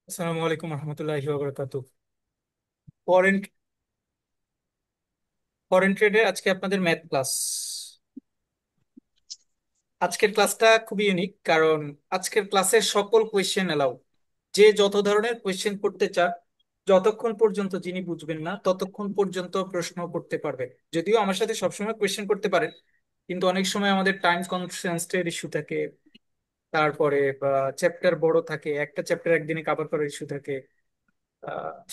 আসসালামু আলাইকুম রহমতুল্লাহি ওয়া ফরেন ফরেন ট্রেডে আজকে আপনাদের ম্যাথ ক্লাস। আজকের ক্লাসটা খুবই ইউনিক, কারণ আজকের ক্লাসের সকল কোয়েশ্চেন এলাও। যে যত ধরনের কোয়েশ্চেন করতে চান, যতক্ষণ পর্যন্ত যিনি বুঝবেন না ততক্ষণ পর্যন্ত প্রশ্ন করতে পারবেন। যদিও আমার সাথে সবসময় কোয়েশ্চেন করতে পারেন, কিন্তু অনেক সময় আমাদের টাইম কনস্ট্রেন্টের ইস্যু থাকে। তারপরে চ্যাপ্টার বড় থাকে, একটা চ্যাপ্টার একদিনে কভার করার ইস্যু থাকে।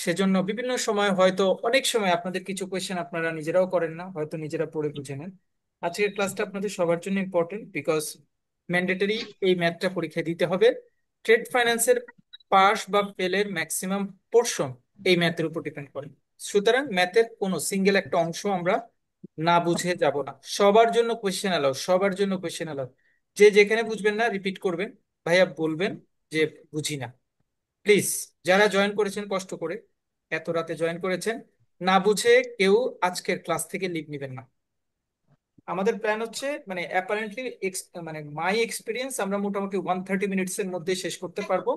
সেজন্য বিভিন্ন সময় হয়তো অনেক সময় আপনাদের কিছু কোয়েশ্চেন আপনারা নিজেরাও করেন না, হয়তো নিজেরা পড়ে বুঝে নেন। আজকের ক্লাসটা আপনাদের সবার জন্য ইম্পর্টেন্ট, বিকজ ম্যান্ডেটরি এই ম্যাথটা পরীক্ষা দিতে হবে। ট্রেড ফাইন্যান্সের পাস বা ফেলের ম্যাক্সিমাম পোর্শন এই ম্যাথের উপর ডিপেন্ড করে। সুতরাং ম্যাথের কোনো সিঙ্গেল একটা অংশ আমরা না বুঝে যাব না। সবার জন্য কোয়েশ্চেন অ্যালাউ, সবার জন্য কোয়েশ্চেন অ্যালাউ। যে যেখানে বুঝবেন না রিপিট করবেন, ভাইয়া বলবেন যে বুঝি না। প্লিজ, যারা জয়েন করেছেন কষ্ট করে, এত রাতে জয়েন করেছেন, না বুঝে কেউ আজকের ক্লাস থেকে লিভ নেবেন না। আমাদের প্ল্যান হচ্ছে, মানে অ্যাপারেন্টলি, মানে মাই এক্সপিরিয়েন্স, আমরা মোটামুটি 130 মিনিটস এর মধ্যে শেষ করতে পারবো।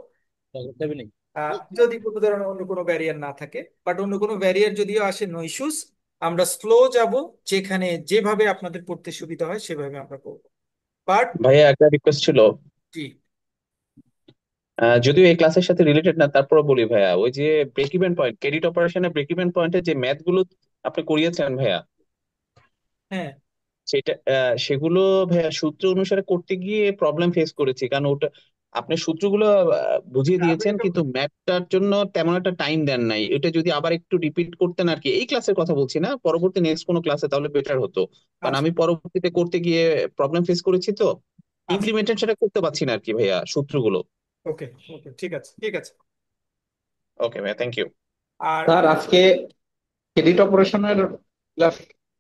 যদি কোনো ধরনের অন্য কোনো ব্যারিয়ার না থাকে, বাট অন্য কোনো ব্যারিয়ার যদিও আসে, নো ইস্যুস। আমরা স্লো যাব, যেখানে যেভাবে আপনাদের পড়তে সুবিধা হয় সেভাবে আমরা করবো। বাট ভাইয়া একটা রিকোয়েস্ট ছিল। জি, যদিও এই ক্লাসের সাথে রিলেটেড না, তারপরে বলি ভাইয়া, ওই যে ব্রেক ইভেন পয়েন্ট, ক্রেডিট অপারেশনের ব্রেক ইভেন পয়েন্টে যে ম্যাথ গুলো আপনি করিয়েছেন ভাইয়া, হ্যাঁ। সেটা সেগুলো ভাইয়া সূত্র অনুসারে করতে গিয়ে প্রবলেম ফেস করেছি, কারণ ওটা আপনি সূত্রগুলো বুঝিয়ে আমি দিয়েছেন এটা কিন্তু ম্যাথটার জন্য তেমন একটা টাইম দেন নাই। এটা যদি আবার একটু রিপিট করতেন আর কি, এই ক্লাসের কথা বলছি না, পরবর্তী নেক্সট কোনো ক্লাসে, তাহলে বেটার হতো। কারণ আচ্ছা। আমি পরবর্তীতে করতে গিয়ে প্রবলেম ফেস করেছি, তো আচ্ছা। ইমপ্লিমেন্টেশন সেটা করতে পারছি না আর কি ভাইয়া, সূত্রগুলো। ওকে। ওকে, ঠিক আছে, ঠিক আছে। ওকে ভাইয়া, থ্যাংক ইউ। আর স্যার, আজকে ক্রেডিট অপারেশনের ক্লাস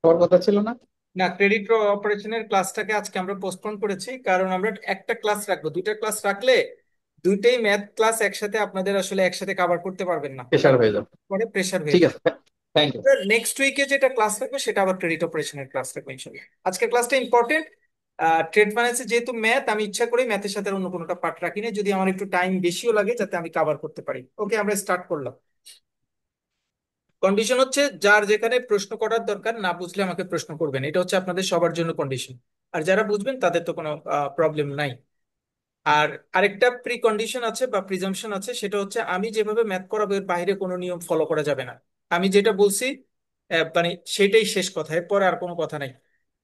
হওয়ার কথা ছিল না? না, ক্রেডিট অপারেশনের ক্লাসটাকে আজকে আমরা পোস্টপোন করেছি, কারণ আমরা একটা ক্লাস রাখবো। দুইটা ক্লাস রাখলে দুইটাই ম্যাথ ক্লাস একসাথে আপনাদের আসলে একসাথে কভার করতে পারবেন না, প্রেশার হয়ে যাবে। পরে প্রেশার হয়ে ঠিক যাবে। আছে, থ্যাংক ইউ। নেক্সট উইকে যেটা ক্লাস রাখবো সেটা আবার ক্রেডিট অপারেশনের ক্লাস রাখবো ইনশাল্লাহ। আজকের ক্লাসটা ইম্পর্টেন্ট। ট্রেড ফাইন্যান্সে যেহেতু ম্যাথ, আমি ইচ্ছা করে ম্যাথের সাথে আর অন্য কোনোটা পার্ট রাখিনি, যদি আমার একটু টাইম বেশিও লাগে যাতে আমি কভার করতে পারি। ওকে, আমরা স্টার্ট করলাম। কন্ডিশন হচ্ছে, যার যেখানে প্রশ্ন করার দরকার, না বুঝলে আমাকে প্রশ্ন করবেন, এটা হচ্ছে আপনাদের সবার জন্য কন্ডিশন। আর যারা বুঝবেন তাদের তো কোনো প্রবলেম নাই। আর আরেকটা প্রি কন্ডিশন আছে বা প্রিজাম্পশন আছে, সেটা হচ্ছে আমি যেভাবে ম্যাথ করাবো এর বাইরে কোনো নিয়ম ফলো করা যাবে না। আমি যেটা বলছি মানে সেটাই শেষ কথা, এরপরে আর কোনো কথা নাই।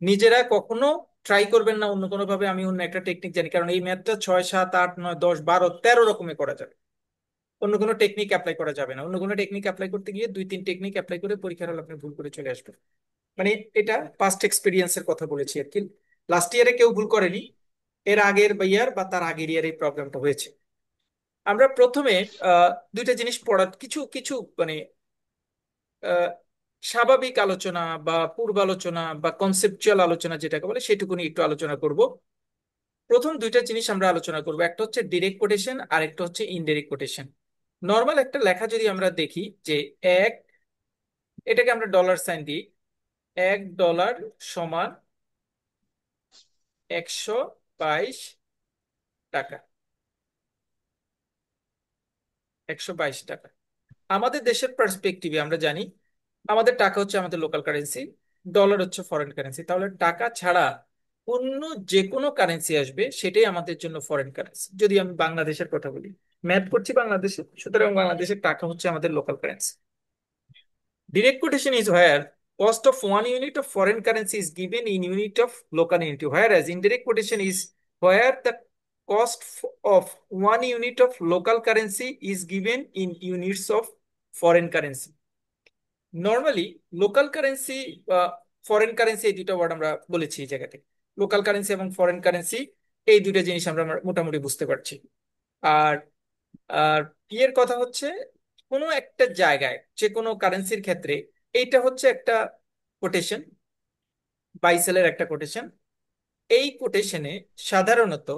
নিজেরা কখনো ট্রাই করবেন না অন্য কোনো ভাবে আমি অন্য একটা টেকনিক জানি, কারণ এই ম্যাথটা 6 7 8 9 10 12 13 রকমে করা যাবে। অন্য কোনো টেকনিক অ্যাপ্লাই করা যাবে না। অন্য কোনো টেকনিক অ্যাপ্লাই করতে গিয়ে 2 3 টেকনিক অ্যাপ্লাই করে পরীক্ষার হলে আপনি ভুল করে চলে আসবেন। মানে এটা পাস্ট এক্সপিরিয়েন্সের কথা বলেছি আর কি। লাস্ট ইয়ারে কেউ ভুল করেনি, এর আগের ইয়ার বা তার আগের ইয়ার এই প্রবলেমটা হয়েছে। আমরা প্রথমে দুইটা জিনিস পড়ার কিছু কিছু মানে আহ, স্বাভাবিক আলোচনা বা পূর্বালোচনা বা কনসেপচুয়াল আলোচনা যেটাকে বলে সেটুকুনি একটু আলোচনা করব। প্রথম দুইটা জিনিস আমরা আলোচনা করব, একটা হচ্ছে ডিরেক্ট কোটেশন আর একটা হচ্ছে ইনডিরেক্ট কোটেশন। নর্মাল একটা লেখা যদি আমরা দেখি যে এক, এটাকে আমরা ডলার সাইন দিই, $1 সমান 122 টাকা। 122 টাকা। আমাদের দেশের পার্সপেক্টিভে আমরা জানি আমাদের টাকা হচ্ছে আমাদের লোকাল কারেন্সি, ডলার হচ্ছে ফরেন কারেন্সি। তাহলে টাকা ছাড়া অন্য যে কোনো কারেন্সি আসবে সেটাই আমাদের জন্য ফরেন কারেন্সি। যদি আমি বাংলাদেশের কথা বলি, ম্যাথ করছি বাংলাদেশে, সুতরাং বাংলাদেশের টাকা হচ্ছে আমাদের local currency. Direct quotation is where cost of one unit of foreign currency is given in unit of local unity, whereas indirect quotation is where the cost of one unit of local currency is given in units of foreign currency. Normally local currency, foreign currency, এই দুটো word আমরা বলেছি এই জায়গাতে। Local currency এবং foreign currency, এই দুটো জিনিস আমরা মোটামুটি বুঝতে পারছি। আর আর ইয়ের কথা হচ্ছে, কোনো একটা জায়গায় যে কোনো কারেন্সির ক্ষেত্রে এইটা হচ্ছে একটা কোটেশন, বাইসেলের একটা কোটেশন। এই কোটেশনে সাধারণত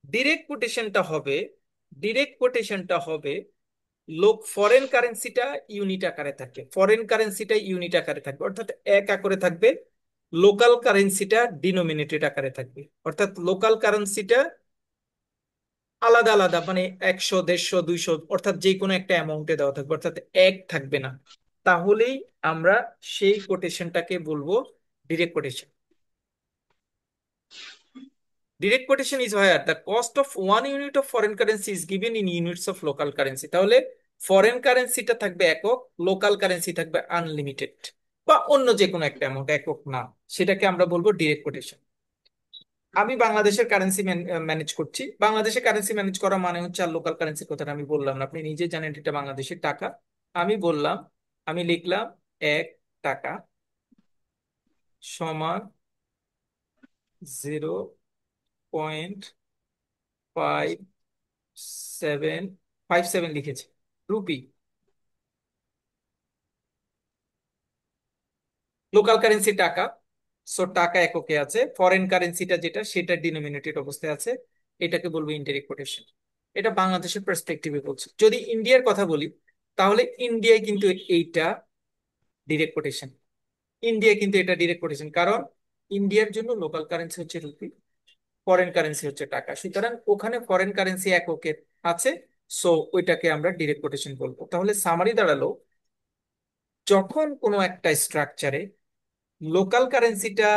ডিরেক্ট কোটেশনটা হবে, ডিরেক্ট কোটেশনটা হবে লোক ফরেন কারেন্সিটা ইউনিট আকারে থাকবে, ফরেন কারেন্সিটা ইউনিট আকারে থাকবে, অর্থাৎ এক আকারে থাকবে। লোকাল কারেন্সিটা ডিনোমিনেটেড আকারে থাকবে, অর্থাৎ লোকাল কারেন্সিটা আলাদা আলাদা, মানে 100, 150, 200, অর্থাৎ যে কোনো একটা অ্যামাউন্টে দেওয়া থাকবে, অর্থাৎ এক থাকবে না, তাহলেই আমরা সেই কোটেশনটাকে বলবো direct quotation. Direct quotation is where the cost of one unit of foreign currency is given in units of local currency. তাহলে ফরেন কারেন্সিটা থাকবে একক, লোকাল কারেন্সি থাকবে আনলিমিটেড, বা অন্য যে কোনো একটা অ্যামাউন্ট, একক না, সেটাকে আমরা বলবো ডিরেক্ট কোটেশন। আমি বাংলাদেশের কারেন্সি ম্যানেজ করছি, বাংলাদেশের কারেন্সি ম্যানেজ করা মানে হচ্ছে, আর লোকাল কারেন্সির কথাটা আমি বললাম না, আপনি নিজে জানেন এটা বাংলাদেশের টাকা। আমি বললাম, আমি লিখলাম 1 টাকা সমান 0.5757 লিখেছি রুপি। লোকাল কারেন্সি টাকা, সো টাকা এককে আছে, ফরেন কারেন্সিটা যেটা সেটা ডিনোমিনেটেড অবস্থায় আছে, এটাকে বলবো ইনডাইরেক্ট কোটেশন। এটা বাংলাদেশের পার্সপেক্টিভে বলছি। যদি ইন্ডিয়ার কথা বলি, তাহলে ইন্ডিয়ায় কিন্তু এইটা ডিরেক্ট কোটেশন। ইন্ডিয়া কিন্তু এটা ডিরেক্ট কোটেশন, কারণ ইন্ডিয়ার জন্য লোকাল কারেন্সি হচ্ছে রুপি, ফরেন কারেন্সি হচ্ছে টাকা, সুতরাং ওখানে ফরেন কারেন্সি এককে আছে, সো ওইটাকে আমরা ডিরেক্ট কোটেশন বলবো। তাহলে সামারি দাঁড়ালো, যখন কোনো একটা স্ট্রাকচারে লোকাল কারেন্সিটা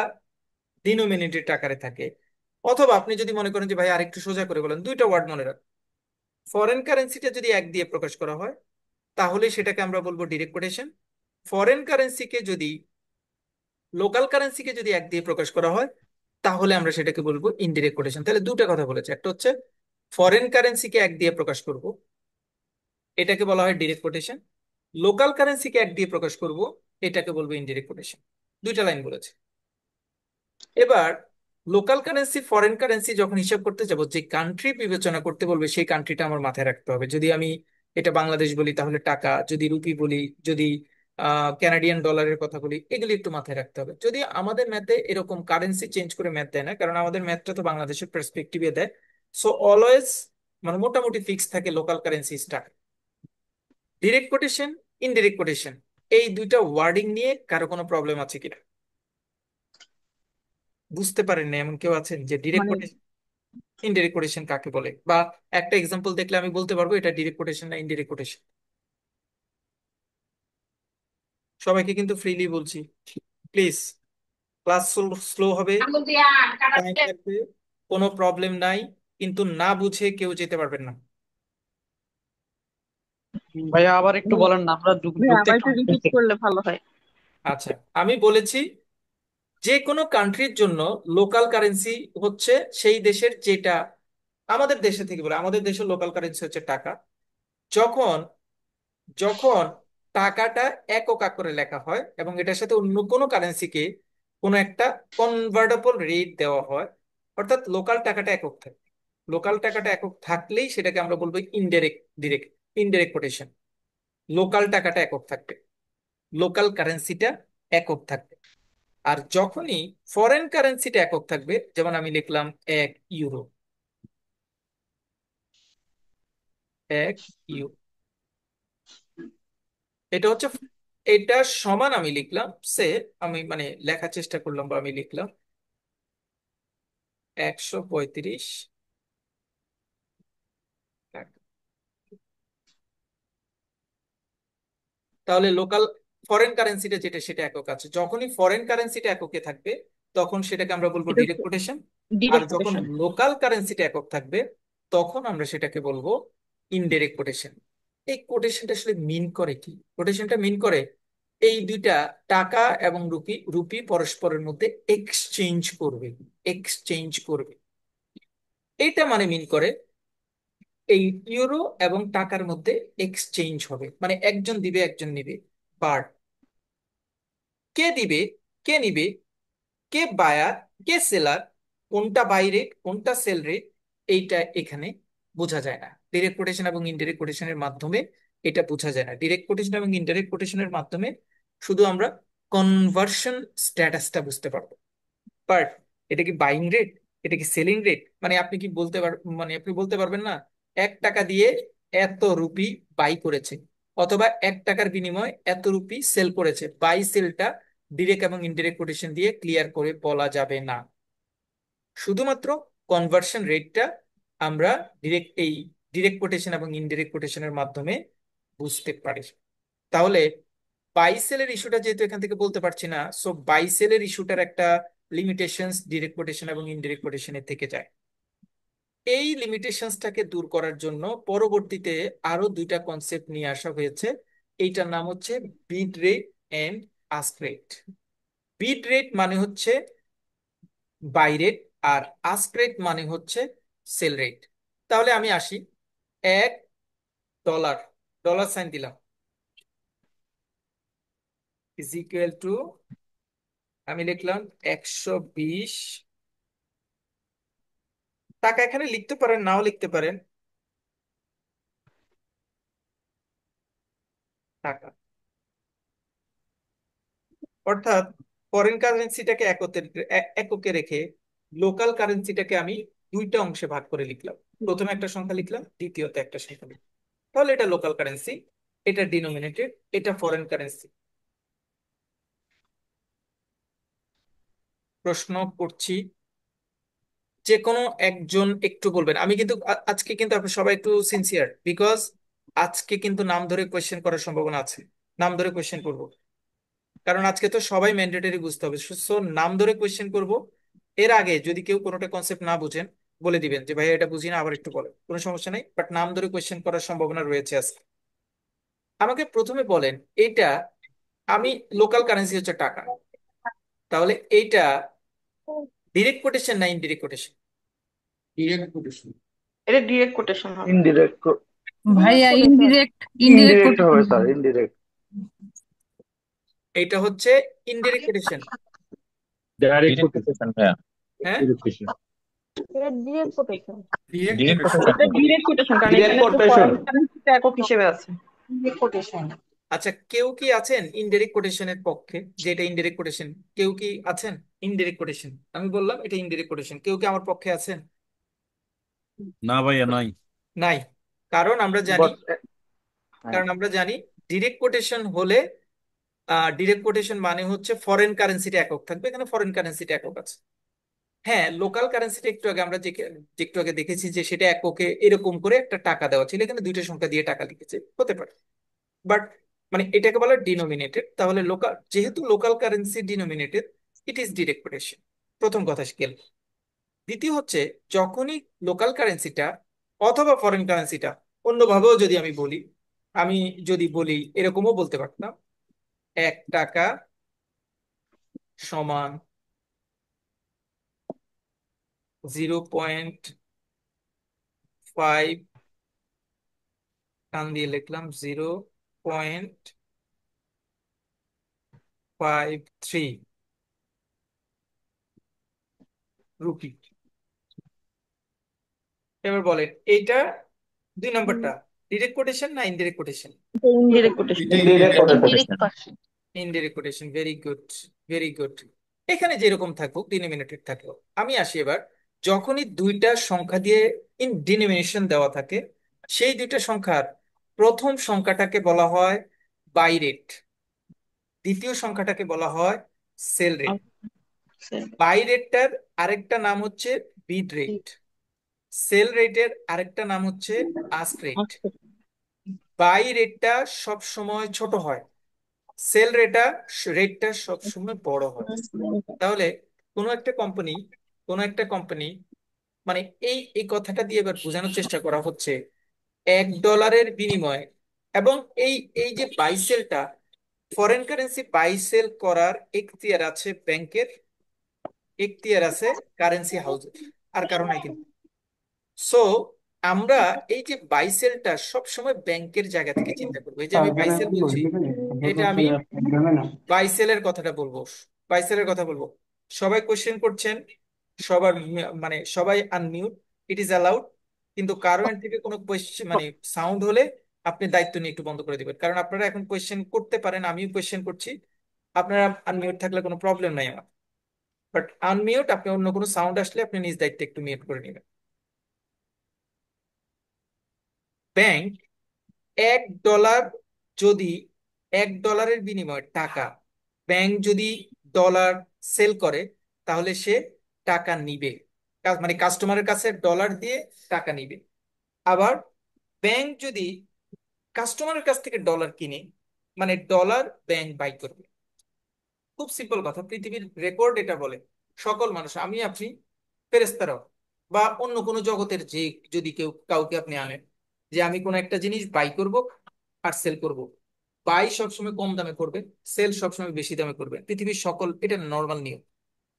ডিনোমিনেটেড আকারে থাকে, অথবা আপনি যদি মনে করেন যে ভাই আরেকটু সোজা করে বলেন, দুইটা ওয়ার্ড মনে রাখ, ফরেন কারেন্সিটা যদি এক দিয়ে প্রকাশ করা হয় তাহলে সেটাকে আমরা বলবো ডিরেক্ট কোটেশন। ফরেন কারেন্সিকে যদি, লোকাল কারেন্সিকে যদি এক দিয়ে প্রকাশ করা হয় তাহলে আমরা সেটাকে বলবো ইনডিরেক্ট কোটেশন। তাহলে দুটো কথা বলেছে, একটা হচ্ছে ফরেন কারেন্সিকে এক দিয়ে প্রকাশ করব, এটাকে বলা হয় ডিরেক্ট কোটেশন। লোকাল কারেন্সিকে এক দিয়ে প্রকাশ করব, এটাকে বলবো ইনডিরেক্ট কোটেশন। দুইটা লাইন বলেছে। এবার লোকাল কারেন্সি ফরেন কারেন্সি যখন হিসাব করতে যাব, যে কান্ট্রি বিবেচনা করতে বলবে সেই কান্ট্রিটা আমার মাথায় রাখতে হবে। যদি আমি এটা বাংলাদেশ বলি তাহলে টাকা, যদি রুপি বলি, যদি কানাডিয়ান ডলারের কথা বলি, এগুলি একটু মাথায় রাখতে হবে। যদি আমাদের ম্যাথে এরকম কারেন্সি চেঞ্জ করে ম্যাথ দেয় না, কারণ আমাদের ম্যাথটা তো বাংলাদেশের পার্সপেক্টিভে দেয়, সো অলওয়েজ মানে মোটামুটি ফিক্স থাকে লোকাল কারেন্সি টাকা। ডিরেক্ট কোটেশন, ইনডিরেক্ট কোটেশন, এই দুইটা ওয়ার্ডিং নিয়ে কারো কোনো প্রবলেম আছে কিনা? বুঝতে পারেন না এমন কেউ আছেন যে ডিরেক্ট মানে কোটেশন ইনডিরেক্ট কোটেশন কাকে বলে, বা একটা এক্সাম্পল দেখলে আমি বলতে পারবো এটা ডিরেক্ট কোটেশন না ইনডিরেক্ট কোটেশন? সবাইকে কিন্তু ফ্রিলি বলছি, প্লিজ, ক্লাস স্লো হবে, টাইম লাগবে, কোনো প্রবলেম নাই, কিন্তু না বুঝে কেউ যেতে পারবেন না। ভাইয়া আবার একটু বলেন না, আমরা ভাইয়া ঢুকতে আবার একটু একটু রিপিট করলে ভালো হয়। আচ্ছা, আমি বলেছি যে কোনো কান্ট্রির জন্য লোকাল কারেন্সি হচ্ছে সেই দেশের যেটা, আমাদের দেশে থেকে বলে, আমাদের দেশের লোকাল কারেন্সি হচ্ছে টাকা। যখন যখন টাকাটা একক আকারে লেখা হয় এবং এটার সাথে অন্য কোনো কারেন্সিকে কোনো একটা কনভার্টেবল রেট দেওয়া হয়, অর্থাৎ লোকাল টাকাটা একক থাকে, লোকাল টাকাটা একক থাকলেই সেটাকে আমরা বলবো ইনডাইরেক্ট কোটেশন। লোকাল টাকাটা একক থাকবে, লোকাল কারেন্সিটা একক থাকবে। আর যখনই ফরেন কারেন্সিটা একক থাকবে, যেমন আমি লিখলাম 1 ইউরো, 1 ইউরো, এটা হচ্ছে, এটা সমান আমি লিখলাম সে, আমি মানে লেখার চেষ্টা করলাম, বা আমি লিখলাম 135 টাকা। তাহলে লোকাল, ফরেন কারেন্সিটা যেটা সেটা একক আছে, যখনই ফরেন কারেন্সিটা এককে থাকবে তখন সেটাকে আমরা বলবো এটা ডিরেক্ট কোটেশন। আর ডিরেক্ট যখন কোটেশন। লোকাল কারেন্সিটা একক থাকবে তখন আমরা সেটাকে বলবো ইনডিরেক্ট কোটেশন। এই কোটেশনটা আসলে মিন করে কি? কোটেশনটা মিন করে এই দুইটা, টাকা এবং রুপি, রুপি পরস্পরের মধ্যে এক্সচেঞ্জ করবে। এইটা মানে মিন করে এই ইউরো এবং টাকার মধ্যে এক্সচেঞ্জ হবে, মানে একজন দিবে একজন নিবে। বাট কে দিবে, কে নিবে, কে বায়ার, কে সেলার, কোনটা বাই রেট কোনটা সেল রেট, এইটা এখানে বোঝা যায় না। ডিরেক্ট কোটেশন এবং ইনডিরেক্ট কোটেশনের মাধ্যমে এটা বোঝা যায় না। ডিরেক্ট কোটেশন এবং ইনডিরেক্ট কোটেশনের মাধ্যমে শুধু আমরা কনভার্সন স্ট্যাটাসটা বুঝতে পারবো, বাট এটা কি বাইং রেট, এটা কি সেলিং রেট, মানে আপনি কি বলতে মানে আপনি বলতে পারবেন না 1 টাকা দিয়ে এত রুপি বাই করেছে, অথবা 1 টাকার বিনিময়ে এত রুপি সেল করেছে। বাই সেলটা ডিরেক্ট এবং ইনডিরেক্ট কোটেশন দিয়ে ক্লিয়ার করে বলা যাবে না, শুধুমাত্র কনভার্সন রেটটা আমরা এই ডিরেক্ট কোটেশন এবং ইনডিরেক্ট কোটেশনের মাধ্যমে বুঝতে পারি। তাহলে বাইসেলের ইস্যুটা যেহেতু এখান থেকে বলতে পারছি না, সো বাইসেলের ইস্যুটার একটা লিমিটেশনস ডিরেক্ট কোটেশন এবং ইনডিরেক্ট কোটেশনে থেকে যায়। এই লিমিটেশনসটাকে দূর করার জন্য পরবর্তীতে আরো দুইটা কনসেপ্ট নিয়ে আসা হয়েছে। এইটার নাম হচ্ছে bid rate and ask rate. Bid rate মানে হচ্ছে বাই রেট, আর আস্ক রেট মানে হচ্ছে সেল রেট। তাহলে আমি আসি, $1 ডলার সাইন দিলাম ইজ ইকুয়াল টু, আমি লিখলাম 120 টাকা। এখানে লিখতে পারেন, নাও লিখতে পারেন, টাকা। অর্থাৎ ফরেন কারেন্সিটাকে এককে রেখে লোকাল কারেন্সিটাকে আমি দুইটা অংশে ভাগ করে লিখলাম। প্রথমে একটা সংখ্যা লিখলাম, দ্বিতীয়তে একটা সংখ্যা লিখলাম। তাহলে এটা লোকাল কারেন্সি, এটা ডিনোমিনেটেড, এটা ফরেন কারেন্সি। প্রশ্ন করছি, যে কোনো একজন একটু বলবেন। আমি কিন্তু আজকে কিন্তু আপনি সবাই একটু সিনসিয়ার, বিকজ আজকে কিন্তু নাম ধরে কোয়েশ্চেন করার সম্ভাবনা আছে। নাম ধরে কোয়েশ্চেন করব, কারণ আজকে তো সবাই ম্যান্ডেটরি বুঝতে হবে। সো নাম ধরে কোয়েশ্চেন করব। এর আগে যদি কেউ কোনোটা কনসেপ্ট না বুঝেন, বলে দিবেন যে ভাই এটা বুঝি না, আবার একটু বলেন, কোনো সমস্যা নেই। বাট নাম ধরে কোয়েশ্চেন করার সম্ভাবনা রয়েছে আজকে। আমাকে প্রথমে বলেন, এইটা আমি লোকাল কারেন্সি হচ্ছে টাকা, তাহলে এইটা ডিরেক্ট কোটেশন না ইনডিরেক্ট কোটেশন? Direct quotation. এটা ডিরেক্ট কোটেশন হবে। ইনডিরেক্ট ভাইয়া ইনডিরেক্ট ইনডিরেক্ট ইনডিরেক্ট কোটেশন হবে হবে। Sir, indirect. এইটা হচ্ছে indirect quotation. Direct direct quotation. Quotation ভাইয়া, হ্যাঁ, কোটেশন। এটা direct quotation. Direct direct quotation. Quotation. এটা ডিরেক্ট কোটেশন, কারণ ডিরেক্ট এখানে তো কোটেশন। ফরেন কারেন্সিটা একক হিসেবে আছে। Direct quotation. আচ্ছা, কেউ কি আছেন ইনডিরেক্ট কোটেশনের পক্ষে, যে এটা ইনডিরেক্ট কোটেশন? কেউ কি আছেন? ইনডিরেক্ট কোটেশন আমি বললাম, এটা ইনডিরেক্ট কোটেশন। কেউ কি আমার পক্ষে আছেন? না ভাইয়া নাই। নাই। কারণ আমরা জানি, বাট ডিরেক্ট কোটেশন হলে, ডিরেক্ট কোটেশন মানে হচ্ছে ফরেন কারেন্সিটা একক থাকবে। এখানে ফরেন কারেন্সিটা একক আছে। হ্যাঁ, লোকাল কারেন্সিটা একটু আগে আমরা যে একটু আগে দেখেছি যে সেটা এককে এরকম করে একটা টাকা দেওয়া ছিল, এখানে দুইটা সংখ্যা দিয়ে টাকা লিখেছে, হতে পারে। বাট মানে এটাকে বলা ডিনোমিনেটেড। তাহলে লোকাল, যেহেতু local currency denominated, it is direct quotation. প্রথম কথা স্কেল। দ্বিতীয় হচ্ছে, যখনই লোকাল কারেন্সিটা অথবা ফরেন কারেন্সিটা, অন্যভাবেও যদি আমি বলি, আমি যদি বলি এরকমও বলতে পারতাম, $1 সমান 0.5, টান দিয়ে লিখলাম 0.53 রুপি। এবার বলেন, এইটা দুই নম্বরটা ডিরেক্ট কোটেশন না ইনডিরেক্ট কোটেশন? Indirect quotation. এটা indirect indirect quotation. Quotation. Indirect quotation, very good, very good. এখানে যেরকম থাকুক, ডিনোমিনেটেড থাকলো। আমি আসি এবার, যখনই দুইটা সংখ্যা দিয়ে ইন ডিনোমিনেশন দেওয়া থাকে, সেই দুইটা সংখ্যার প্রথম সংখ্যাটাকে বলা হয় বাই রেট, দ্বিতীয় সংখ্যাটাকে বলা হয় সেল রেট। বাই রেটটার আরেকটা নাম হচ্ছে বিড রেট, সেল রেটের আরেকটা নাম হচ্ছে আস্ক রেট। বাই রেটটা সব সময় ছোট হয়, সেল রেটটা সব সময় বড় হয়। তাহলে কোনো একটা কোম্পানি, কোনো একটা কোম্পানি, মানে এই এই কথাটা দিয়ে এবার বোঝানোর চেষ্টা করা হচ্ছে, $1 বিনিময়ে, এবং এই এই যে বাইসেলটা, ফরেন কারেন্সি বাইসেল করার এখতিয়ার আছে ব্যাংকের, এখতিয়ার আছে কারেন্সি হাউসের, আর কারো নাই কিন্তু। সো আমরা এই যে বাইসেলটা সব সময় ব্যাংকের জায়গা থেকে চিন্তা করবো। এই যে আমি বাইসেল বলছি, এটা আমি বাইসেলের কথাটা বলবো, বাইসেলের কথা বলবো। সবাই কোশ্চেন করছেন, সবার মানে সবাই আনমিউট, ইট ইজ অ্যালাউড। কিন্তু কারো এন্ড থেকে কোনো কোয়েশ্চেন মানে সাউন্ড হলে আপনি দায়িত্ব নিয়ে একটু বন্ধ করে দিবেন, কারণ আপনারা এখন কোয়েশ্চেন করতে পারেন, আমিও কোয়েশ্চেন করছি। আপনারা আনমিউট থাকলে কোনো প্রবলেম নাই আমার, বাট আনমিউট, আপনি অন্য কোনো সাউন্ড আসলে আপনি নিজ দায়িত্বে একটু মিউট করে নেবেন। ব্যাংক $1, যদি $1 বিনিময়ে টাকা, ব্যাংক যদি ডলার সেল করে, তাহলে সে টাকা নিবে। মানে কাস্টমারের কাছে ডলার দিয়ে টাকা নিবে। আবার ব্যাংক যদি কাস্টমারের কাছ থেকে ডলার কিনে, মানে ডলার ব্যাংক বাই করবে। খুব সিম্পল কথা, পৃথিবীর রেকর্ড এটা বলে সকল মানুষ, আমি আপনি, ফেরেস্তারাও, বা অন্য কোনো জগতের যে যদি কেউ কাউকে আপনি আনেন, যে আমি কোনো একটা জিনিস বাই করব আর সেল করব, বাই সবসময় কম দামে করবে, সেল সবসময় বেশি দামে করবে, পৃথিবীর সকল, এটা নর্মাল নিয়ম।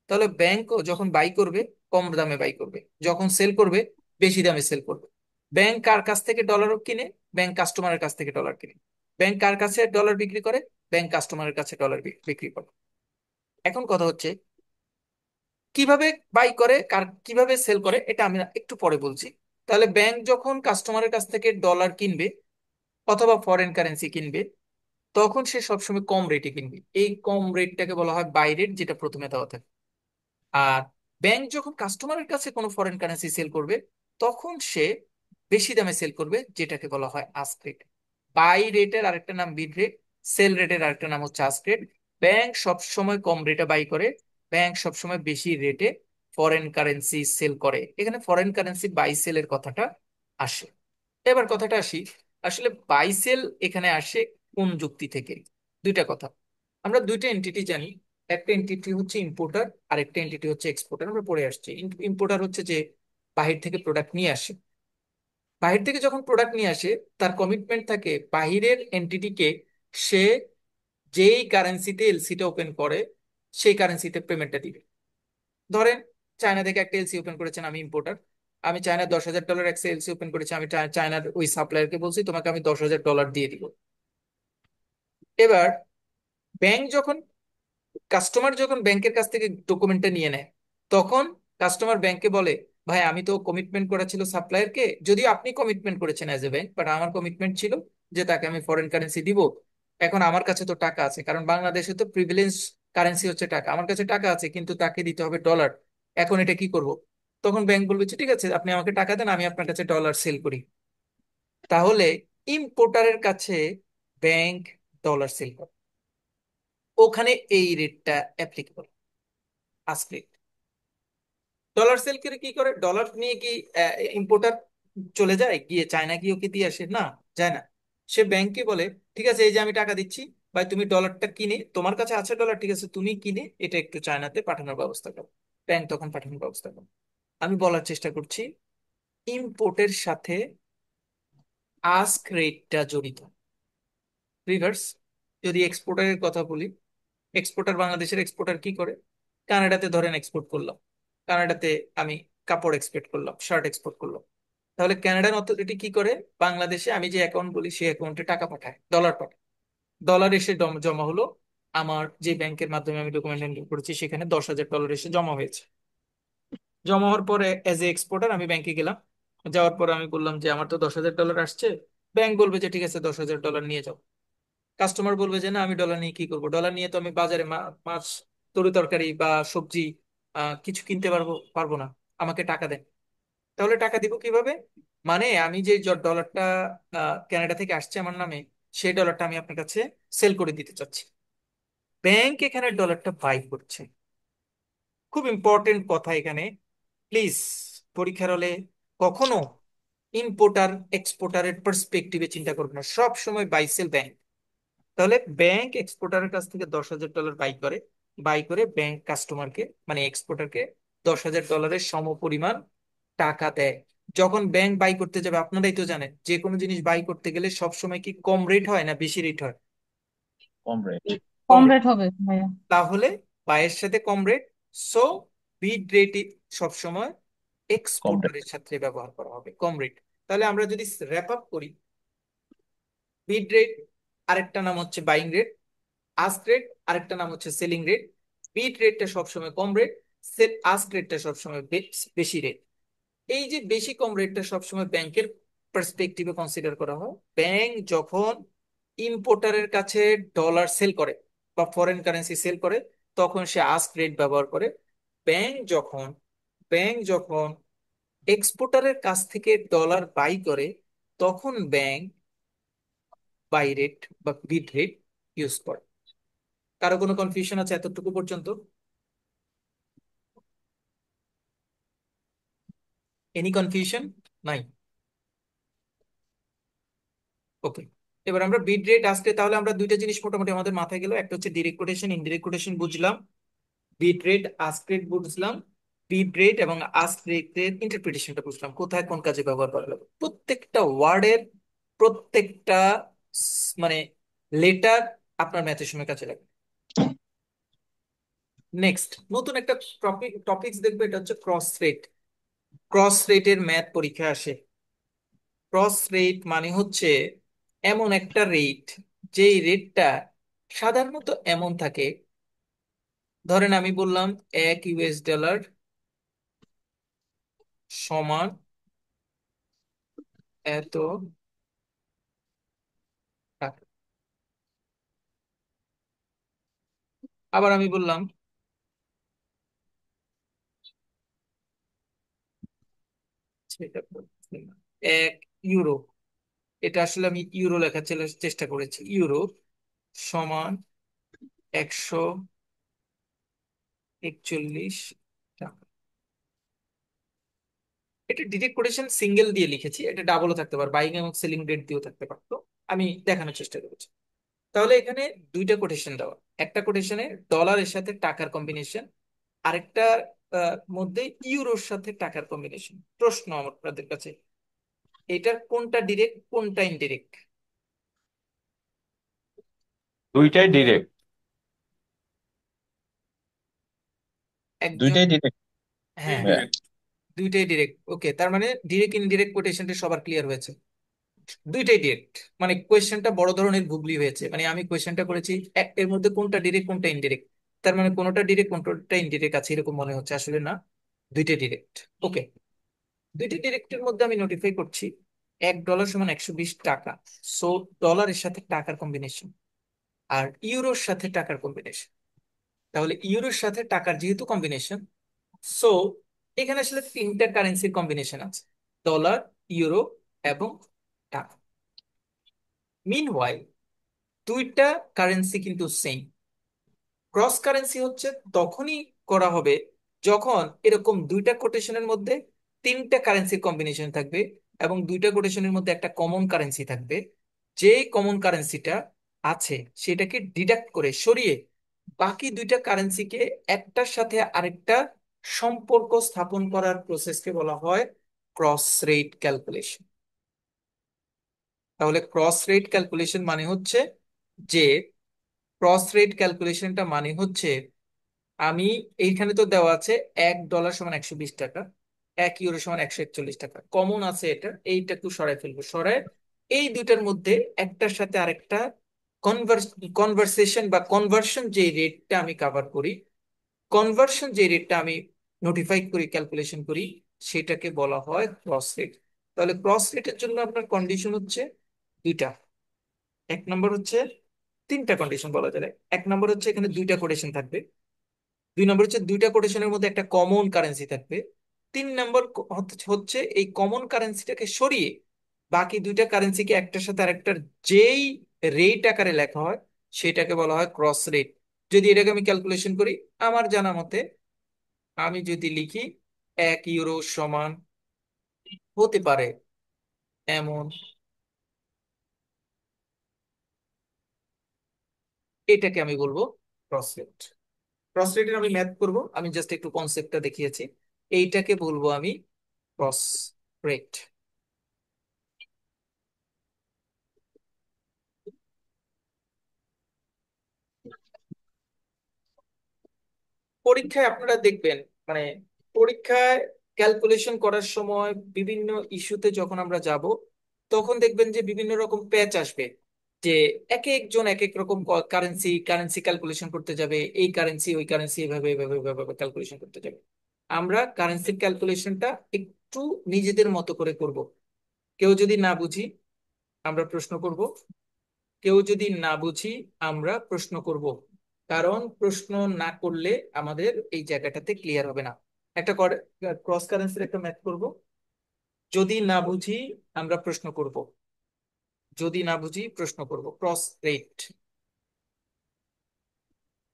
তাহলে ব্যাংকও যখন বাই করবে কম দামে বাই করবে, যখন সেল করবে বেশি দামে সেল করবে। ব্যাংক কার কাছ থেকে ডলার কিনে? ব্যাংক কাস্টমারের কাছ থেকে ডলার কিনে। ব্যাংক কার কাছে ডলার বিক্রি করে? ব্যাংক কাস্টমারের কাছে ডলার বিক্রি করে। এখন কথা হচ্ছে কিভাবে বাই করে, কার কিভাবে সেল করে, এটা আমি একটু পরে বলছি। তাহলে ব্যাংক যখন কাস্টমারের কাছ থেকে ডলার কিনবে অথবা ফরেন কারেন্সি কিনবে, তখন সে সবসময় কম রেটে কিনবে। এই কম রেটটাকে বলা হয় বাই রেট, যেটা প্রথমে দেওয়া থাকে। আর ব্যাংক যখন কাস্টমারের কাছে কোনো ফরেন কারেন্সি সেল করবে, তখন সে বেশি দামে সেল করবে, যেটাকে বলা হয় আস্ক রেট। বাই রেটের আরেকটা নাম বিড রেট, সেল রেটের আরেকটা নাম হচ্ছে আস্ক রেট। ব্যাংক সবসময় কম রেটে বাই করে, ব্যাংক সবসময় বেশি রেটে ফরেন কারেন্সি সেল করে। এখানে ফরেন কারেন্সি বাই সেলের কথাটা আসে। এবার কথাটা আসি, আসলে বাই সেল এখানে আসে কোন যুক্তি থেকে? দুইটা কথা, আমরা দুইটা এন্টিটি জানি। একটা এন্টিটি হচ্ছে ইম্পোর্টার, আর একটা এন্টিটি হচ্ছে এক্সপোর্টার। আমরা পড়ে আসছি, ইম্পোর্টার হচ্ছে যে বাহির থেকে প্রোডাক্ট নিয়ে আসে। বাহির থেকে যখন প্রোডাক্ট নিয়ে আসে, তার কমিটমেন্ট থাকে বাহিরের এন্টিটিকে সে যেই কারেন্সিতে এলসিটা ওপেন করে সেই কারেন্সিতে পেমেন্টটা দিবে। ধরেন চায়না থেকে একটা এলসি ওপেন করেছেন, আমি ইম্পোর্টার, আমি চায়না $10,000 একটা এলসি ওপেন করেছি, আমি চায়নার ওই সাপ্লায়ারকে বলছি তোমাকে আমি $10,000 দিয়ে দিব। এবার ব্যাংক যখন, কাস্টমার যখন ব্যাংকের কাছ থেকে ডকুমেন্টটা নিয়ে নেয়, তখন কাস্টমার ব্যাংকে বলে ভাই আমি তো কমিটমেন্ট করা ছিল সাপ্লায়ারকে, যদিও আপনি কমিটমেন্ট করেছেন অ্যাজ এ ব্যাংক, বাট আমার কমিটমেন্ট ছিল যে তাকে আমি ফরেন কারেন্সি দিব। এখন আমার কাছে তো টাকা আছে, কারণ বাংলাদেশে তো প্রিভিলেন্স কারেন্সি হচ্ছে টাকা, আমার কাছে টাকা আছে কিন্তু তাকে দিতে হবে ডলার। এখন এটা কি করব? তখন ব্যাংক বলবে যে ঠিক আছে আপনি আমাকে টাকা দেন, আমি আপনার কাছে ডলার সেল করি। তাহলে ইম্পোর্টারের কাছে ব্যাংক ডলার সেল করে, ওখানে এই রেটটা applicable, ask rate. Dollar sell করে কি করে? ডলার নিয়ে কি ইম্পোর্টার চলে যায়, গিয়ে চায়না গিয়ে ওকে দিয়ে আসে? না, যায় না। সে ব্যাংকে বলে ঠিক আছে এই যে আমি টাকা দিচ্ছি, ভাই তুমি ডলারটা কিনে, তোমার কাছে আছে ডলার, ঠিক আছে তুমি কিনে এটা একটু চায়নাতে পাঠানোর ব্যবস্থা করো। ব্যাংক তখন পাঠানোর ব্যবস্থা করো। আমি বলার চেষ্টা করছি, ইম্পোর্টের সাথে আস্ক রেটটা জড়িত। রিভার্স, যদি এক্সপোর্টারের কথা বলি, এক্সপোর্টার, বাংলাদেশের এক্সপোর্টার কি করে? কানাডাতে ধরেন এক্সপোর্ট করলাম, কানাডাতে আমি কাপড় এক্সপোর্ট করলাম, শার্ট এক্সপোর্ট করলাম। তাহলে কানাডান অথরিটি কি করে? বাংলাদেশে আমি যে অ্যাকাউন্ট বলি সেই অ্যাকাউন্টে টাকা পাঠায়, ডলার পাঠায়। ডলার এসে জমা হলো, আমার যে ব্যাংকের মাধ্যমে আমি ডকুমেন্ট এন্ট্রি করেছি সেখানে $10,000 এসে জমা হয়েছে। জমা হওয়ার পরে অ্যাজ এ এক্সপোর্টার আমি ব্যাংকে গেলাম, যাওয়ার পরে আমি বললাম যে আমার তো $10,000 আসছে। ব্যাংক বলবে যে ঠিক আছে $10,000 নিয়ে যাও। কাস্টমার বলবে যে না আমি ডলার নিয়ে কি করবো, ডলার নিয়ে তো আমি বাজারে মাছ, তরি তরকারি বা সবজি কিছু কিনতে পারবো পারবো না, আমাকে টাকা দেন। তাহলে টাকা দিব কিভাবে? মানে আমি যে ডলারটা কানাডা থেকে আসছে আমার নামে, সেই ডলারটা আমি আপনার কাছে সেল করে দিতে চাচ্ছি। ব্যাংক এখানে ডলারটা বাই করছে। খুব ইম্পর্টেন্ট কথা এখানে, প্লিজ পরীক্ষার হলে কখনো ইম্পোর্টার এক্সপোর্টারের পার্সপেক্টিভে চিন্তা করবেন না, সব সময় বাই সেল ব্যাংক। তাহলে ব্যাংক এক্সপোর্টারের কাছ থেকে $10,000 বাই করে, বাই করে ব্যাংক কাস্টমারকে মানে এক্সপোর্টারকে $10,000 সম পরিমাণ টাকা দেয়। যখন ব্যাংক বাই করতে যাবে, আপনারাই তো জানেন যে কোনো জিনিস বাই করতে গেলে সব সময় কি কম রেট হয় না বেশি রেট হয়? কম রেট। কম কম রেট। রেট হবে ভাইয়া। তাহলে বাইয়ের সাথে কম রেট, সো বিড রেট সবসময় কম রেট। এক্সপোর্টারের সাথে ব্যবহার করা হবে, কম রেট। তাহলে আমরা যদি র্যাপ আপ করি, বিড রেট আরেকটা নাম হচ্ছে বাইং রেট, আস্ক রেট আরেকটা নাম হচ্ছে সেলিং রেট। বিড রেটটা সবসময় কম রেট, আস্ক রেটটা সবসময় বেশি রেট। এই যে বেশি কম রেটটা সবসময় ব্যাংকের পার্সপেক্টিভে কনসিডার করা হয়। ব্যাংক যখন ইম্পোর্টারের কাছে ডলার সেল করে বা ফরেন কারেন্সি সেল করে, তখন সে আস্ক রেট ব্যবহার করে। ব্যাংক যখন এক্সপোর্টারের কাছ থেকে ডলার বাই করে, তখন ব্যাংক বাই রেট বা বিড রেট ইউজ করে। কারো কোনো কনফিউশন আছে এতটুকু পর্যন্ত? Any confusion? নাই? ওকে, এবার আমরা বিট রেট আসলে তাহলে আমরা দুইটা জিনিস মোটামুটি আমাদের মাথায় গেল, একটা হচ্ছে ডিরেক্ট কোটেশন, ইনডিরেক্ট কোটেশন বুঝলাম, বিট রেট আস্ক রেট বুঝলাম, বিট রেট এবং আস্ক রেটের ইন্টারপ্রিটেশনটা বুঝলাম, কোথায় কোন কাজে ব্যবহার করা হবে, প্রত্যেকটা ওয়ার্ডের প্রত্যেকটা মানে লেটার আপনার ম্যাথের সময় কাজে লাগবে। নেক্সট নতুন একটা টপিকস দেখবে, এটা হচ্ছে ক্রস রেট। ক্রস রেটের ম্যাথ পরীক্ষা আসে। ক্রস রেট মানে হচ্ছে এমন একটা রেট, যেই রেটটা সাধারণত এমন থাকে, ধরেন আমি বললাম $1 সমান এত টাকা। আবার আমি বললাম সেটা বলছি না, 1 ইউরো, এটা আসলে আমি ইউরো লেখার চেষ্টা করেছি, ইউরো সমান 141 টাকা। এটা ডিরেক্ট কোটেশন সিঙ্গেল দিয়ে লিখেছি, এটা ডাবলও থাকতে পারে, বাইং এবং সেলিং রেট দিয়েও থাকতে পারতো, আমি দেখানোর চেষ্টা করেছি। তাহলে এখানে দুইটা কোটেশন দেওয়া, একটা কোটেশনে ডলারের সাথে টাকার কম্বিনেশন, আরেকটা মধ্যে ইউরোর সাথে টাকার কম্বিনেশন। প্রশ্ন আমার আপনাদের কাছে, এটার কোনটা ডিরেক্ট কোনটা ইনডিরেক্ট? দুইটাই ডিরেক্ট। একজন, দুইটাই ডিরেক্ট। হ্যাঁ হ্যাঁ, দুইটাই ডিরেক্ট। ওকে, তার মানে ডিরেক্ট ইনডিরেক্ট কোটেশনটা সবার ক্লিয়ার হয়েছে, দুইটাই ডিরেক্ট। মানে কোয়েশ্চেনটা বড় ধরনের গুগলি হয়েছে, মানে আমি কোয়েশ্চেনটা করেছি এর মধ্যে কোনটা ডিরেক্ট কোনটা ইনডিরেক্ট, তার মানে কোনোটা ডিরেক্ট কোনটা ইনডিরেক্ট আছে এরকম মনে হচ্ছে, আসলে না, দুইটাই ডিরেক্ট। ওকে, দুইটি ডিরেক্টের মধ্যে আমি নোটিফাই করছি $1 সমান 120 টাকা। সো ডলারের সাথে টাকার কম্বিনেশন আর ইউরোর সাথে টাকার কম্বিনেশন, তাহলে ইউরোর সাথে টাকার যেহেতু কম্বিনেশন, সো এখানে আসলে তিনটা কারেন্সির কম্বিনেশন আছে, ডলার, ইউরো এবং টাকা। মিনওয়াইল দুইটা কারেন্সি কিন্তু সেম। ক্রস কারেন্সি হচ্ছে তখনই করা হবে যখন এরকম দুইটা কোটেশনের মধ্যে তিনটা কারেন্সির কম্বিনেশন থাকবে এবং দুইটা কোটেশনের মধ্যে একটা কমন কারেন্সি থাকবে, যে কমন কারেন্সিটা আছে সেটাকে ডিডাক্ট করে সরিয়ে বাকি দুইটা কারেন্সিকে একটার সাথে আরেকটা সম্পর্ক স্থাপন করার প্রসেসকে বলা হয় ক্রস রেট ক্যালকুলেশন। তাহলে ক্রস রেট ক্যালকুলেশন মানে হচ্ছে যে ক্রস রেট ক্যালকুলেশনটা মানে হচ্ছে আমি, এইখানে তো দেওয়া আছে $1 সমান 120 টাকা, 1 ইউরো সমান 141 টাকা, কমন আছে এটা, এইটা একটু সরাই ফেলবো, সরাই এই দুইটার মধ্যে একটার সাথে আরেকটা কনভারসেশন বা কনভার্সন যে রেটটা আমি কাভার করি, কনভার্সন যে রেটটা আমি নোটিফাই করি ক্যালকুলেশন করি, সেটাকে বলা হয় ক্রস রেট। তাহলে ক্রস রেটের জন্য আপনার কন্ডিশন হচ্ছে দুইটা। এক নম্বর হচ্ছে, তিনটা কন্ডিশন বলা যায়, এক নম্বর হচ্ছে এখানে দুইটা কোটেশন থাকবে, দুই নম্বর হচ্ছে দুইটা কোটেশনের মধ্যে একটা কমন কারেন্সি থাকবে, তিন নম্বর হচ্ছে এই কমন কারেন্সিটাকে সরিয়ে বাকি দুইটা কারেন্সিকে একটার সাথে আরেকটার যেই রেট আকারে লেখা হয় সেটাকে বলা হয় ক্রস রেট। যদি এটাকে আমি ক্যালকুলেশন করি, আমার জানা মতে আমি যদি লিখি 1 ইউরো সমান হতে পারে এমন, এটাকে আমি বলবো ক্রস রেট। ক্রস রেটের আমি ম্যাথ করব, আমি জাস্ট একটু কনসেপ্টটা দেখিয়েছি, এইটাকে বলবো আমি ক্রস রেট। পরীক্ষায় আপনারা দেখবেন, মানে পরীক্ষায় ক্যালকুলেশন করার সময় বিভিন্ন ইস্যুতে যখন আমরা যাব, তখন দেখবেন যে বিভিন্ন রকম প্যাচ আসবে, যে এক একজন এক এক রকম কারেন্সি কারেন্সি ক্যালকুলেশন করতে যাবে, এই কারেন্সি ওই কারেন্সি এভাবে এভাবে এভাবে ক্যালকুলেশন করতে যাবে। আমরা কারেন্সির ক্যালকুলেশনটা একটু নিজেদের মতো করে করব। কেউ যদি না বুঝি আমরা প্রশ্ন করব, কেউ যদি না বুঝি আমরা প্রশ্ন করব, কারণ প্রশ্ন না করলে আমাদের এই জায়গাটাতে ক্লিয়ার হবে না। একটা ক্রস কারেন্সির একটা ম্যাথ করব, যদি না বুঝি আমরা প্রশ্ন করব, যদি না বুঝি প্রশ্ন করব। Cross rate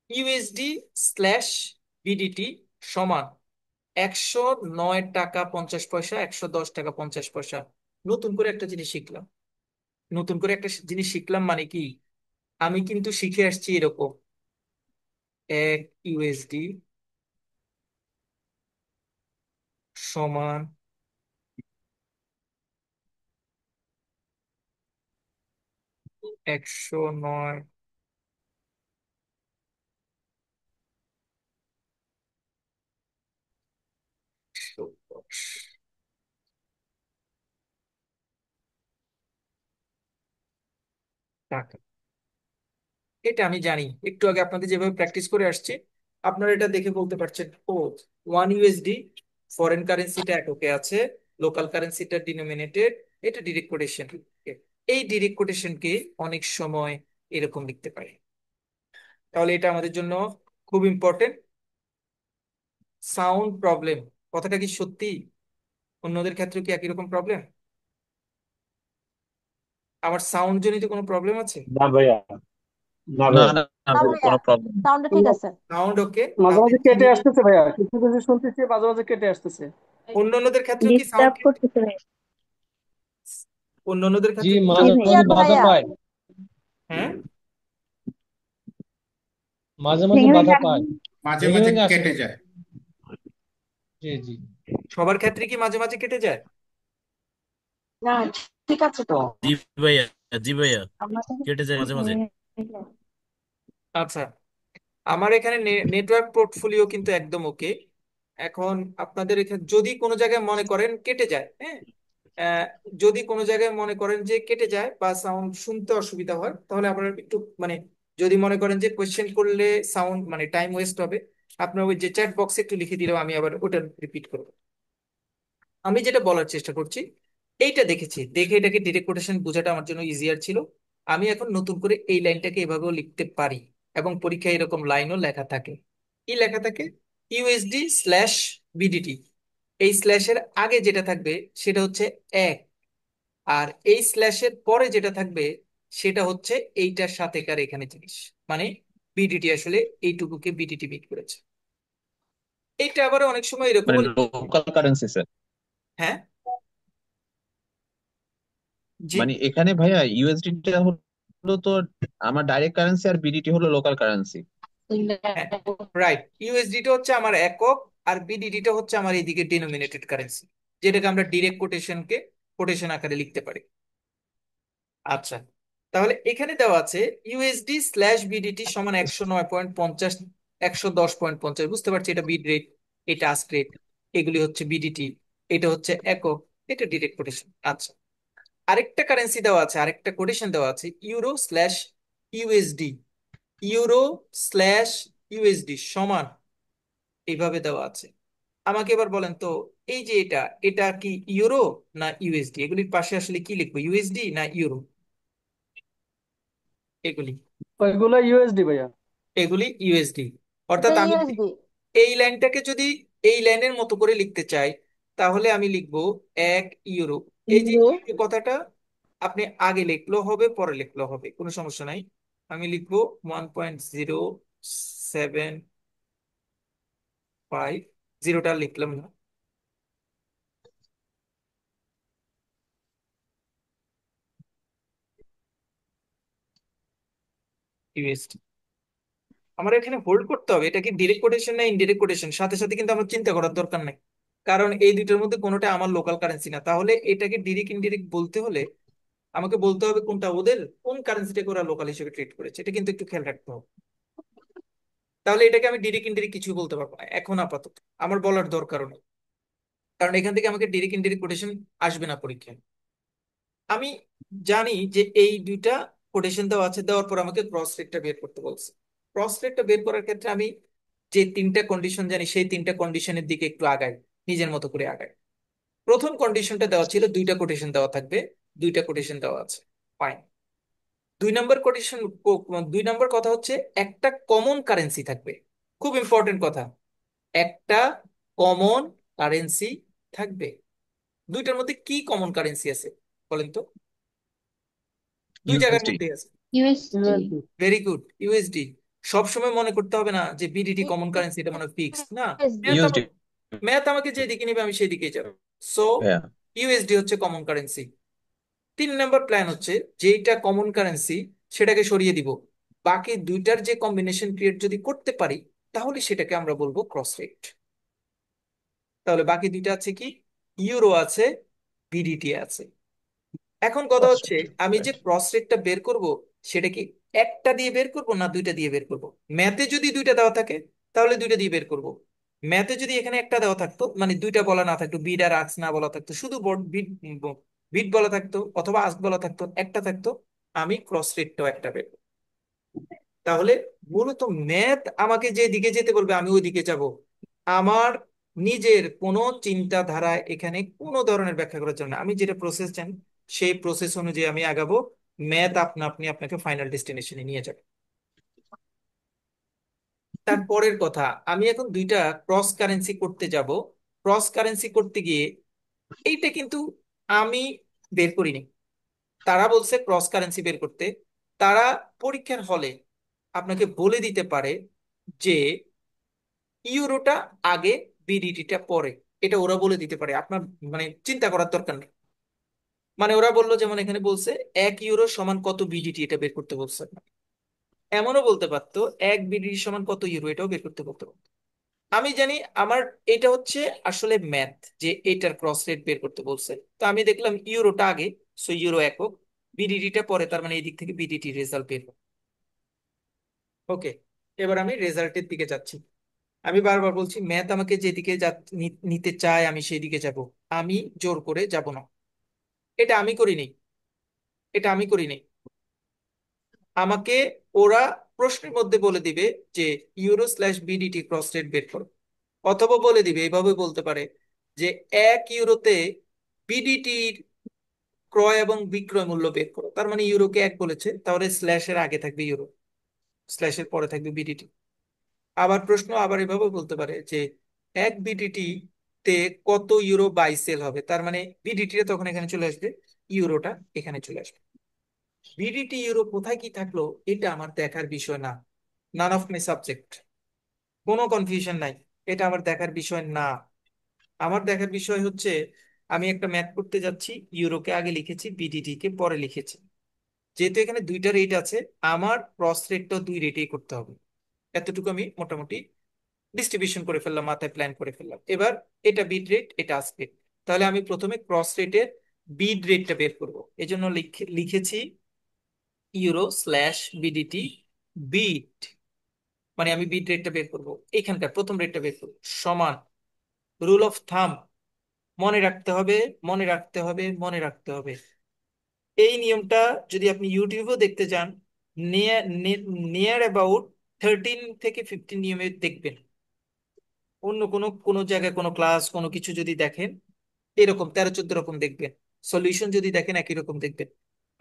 USD slash BDT সমান 109 টাকা 50 পয়সা, 110 টাকা 50 পয়সা। নতুন করে একটা জিনিস শিখলাম। নতুন করে একটা জিনিস শিখলাম মানে কি, আমি কিন্তু শিখে আসছি এরকম 1 USD সমান 109 টাকা। এটা আমি জানি, একটু আগে আপনাদের যেভাবে প্র্যাকটিস করে আসছে, আপনারা এটা দেখে বলতে পারছেন, ও 1 USD ফরেন কারেন্সিটা এককে আছে, লোকাল কারেন্সিটা ডিনোমিনেটেড, এটা ডিরেক্ট কোটেশন। এই ডিরেক্ট কোটেশনকে অনেক সময় এরকম লিখতে পারি। তাহলে এটা আমাদের জন্য খুব ইম্পর্টেন্ট। সাউন্ড প্রবলেম, কথাটা কি সত্যি? অন্যদের ক্ষেত্রে কি একই রকম প্রবলেম? আমার সাউন্ড জনিত কোনো প্রবলেম আছে? না ভাইয়া, না না ভাইয়া। না না না ভাই, ভাইয়া, কোনো প্রবলেম নেই। সাউন্ড ঠিক আছে। সাউন্ড ওকে। মাঝে তাহলে মাঝে কেটে যিনি, আসতেছে ভাইয়া, কিছু কিছু শুনতেছি মাঝে মাঝে কেটে আসতেছে। অন্যান্যদের ক্ষেত্রেও কি সাউন্ড, ডিস্টার্ব করতেছে ভাই। অন্যান্যদের জি, ক্ষেত্রে কি জি মাঝে সাউন্ড? ভাই। মাঝে ক্লিয়ার বাধা ভাইয়া। পায়, হ্যাঁ, মাঝে মাঝে ভেঙে ভেঙে বাধা আসে। পায়, মাঝে ভেঙে মাঝে ভেঙে আসে। কেটে যায়। জি জি। সবার ক্ষেত্রে কি মাঝে মাঝে কেটে যায়? না, ঠিক আছে তো। জি ভাইয়া, জি ভাইয়া, আমার কেটে যায় মাঝে মাঝে। আচ্ছা, আমার এখানে নেটওয়ার্ক পোর্টফোলিও কিন্তু একদম ওকে। এখন আপনাদের এখানে যদি কোনো জায়গায় মনে করেন কেটে যায়, হ্যাঁ, আহ, যদি কোনো জায়গায় মনে করেন যে কেটে যায় বা সাউন্ড শুনতে অসুবিধা হয়, তাহলে আপনারা একটু মানে, যদি মনে করেন যে কোয়েশ্চেন করলে সাউন্ড মানে টাইম ওয়েস্ট হবে, আপনার ওই যে চ্যাট বক্সে একটু লিখে দিলেও আমি আবার ওটা রিপিট করবো। আমি যেটা বলার চেষ্টা করছি, এইটা দেখেছি, দেখে এটাকে ডিরেক্ট কোটেশন বোঝাটা আমার জন্য ইজিয়ার ছিল। আমি এখন নতুন করে এই লাইনটাকে এভাবেও লিখতে পারি, এবং পরীক্ষায় এরকম লাইনও লেখা থাকে। কি লেখা থাকে? USD/BDT। এই স্ল্যাশের আগে যেটা থাকবে সেটা হচ্ছে 1, আর এই স্ল্যাশের পরে যেটা থাকবে সেটা হচ্ছে এইটার সাথেকার এখানে জিনিস, মানে বিডিটি আসলে এইটুকুকে বিডিটি বিট করেছে। এইটা আবার অনেক সময় মানে এরকমও লোকাল কারেন্সি স্যার। হ্যাঁ, জি, মানে এখানে ভাইয়া ইউএসডি টা হলো তো আমার ডাইরেক্ট কারেন্সি, আর বিডিটি হলো লোকাল কারেন্সি। হ্যাঁ, রাইট। ইউএসডিটা হচ্ছে আমার একক, আর বিডিডিটা হচ্ছে আমার এইদিকে ডিনোমিনেটেড কারেন্সি, যেটাকে আমরা ডিরেক্ট কোটেশন আকারে লিখতে পারি। আচ্ছা, তাহলে এখানে দেওয়া আছে USD/BDT সমান 109.50, 110.50। বুঝতে পারছি এটা বিট রেট, এটা আস্ক রেট, এগুলি হচ্ছে বিডিটি, এটা হচ্ছে একক, এটা ডিরেক্ট কোটেশন। আচ্ছা, আরেকটা কারেন্সি দেওয়া আছে, আরেকটা কোটেশন দেওয়া আছে, ইউরো/ইউএসডি। ইউরো/ইউএসডি সমান, এইভাবে দেওয়া আছে। আমাকে এবার বলেন তো, এই যে এটা, এটা কি ইউরো না ইউএসডি? এগুলির পাশে আসলে কি লিখবো, ইউএসডি না ইউরো? এগুলি, ওইগুলো ইউএসডি ভাইয়া। এগুলি ইউএসডি। এটা অর্থাৎ আমি ইউএসডি। এই লাইনটাকে যদি এই লাইনের মতো করে লিখতে চাই, তাহলে আমি লিখবো 1 ইউরো। এই যে ইউরো কথাটা আপনি আগে লিখলেও হবে, পরে লিখলেও হবে, কোনো সমস্যা নাই। আমি লিখবো 1.075, জিরোটা লিখলাম না। ইউএসডি আমার এখানে হোল্ড করতে হবে, এটা কি ডিরেক্ট কোটেশন না ইনডিরেক্ট কোটেশন, সাথে সাথে কিন্তু আমার চিন্তা করার দরকার নেই, কারণ এই দুটোর মধ্যে কোনোটা আমার লোকাল কারেন্সি না। তাহলে এটাকে ডিরেক্ট ইনডিরেক্ট বলতে হলে আমাকে বলতে হবে কোনটা ওদের, কোন কারেন্সিটাকে ওরা লোকাল হিসেবে ট্রিট করেছে, এটা কিন্তু একটু খেয়াল রাখতে হবে। তাহলে এটাকে আমি ডিরেক্ট ইনডিরেক্ট কিছু বলতে পারবো না এখন আপাতত, আমার বলার দরকারও নেই, কারণ এখান থেকে আমাকে ডিরেক্ট ইনডিরেক্ট কোটেশন আসবে না পরীক্ষায়। আমি জানি যে এই দুইটা কোটেশন দেওয়া আছে, দেওয়ার পর আমাকে ক্রস রেটটা বের করতে বলছে। ক্রস রেটটা বের করার ক্ষেত্রে আমি যে তিনটা কন্ডিশন জানি, সেই তিনটা কন্ডিশনের দিকে একটু আগাই, নিজের মতো করে আগাই। প্রথম কন্ডিশনটা দেওয়া ছিল দুইটা কোটেশন দেওয়া থাকবে, দুইটা কোটেশন দেওয়া আছে, ফাইন। 2 নম্বর কোটেশন, 2 নম্বর কথা হচ্ছে একটা কমন কারেন্সি থাকবে। খুব ইম্পর্টেন্ট কথা, একটা কমন কারেন্সি থাকবে। দুইটার মধ্যে কি কমন কারেন্সি আছে বলেন তো? দুই জায়গার ইউএসডি। মধ্যে আছে। USD. USD. Very good, USD. সবসময় মনে করতে হবে না যে বিডিটি কমন কারেন্সি, এটা মানে ফিক্সড না। ইউএসডি। এটা তো ইউএসডি। আমার ম্যাথ আমাকে যেদিকে নিবে আমি সেদিকেই যাবো। সো ভাইয়া ইউএসডি হচ্ছে কমন কারেন্সি। 3 নম্বর প্ল্যান হচ্ছে যেইটা কমন কারেন্সি সেটাকে সরিয়ে দিব, বাকি দুইটার যে কম্বিনেশন ক্রিয়েট যদি করতে পারি তাহলে সেটাকে আমরা বলবো ক্রস রেট। তাহলে বাকি দুইটা আছে কি, ইউরো আছে, বিডিটি আছে। এখন কথা ক্রস হচ্ছে রেট, আমি যে রাইট। ক্রস রেটটা বের করব সেটা কি একটা দিয়ে বের করব না দুইটা দিয়ে বের করব। ম্যাথে যদি দুইটা দেওয়া থাকে তাহলে দুইটা দিয়ে বের করব। ম্যাথে যদি এখানে একটা দেওয়া থাকতো, মানে দুইটা বলা না থাকতো, বিড আর আক্স না বলা থাকতো, শুধু বিড বিড বলা থাকতো অথবা আক্স বলা থাকতো, একটা থাকতো, আমি ক্রস রেটটাও একটা বের করব। তাহলে মূলত ম্যাথ আমাকে যে দিকে যেতে বলবে আমি ওই দিকে যাব। আমার নিজের কোনো চিন্তাধারা এখানে কোনো ধরনের ব্যাখ্যা করার জন্য না। আমি যেটা প্রসেস জানি সেই প্রসেস অনুযায়ী আমি আগাবো। ম্যাথ আপনি আপনাকে ফাইনাল ডেস্টিনেশনে নিয়ে যাবে। তারপরের কথা, আমি এখন দুইটা ক্রস কারেন্সি করতে যাব। ক্রস কারেন্সি করতে গিয়ে এইটা কিন্তু আমি বের করিনি, তারা বলছে ক্রস কারেন্সি বের করতে। তারা পরীক্ষার হলে আপনাকে বলে দিতে পারে যে ইউরোটা আগে, বিডিটিটা পরে। এটা ওরা বলে দিতে পারে, আপনার মানে চিন্তা করার দরকার নেই। মানে ওরা বললো, যেমন এখানে বলছে 1 ইউরো সমান কত বিডিটি, এটা বের করতে বলছে। এমনও বলতে পারতো 1 বিডিটি সমান কত ইউরো, এটাও বের করতে বলতে পারতো। আমি জানি আমার এটা হচ্ছে আসলে ম্যাথ, যে এটার ক্রস রেট বের করতে বলছে। তো আমি দেখলাম ইউরোটা আগে, সো ইউরো একক, বিডিটিটা পরে, তার মানে এই দিক থেকে বিডিটি রেজাল্ট বের। ওকে, এবার আমি রেজাল্টের দিকে যাচ্ছি। আমি বারবার বলছি ম্যাথ আমাকে যেদিকে নিতে চায় আমি সেই দিকে যাব, আমি জোর করে যাব না। এটা আমি করিনি, এটা আমি করিনি। আমাকে ওরা প্রশ্নের মধ্যে বলে দিবে যে euro slash BDT cross rate বের করো, অথবা বলে দিবে, এইভাবে বলতে পারে যে 1 ইউরোতে বিডিটির ক্রয় এবং বিক্রয় মূল্য বের করো। তার মানে ইউরোকে 1 বলেছে, তাহলে স্ল্যাশের আগে থাকবে ইউরো, স্ল্যাশের পরে থাকবে বিডিটি। আবার প্রশ্ন আবার এভাবে বলতে পারে যে 1 বিডিটি তে কত ইউরো বাই সেল হবে, তার মানে বিডিটি তখন এখানে চলে আসবে, ইউরোটা এখানে চলে আসবে। বিডিটি ইউরো কোথায় কি থাকলো এটা আমার দেখার বিষয় না, নান অফ মাই সাবজেক্ট, কোনো কনফিউশন নাই, এটা আমার দেখার বিষয় না। আমার দেখার বিষয় হচ্ছে আমি একটা ম্যাথ করতে যাচ্ছি, ইউরোকে আগে লিখেছি, বিডিটি কে পরে লিখেছি। যেহেতু এখানে দুইটা রেট আছে, আমার ক্রস রেটটা দুই রেটেই করতে হবে। এতটুকু আমি মোটামুটি ডিস্ট্রিবিউশন করে ফেললাম, মাথায় প্ল্যান করে ফেললাম। এবার এটা বিট রেট, এটা আস্ক রেট। তাহলে আমি প্রথমে ক্রস রেটের বিট রেটটা বের করব। এই জন্য লিখেছি ইউরো স্ল্যাশ বিডিটি বিট, মানে আমি বিট রেটটা বের করব, এখানকার প্রথম রেটটা বের করব, সমান রুল অফ থাম, মনে রাখতে হবে, মনে রাখতে হবে, মনে রাখতে হবে। এই নিয়মটা যদি আপনি ইউটিউবেও দেখতে চান, নিয়ার নিয়ার অ্যাবাউট 13 থেকে 15 নিয়মে দেখবেন। অন্য কোনো কোনো জায়গায় কোনো ক্লাস কোনো কিছু যদি দেখেন এরকম 13-14 রকম দেখবেন, সলিউশন যদি দেখেন একই রকম দেখবেন।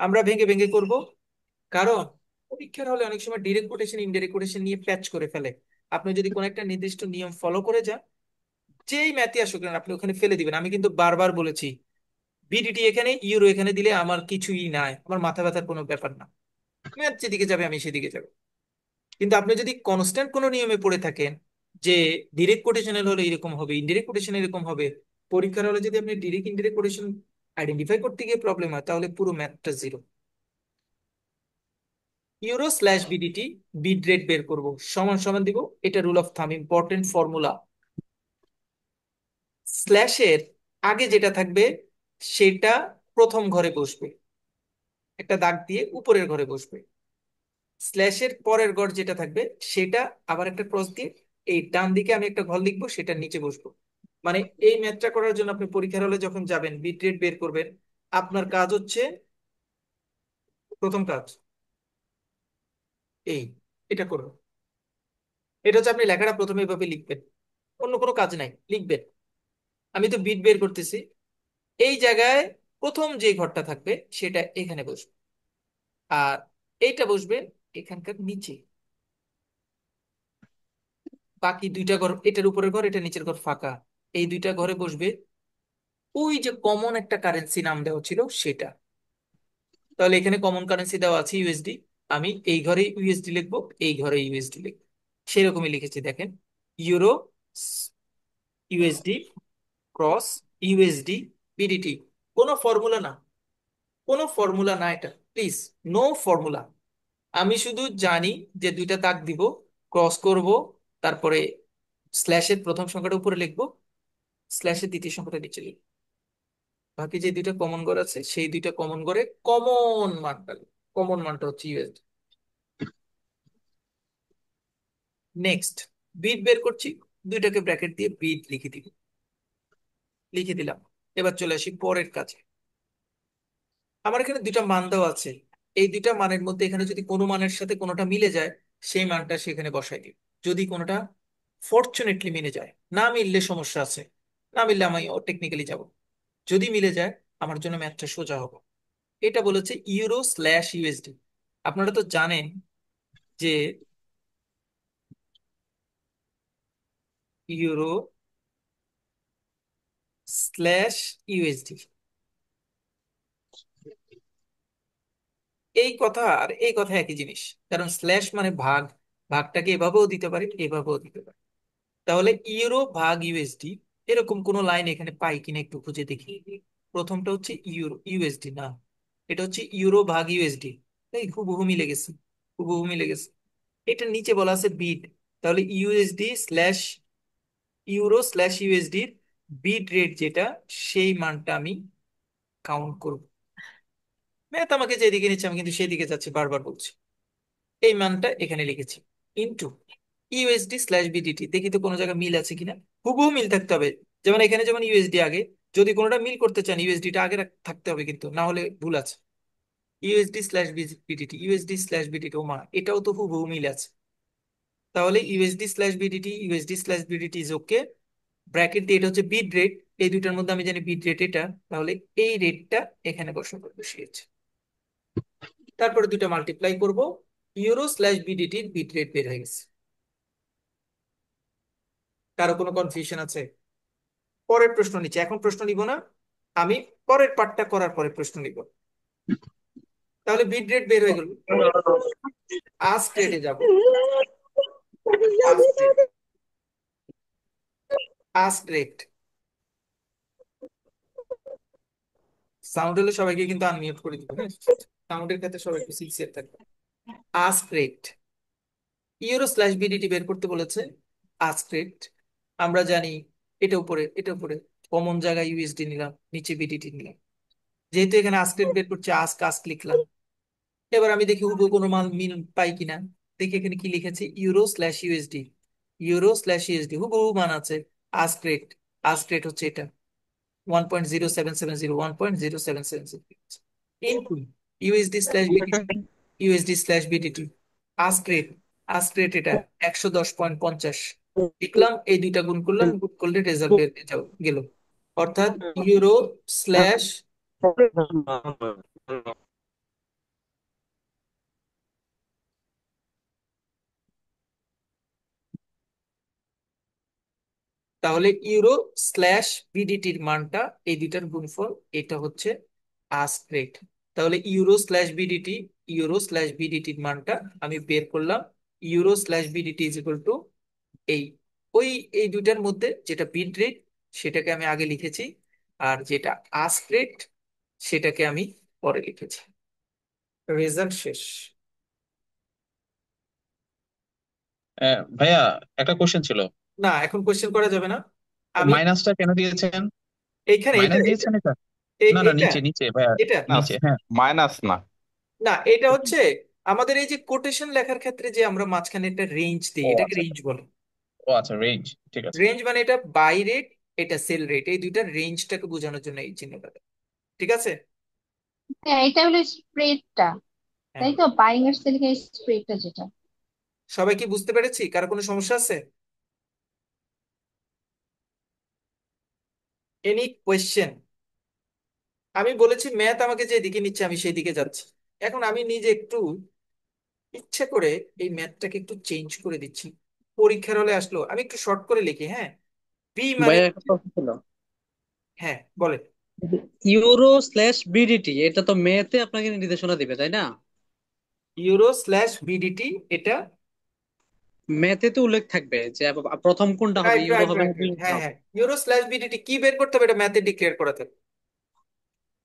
আমরা ভেঙে ভেঙে করব, কারণ পরীক্ষার হলে অনেক সময় ডিরেক্ট কোটেশন ইনডাইরেক্ট কোটেশন নিয়ে প্যাচ করে ফেলে। আপনি যদি কোনো একটা নির্দিষ্ট নিয়ম ফলো করে যান, যেই ম্যাথই আসুক না আপনি ওখানে ফেলে দিবেন। আমি কিন্তু বারবার বলেছি বিডিটি এখানে ইউরো এখানে দিলে আমার কিছুই নাই, আমার মাথা ব্যথার কোনো ব্যাপার না, ম্যাথ যেদিকে যাবে আমি সেদিকে যাবো। কিন্তু আপনি যদি কনস্ট্যান্ট কোনো নিয়মে পড়ে থাকেন যে ডিরেক্ট কোটেশনাল হলে এরকম হবে, ইনডিরেক্ট কোটেশন এরকম হবে, পরীক্ষার হলে যদি আপনি ডিরেক্ট ইনডিরেক্ট কোটেশন আইডেন্টিফাই করতে গিয়ে প্রবলেম হয় তাহলে পুরো ম্যাথটা zero. Euro slash BDT bid rate বের করব, সমান সমান দিব, এটা rule of thumb, important formula. স্ল্যাশের আগে যেটা থাকবে সেটা প্রথম ঘরে বসবে, একটা দাগ দিয়ে উপরের ঘরে বসবে। স্ল্যাশের পরের ঘর যেটা থাকবে সেটা আবার একটা ক্রস দিয়ে এই ডান দিকে আমি একটা ঘর লিখবো, সেটা নিচে বসবো। মানে এই ম্যাথটা করার জন্য আপনি পরীক্ষার হলে যখন যাবেন বিট রেট বের করবেন, আপনার কাজ হচ্ছে, প্রথম কাজ এই, এটা করবেন। এটা হচ্ছে আপনি লেখাটা প্রথমে এভাবে লিখবেন, অন্য কোনো কাজ নাই, লিখবেন। আমি তো বিট বের করতেছি, এই জায়গায় প্রথম যে ঘরটা থাকবে সেটা এখানে বসবে, আর এইটা বসবে এখানকার নিচে। বাকি দুইটা ঘর, এটার উপরের ঘর এটা নিচের ঘর ফাঁকা, এই দুইটা ঘরে বসবে ওই যে কমন একটা কারেন্সি নাম দেওয়া ছিল সেটা। তাহলে এখানে কমন কারেন্সি দেওয়া আছে ইউএসডি, আমি এই ঘরে ইউএসডি লিখবো, এই ঘরে ইউএসডি লিখবো, সেরকমই লিখেছি দেখেন, euro USD cross USD BDT. কোনো ফর্মুলা না, কোনো ফর্মুলা না, এটা প্লিজ নো ফর্মুলা। আমি শুধু জানি যে দুইটা দাগ দিব, ক্রস করব, তারপরে স্ল্যাশের প্রথম সংখ্যাটা উপরে লিখবো, স্ল্যাশের দ্বিতীয় সংখ্যাটা নিচে লিখবো। বাকি যে দুইটা কমন ঘর আছে সেই দুইটা কমন ঘরে কমন মানটা হচ্ছে ইউএসডি। নেক্সট বিট বের করছি, দুইটাকে ব্র্যাকেট দিয়ে বিট লিখে দিলাম। এবার চলে আসি পরের কাজে। আমার এখানে দুইটা মান দেওয়া আছে, এই দুইটা মানের মধ্যে এখানে যদি কোনো মানের সাথে কোনোটা মিলে যায় সেই মানটা সেখানে বসাই দিই। যদি কোনোটা ফরচুনেটলি মিলে যায়, না মিললে সমস্যা আছে, না মিললে আমি টেকনিক্যালি যাব। যদি মিলে যায় আমার জন্য ম্যাথটা সোজা হবে। এটা বলেছে ইউরো স্ল্যাশ ইউএসডি। আপনারা তো জানেন যে ইউরো স্ল্যাশ ইউএসডি, এই কথা আর এই কথা একই জিনিস। কারণ স্ল্যাশ মানে ভাগ, ভাগটাকে এভাবেও দিতে পারি এভাবেও দিতে পারি। তাহলে ইউরো ভাগ ইউএসডি, এরকম কোন লাইন এখানে পাই কিনা একটু খুঁজে দেখি। প্রথমটা হচ্ছে ইউরো ইউএসডি না, এটা হচ্ছে ইউরো ভাগ ইউএসডি। এই হুবহু মিলে গেছে, হুবহু মিলে গেছে। এটা নিচে বলা আছে বিট, তাহলে ইউএসডি স্ল্যাশ ইউরো স্ল্যাশ ইউএসডির বিট রেট যেটা, সেই মানটা আমি কাউন্ট করব। ম্যাথ আমাকে যেদিকে নিচ্ছে আমি কিন্তু সেই দিকে যাচ্ছি, বারবার বলছি। এই মানটা এখানে লিখেছি ইনটু ইউএসডি স্ল্যাশ বিডিটি। দেখি তো কোনো জায়গায় মিল আছে কিনা। হুবহু মিল থাকতে হবে, যেমন এখানে যেমন ইউএসডি আগে, যদি কোনোটা মিল করতে চান ইউএসডিটা আগে থাকতে হবে, কিন্তু না হলে ভুল আছে। USD slash BDT, USD slash BDT, ও মা, এটাও তো হুবহু মিল আছে। তাহলে USD slash BDT is okay. Bracket দিয়ে এটা হচ্ছে বিট রেট, এই দুইটার মধ্যে আমি জানি বিট রেট এটা, তাহলে এই রেটটা এখানে বসিয়েছে। তারপরে দুইটা মাল্টিপ্লাই করব, ইউরো স্ল্যাশ বিডিটির বিট রেট বের হয়ে গেছে। কারো কোনো কনফিউশন আছে? পরের প্রশ্ন নিচ্ছি, এখন প্রশ্ন নিব না, আমি পরের পার্টটা করার পরে প্রশ্ন নিব। তাহলে বিট রেট বের হয়ে গেল, আস্ক রেটে যাব। Ask rate, ask rate sound হলে সবাইকে কিন্তু আনমিউট করে দিব, হ্যাঁ? সাউন্ডের ক্ষেত্রে সবাই একটু সিনসিয়ার থাকবে। Ask rate euro slash BDT বের করতে বলেছে। আস্ক রেট আমরা জানি, এটা উপরে কমন জায়গায় ইউএসডি নিলাম, নিচে বিডিটি নিলাম। যেহেতু এখানে আস্ক রেট বের করছে, আস্ক আস্ক লিখলাম। এবার আমি দেখি হুবহু কোনো মান মিল পাই কিনা। দেখি এখানে কি লিখেছে, euro slash USD, euro slash USD হুবহু মান আছে। আস্ক রেট, আস্ক রেট হচ্ছে এটা 1.0770, 1.0770 into USD slash BDT, USD slash BDT ask rate, ask rate এটা 110.50 লিখলাম। এই দুইটা গুণ করলাম, গুণ করলে রেজাল্ট বের হয়ে গেল। অর্থাৎ ইউরো স্ল্যাশ, তাহলে ইউরো স্ল্যাশ বিডিটির মানটা এই দুইটার গুণফল, এটা হচ্ছে আস্ক রেট। তাহলে euro slash BDT, euro slash বিডিটির মানটা আমি বের করলাম। Euro slash BDT is equal to এই ওই এই দুইটার মধ্যে যেটা বিট রেট সেটাকে আমি আগে লিখেছি, আর যেটা আস্ক রেট সেটাকে আমি পরে লিখেছি। রেজাল্ট শেষ। ভাইয়া, একটা কোশ্চেন ছিল। না, এখন কোশ্চেন করা যাবে না। আমি মাইনাসটা কেন দিয়েছেন? এইখানে এটা মাইনাস এটা দিয়েছেন এটা? না না, এটা নিচে নিচে ভাইয়া, এটা মাইনাস, নিচে, হ্যাঁ। মাইনাস না। না, এটা হচ্ছে আমাদের এই যে কোটেশন লেখার ক্ষেত্রে যে আমরা মাঝখানে একটা রেঞ্জ দিই, ও এটাকে আচ্ছা, রেঞ্জ বলে। ও আচ্ছা, রেঞ্জ, ঠিক আছে। রেঞ্জ মানে এটা বাই রেট, এটা সেল রেট, এই দুইটার রেঞ্জটাকে বোঝানোর জন্য এই চিহ্নটা দেয়। ঠিক আছে? হ্যাঁ, এটা হলো স্প্রেডটা, হ্যাঁ, তাই তো? বাইং আর সেলিং এর স্প্রেডটা যেটা। সবাই কি বুঝতে পেরেছি? কারো কোনো সমস্যা আছে? Any question? আমি বলেছি ম্যাথ আমাকে যে দিকে নিচ্ছে আমি সেই দিকে যাচ্ছি। এখন আমি নিজে একটু ইচ্ছে করে এই ম্যাথটাকে একটু চেঞ্জ করে দিচ্ছি। পরীক্ষার হলে আসলো আমি একটু শর্ট করে লিখি, হ্যাঁ। বি মানে, ভাইয়া একটা প্রশ্ন ছিল। হ্যাঁ বলেন। ইউরো স্ল্যাশ বিডিটি এটা তো মেতে আপনাকে নির্দেশনা দিবে, তাই না? ইউরো স্ল্যাশ বিডিটি এটা ম্যাথে তো উল্লেখ থাকবে যে প্রথম কোনটা হবে, রাইট ইউরো রাইট হবে রাইট না রাইট, বিএনপি হ্যাঁ হবে। হ্যাঁ, ইউরো স্ল্যাশ বিডিটি কি বের করতে হবে, এটা ম্যাথে ডিক্লেয়ার করা থাকে।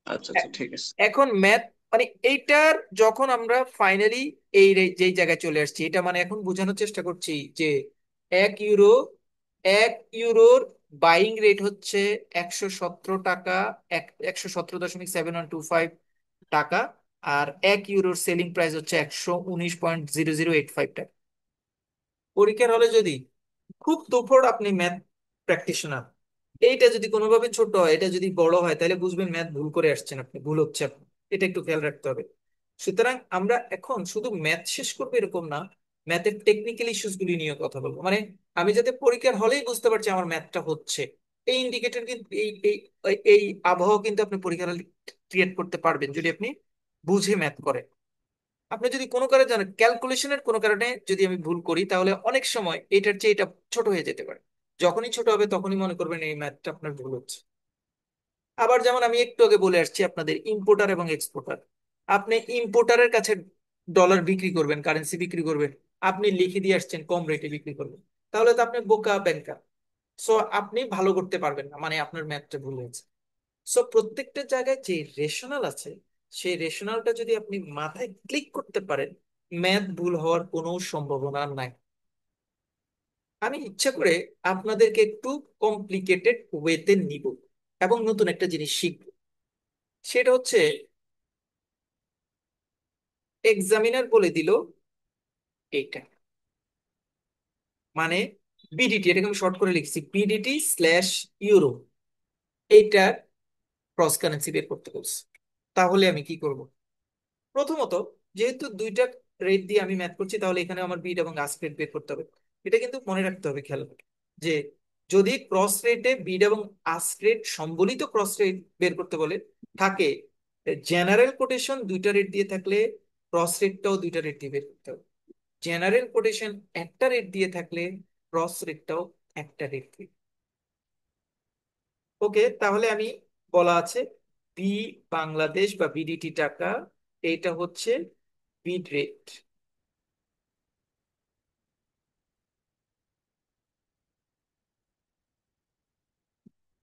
আচ্ছা এ- আচ্ছা, ঠিক আছে। এখন ম্যাথ মানে এইটার যখন আমরা ফাইনালি এই যেই জায়গায় চলে আসছি, এটা মানে এখন বোঝানোর চেষ্টা করছি যে 1 ইউরো, 1 ইউরোর বাইং রেট হচ্ছে 117 টাকা, 117.7125 টাকা। আর 1 ইউরোর সেলিং প্রাইস হচ্ছে 119.0085 টাকা। পরীক্ষার হলে যদি খুব তুফড় আপনি ম্যাথ প্র্যাকটিশনার, এইটা যদি কোনোভাবে ছোট হয়, এটা যদি বড় হয়, তাহলে বুঝবেন ম্যাথ ভুল করে আসছেন আপনি, ভুল হচ্ছে আপনার। এটা একটু খেয়াল রাখতে হবে। সুতরাং আমরা এখন শুধু ম্যাথ শেষ করবো এরকম না, ম্যাথের টেকনিক্যাল ইস্যুস গুলি নিয়ে কথা বলবো। মানে আমি যাতে পরীক্ষার হলেই বুঝতে পারছি আমার ম্যাথটা হচ্ছে, এই ইন্ডিকেটর কিন্তু এই এই এই আবহাওয়া কিন্তু আপনি পরীক্ষার হলে ক্রিয়েট করতে পারবেন যদি আপনি বুঝে ম্যাথ করেন। আপনি যদি কোনো কারণে জানেন ক্যালকুলেশনের কোনো কারণে যদি আমি ভুল করি, তাহলে অনেক সময় এটার চেয়ে এটা ছোট হয়ে যেতে পারে। যখনই ছোট হবে তখনই মনে করবেন এই ম্যাথটা আপনার ভুল হচ্ছে। আবার যেমন আমি একটু আগে বলে আসছি আপনাদের ইম্পোর্টার এবং এক্সপোর্টার, আপনি ইম্পোর্টারের কাছে ডলার বিক্রি করবেন, কারেন্সি বিক্রি করবেন, আপনি লিখে দিয়ে আসছেন কম রেটে বিক্রি করবেন, তাহলে তো আপনি বোকা ব্যাংকার। সো আপনি ভালো করতে পারবেন না, মানে আপনার ম্যাথটা ভুল হয়েছে। সো প্রত্যেকটা জায়গায় যে রেশনাল আছে, সেই রেশনালটা যদি আপনি মাথায় ক্লিক করতে পারেন, ম্যাথ ভুল হওয়ার কোনো সম্ভাবনা নাই। আমি ইচ্ছা করে আপনাদেরকে একটু কমপ্লিকেটেড ওয়েতে নিব এবং নতুন একটা জিনিস শিখব। সেটা হচ্ছে এক্সামিনার বলে দিল এইটা, মানে বিডিটি, এটাকে আমি শর্ট করে লিখছি বিডিটি স্ল্যাশ ইউরো, এইটার ক্রস কারেন্সি বের করতে বলছে। তাহলে আমি কি করব? প্রথমত, যেহেতু দুইটা রেট দিয়ে আমি ম্যাথ করছি, তাহলে এখানে আমার বিড এবং আস্ক রেট বের করতে হবে। এটা কিন্তু মনে রাখতে হবে, খেয়াল করে, যে যদি ক্রস রেটে বিড এবং আস্ক রেট সম্বলিত ক্রস রেট বের করতে বলে থাকে, জেনারেল কোটেশন দুইটা রেট দিয়ে থাকলে ক্রস রেটটাও দুইটা রেট দিয়ে বের করতে হবে। জেনারেল কোটেশন একটা রেট দিয়ে থাকলে ক্রস রেটটাও একটা রেট দিয়ে। ওকে, তাহলে আমি বলা আছে বি বাংলাদেশ বা বিডিটি টাকা, এইটা হচ্ছে বিড রেট।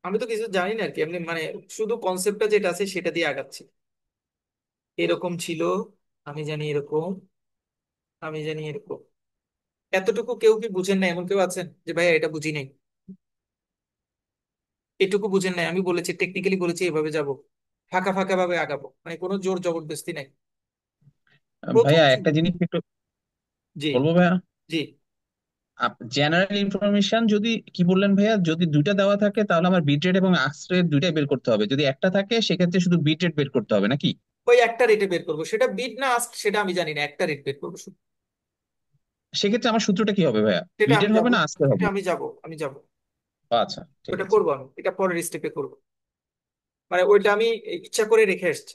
আমি তো কিছু জানি না আর কি, এমনি মানে শুধু কনসেপ্টটা যেটা আছে সেটা দিয়ে আগাচ্ছি। এরকম ছিল, আমি জানি এরকম, আমি জানি এরকম। এতটুকু কেউ কি বুঝেন না? এমন কেউ আছেন যে ভাইয়া এটা বুঝি নাই, এটুকু বুঝেন নাই? আমি বলেছি, টেকনিক্যালি বলেছি এভাবে যাব, ফাঁকা ফাঁকা ভাবে আগাবো, মানে কোনো জোর জবরদস্তি নাই। প্রথম ভাইয়া ছিল। একটা জিনিস একটু জি বলবো ভাইয়া। জি। জেনারেল ইনফরমেশন যদি কি বললেন ভাইয়া, যদি দুইটা দেওয়া থাকে তাহলে আমার বিট রেট এবং আক্স রেট দুইটাই বের করতে হবে, যদি একটা থাকে সেক্ষেত্রে শুধু বিট রেট বের করতে হবে নাকি? ওই একটা রেটে বের করবো, সেটা বিট না আস্ক সেটা আমি জানি না, একটা রেট বের করবো শুধু। সেক্ষেত্রে আমার সূত্রটা কি হবে ভাইয়া, সেটা আমি বিটের হবে যাবো, না আস্কের এটা হবে? আমি যাব আচ্ছা, ঠিক ওটা আছে। করবো, আমি এটা পরের স্টেপে করবো, মানে ওইটা আমি ইচ্ছা করে রেখে এসেছি।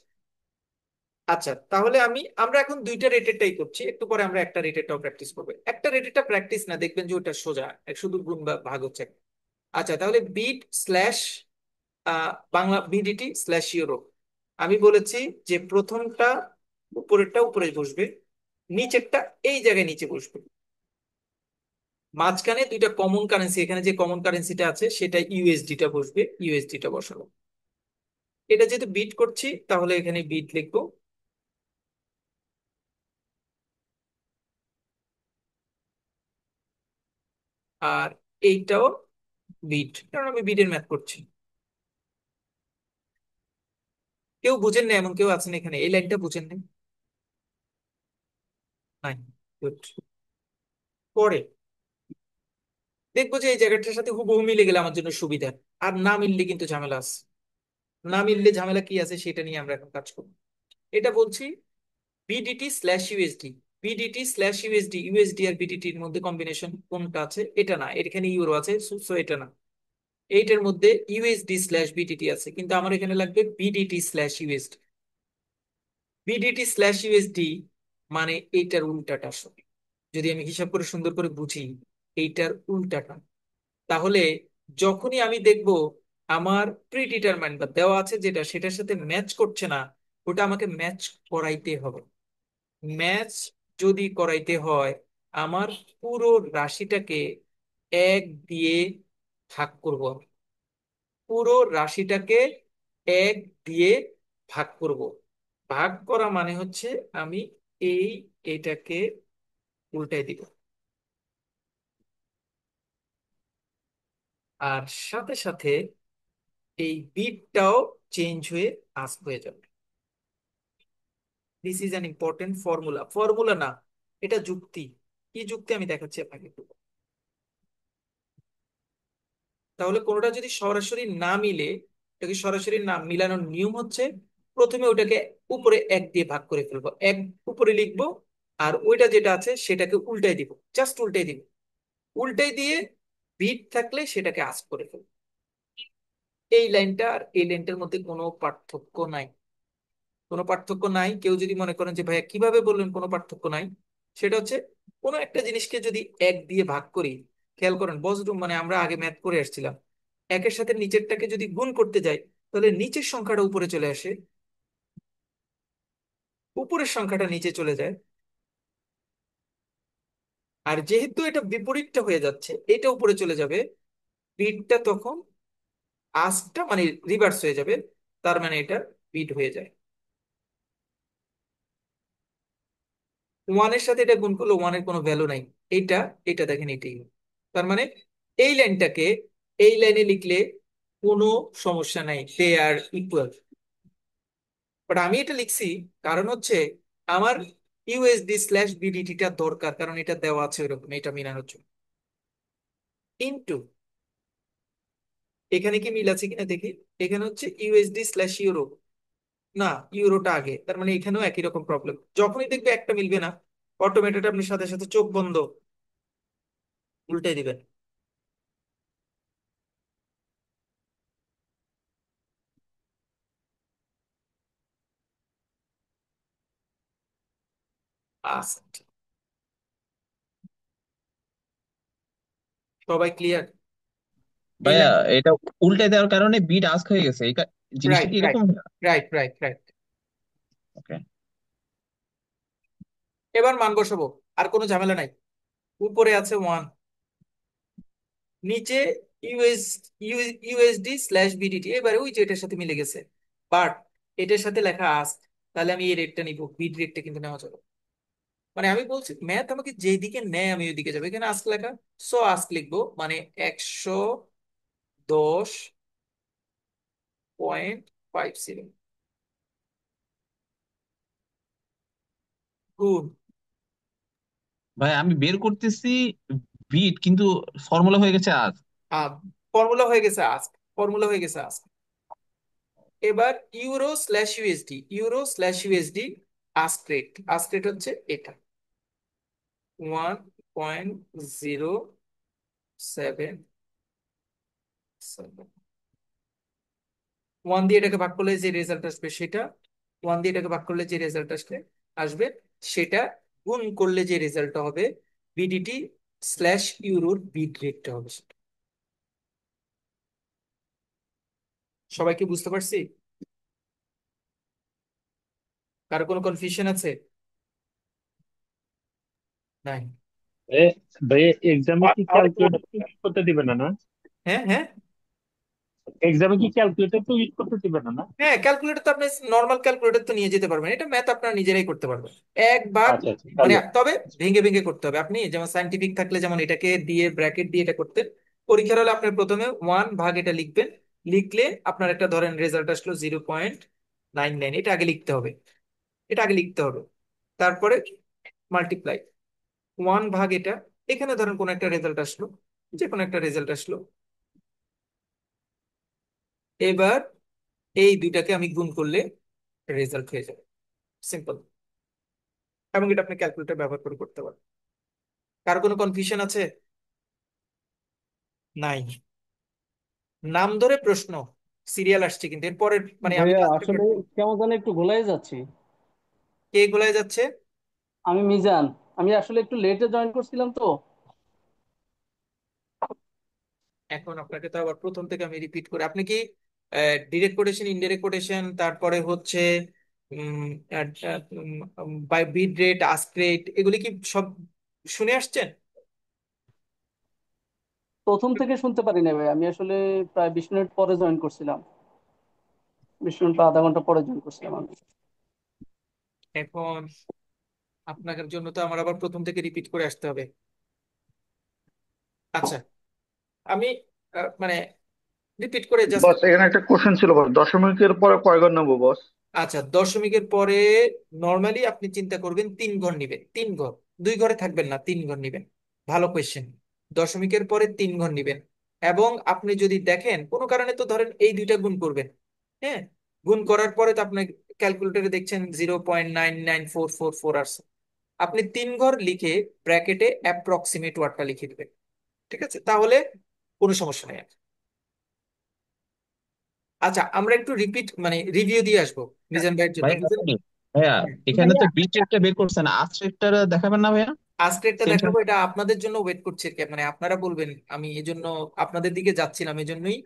আচ্ছা, তাহলে আমরা এখন দুইটা রেটেরটাই করছি, একটু পরে আমরা একটা রেটেরটাও প্র্যাকটিস করবো। একটা রেটেরটা প্র্যাকটিস না, দেখবেন যে ওটা সোজা, শুধু গুণ বা ভাগ হচ্ছে। আচ্ছা, তাহলে bid slash Bangla BDT slash euro. আমি বলেছি যে প্রথমটা উপরেরটা উপরে বসবে, নিচেরটা এই জায়গায় নিচে বসবে, মাঝখানে দুইটা কমন কারেন্সি, এখানে যে কমন কারেন্সিটা আছে সেটা ইউএসডিটা বসবে, ইউএসডিটা বসালো। এটা যেহেতু বিট করছি, তাহলে এখানে বিট লিখবো। আর এইটাও বিট, কারণ আমি বিটের ম্যাথ করছি। কেউ বুঝেন না এমন কেউ আছেন এখানে? এই লাইনটা বুঝেন নাই? নাই? Good. পরে দেখবো যে এই জায়গাটার সাথে হুবহু মিলে গেলে আমার জন্য সুবিধা, আর না মিললে কিন্তু ঝামেলা আছে। না মিললে ঝামেলা কি আছে সেটা নিয়ে আমরা এখন কাজ করবো। এটা বলছি BDT slash USD, BDT slash USD, USD আর বিডিটির মধ্যে কম্বিনেশন কোনটা আছে? এটা না, এখানে ইউরো আছে, সো এটা না। এইটার মধ্যে ইউএসডি স্ল্যাশ বিডিটি আছে, কিন্তু আমার এখানে লাগবে BDT slash USD. BDT slash USD মানে এইটার উল্টাটা আসলে, যদি আমি হিসাব করে সুন্দর করে বুঝি, এইটার উল্টাটা। তাহলে যখনই আমি দেখব আমার প্রিডিটারমাইন্ড বা দেওয়া আছে যেটা, সেটার সাথে ম্যাচ করছে না, ওটা আমাকে ম্যাচ করাইতে হবে। ম্যাচ যদি করাইতে হয়, আমার পুরো রাশিটাকে 1 দিয়ে ভাগ করব আমি। পুরো রাশিটাকে 1 দিয়ে ভাগ করব। ভাগ করা মানে হচ্ছে আমি এই এটাকে উল্টাই দিব, আর সাথে সাথে এই বিটটাও চেঞ্জ হয়ে আস্ক হয়ে যাবে। This is an important formula. Formula না, এটা যুক্তি। কি যুক্তি আমি দেখাচ্ছি আপনাকে একটু। তাহলে কোনোটা যদি সরাসরি না মিলে, এটাকে সরাসরি না মিলানোর নিয়ম হচ্ছে প্রথমে ওটাকে উপরে 1 দিয়ে ভাগ করে ফেলবো, 1 উপরে লিখবো, আর ওইটা যেটা আছে সেটাকে উল্টাই দিব, জাস্ট উল্টাই দিব। উল্টাই দিয়ে বিট থাকলে সেটাকে আস্ক করে ফেলবো। এই লাইনটা আর এই লাইনটার মধ্যে কোনো পার্থক্য নাই। কোনো পার্থক্য নাই। কেউ যদি মনে করেন যে ভাইয়া কিভাবে বললেন কোনো পার্থক্য নাই, সেটা হচ্ছে কোনো একটা জিনিসকে যদি 1 দিয়ে ভাগ করি, খেয়াল করেন বজ্রুম মানে আমরা আগে ম্যাথ করে আসছিলাম, 1-এর সাথে নিচেরটাকে যদি গুণ করতে যাই তাহলে নিচের সংখ্যাটা উপরে চলে আসে, উপরের সংখ্যাটা নিচে চলে যায়। আর যেহেতু এটা বিপরীতটা হয়ে যাচ্ছে, এটা উপরে চলে যাবে, বিটটা তখন আস্কটা মানে রিভার্স হয়ে যাবে, তার মানে এটা বিট হয়ে যায়। 1-এর সাথে এটা গুণ করলে 1-এর কোনো ভ্যালু নাই। এইটা, এটা দেখেন এটাই। তার মানে এই লাইনটাকে এই লাইনে লিখলে কোনো সমস্যা নাই, দে আর ইকুয়াল। বাট আমি এটা লিখছি কারণ হচ্ছে আমার ইউএসডি/বিডিটিটা দরকার, কারণ এটা দেওয়া আছে ওইরকম, এটা মিলানোর জন্য। ইনটু, এখানে কি মিল আছে কিনা দেখি। এখানে হচ্ছে ইউএসডি/ইউরো, না ইউরোটা আগে, তার মানে এখানেও একই রকম প্রবলেম। যখনই দেখবে একটা মিলবে না, অটোমেটেড আপনি সাথে সাথে চোখ বন্ধ উল্টাই দিবেন। আচ্ছা, সবাই ক্লিয়ার? এই ভাইয়া লাইন, এটা উল্টে দেওয়ার কারণে বিট আস্ক হয়ে গেছে, জিনিসটা রাইট কি রাইট এরকম? Right right right. ওকে। এবার মান বসাবো, আর কোনো ঝামেলা নাই। উপরে আছে 1, নিচে ইউএস ইউএসডি/বিডিটি, এবারে ওই যে এটার সাথে মিলে গেছে, বাট এটার সাথে লেখা আস্ক, তাহলে আমি এই রেটটা নিব, বিট রেটটা কিন্তু নেওয়া যাবে। মানে আমি বলছি ম্যাথ আমাকে যেই দিকে নেয় আমি ওই দিকে যাবো। এখানে আস্ক লেখা, সো আস্ক লিখবো, মানে 110.50 গুণ, ভাই আমি বের করতেছি বিট, কিন্তু ফর্মুলা হয়ে গেছে আজ। ফর্মুলা হয়ে গেছে আস্ক, ফর্মুলা হয়ে গেছে আস্ক। এবার ইউরো/ইউএসডি আস্ক রেট, আস্ক রেট হচ্ছে এটা 1.077। 1 দিয়ে এটাকে ভাগ করলে যে রেজাল্ট আসবে সেটা, 1 দিয়ে এটাকে ভাগ করলে যে রেজাল্ট আসবে সেটা গুণ করলে যে রেজাল্টটা হবে, বিডিটি/ইউরোর বিট রেটটা হবে সেটা। সবাইকে বুঝতে পারছি? কারো কোনো কনফিউশন আছে? নাই? এ ভাই, এক্সামে কি ক্যালকুলেটর তো ইউজ করতে দিবে না না? হ্যাঁ হ্যাঁ এক্সামে কি ক্যালকুলেটর তো ইউজ করতে দিবে না না? হ্যাঁ, ক্যালকুলেটর তো আপনি নর্মাল ক্যালকুলেটর তো নিয়ে যেতে পারবেন, এটা ম্যাথ আপনারা নিজেরাই করতে পারবেন। 1 ভাগ, আচ্ছা আচ্ছা, মানে তাহলে তবে ভেঙে ভেঙে করতে হবে। আপনি যেমন সাইন্টিফিক থাকলে যেমন এটাকে দিয়ে ব্র্যাকেট দিয়ে এটা করতেন, পরীক্ষার হলে আপনার প্রথমে 1 ভাগ এটা লিখবেন। লিখলে আপনার একটা ধরেন রেজাল্ট আসলো 0.99, এটা আগে লিখতে হবে, এটা আগে লিখতে হবে। তারপরে মাল্টিপ্লাই 1 ভাগ এটা, এখানে ধরেন কোন একটা রেজাল্ট আসলো, যে কোনো একটা রেজাল্ট আসলো। এবার এই দুইটাকে আমি গুণ করলে রেজাল্ট হয়ে যাবে, সিম্পল। এবং এটা আপনি ক্যালকুলেটর ব্যবহার করে করতে পারেন। কার কোনো কনফিউশন আছে? নাই? নাম ধরে প্রশ্ন, সিরিয়াল আসছে কিন্তু এরপরে, মানে আমি ভাইয়া ক্লাসটা আসলে কেমন জানি একটু গোলাই যাচ্ছি। কে গোলায় যাচ্ছে? আমি মিজান। আমি আসলে একটু লেটে জয়েন করছিলাম তো। এখন আপনাকে তো আবার প্রথম থেকে আমি রিপিট করে, আপনি কি ডিরেক্ট কোটেশন, ইনডিরেক্ট কোটেশন, তারপরে হচ্ছে buy bid rate, ask rate, এগুলি কি সব শুনে আসছেন? প্রথম থেকে শুনতে পারি না ভাই, আমি আসলে প্রায় 20 মিনিট পরে জয়েন করছিলাম, 20 মিনিট বা আধা ঘন্টা পরে জয়েন করছিলাম আমি। এখন আপনাদের জন্য তো আমার আবার প্রথম থেকে রিপিট করে আসতে হবে। আচ্ছা, আমি মানে রিপিট করে জাস্ট। বস এখানে একটা কোশ্চেন ছিল বস, দশমিকের পরে কয় ঘর নেবো বস? আচ্ছা, দশমিকের পরে নর্মালি আপনি চিন্তা করবেন 3 ঘর নিবেন, 3 ঘর। 2 ঘরে থাকবেন না, 3 ঘর নিবেন। ভালো কোয়েশ্চেন। দশমিকের পরে 3 ঘর নিবেন। এবং আপনি যদি দেখেন কোনো কারণে, তো ধরেন এই দুইটা গুণ করবেন। হ্যাঁ, গুণ করার পরে তো আপনি ক্যালকুলেটরে দেখছেন 0.99444 আসছে। আপনি 3 ঘর লিখে ব্র্যাকেটে অ্যাপ্রক্সিমেট ওয়ার্ডটা লিখে দিবেন। ঠিক আছে, তাহলে কোনো সমস্যা নেই আর। আচ্ছা, আমরা একটু রিপিট মানে রিভিউ দিয়ে আসবো মিজান ভাইয়ের জন্য। ভাইয়া মিজান, ভাইয়া এখানে তো ভাইয়া বিট রেটটা বের করছেন, আর্চ রেটটা দেখাবেন না ভাইয়া? আজকেরটা সেম দেখাবো, এটা আপনাদের জন্য ওয়েট করছি আর কি। মানে আপনারা বলবেন, আমি এই জন্য আপনাদের দিকে যাচ্ছিলাম, এই জন্যই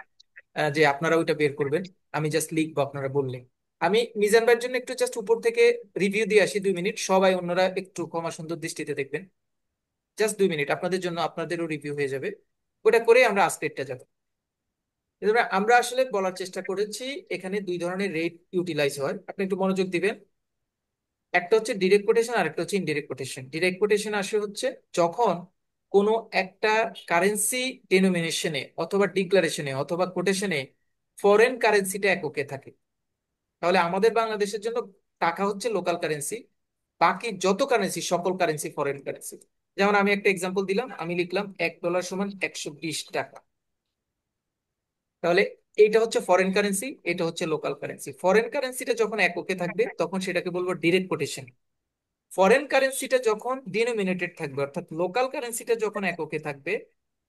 যে আপনারা ওইটা বের করবেন। আমি জাস্ট লিখবো আপনারা বললে। আমি মিজান ভাইয়ের জন্য একটু জাস্ট উপর থেকে রিভিউ দিয়ে আসি 2 মিনিট, সবাই অন্যরা একটু ক্ষমা সুন্দর দৃষ্টিতে দেখবেন। জাস্ট 2 মিনিট আপনাদের জন্য, আপনাদেরও রিভিউ হয়ে যাবে। ওটা করে আমরা আজকেরটা যাবো। এবার আমরা আসলে বলার চেষ্টা করেছি এখানে 2 ধরনের রেট ইউটিলাইজ হয়, আপনি একটু মনোযোগ দিবেন। একটা হচ্ছে ডিরেক্ট কোটেশন আর একটা হচ্ছে ইনডিরেক্ট কোটেশন। ডিরেক্ট কোটেশন আসে হচ্ছে যখন কোনো একটা কারেন্সি ডেনোমিনেশনে অথবা ডিক্লারেশনে অথবা কোটেশনে ফরেন কারেন্সিটা এককে থাকে। তাহলে আমাদের বাংলাদেশের জন্য টাকা হচ্ছে লোকাল কারেন্সি, বাকি যত কারেন্সি সকল কারেন্সি ফরেন কারেন্সি। যেমন আমি একটা এক্সাম্পল দিলাম, আমি লিখলাম $1 সমান 120 টাকা। তাহলে এইটা হচ্ছে ফরেন কারেন্সি, এটা হচ্ছে লোকাল কারেন্সি। ফরেন কারেন্সিটা যখন এককে থাকবে তখন সেটাকে বলবো ডিরেক্ট কোটেশন। ফরেন কারেন্সিটা যখন ডিনোমিনেটেড থাকবে, অর্থাৎ লোকাল কারেন্সিটা যখন এককে থাকবে,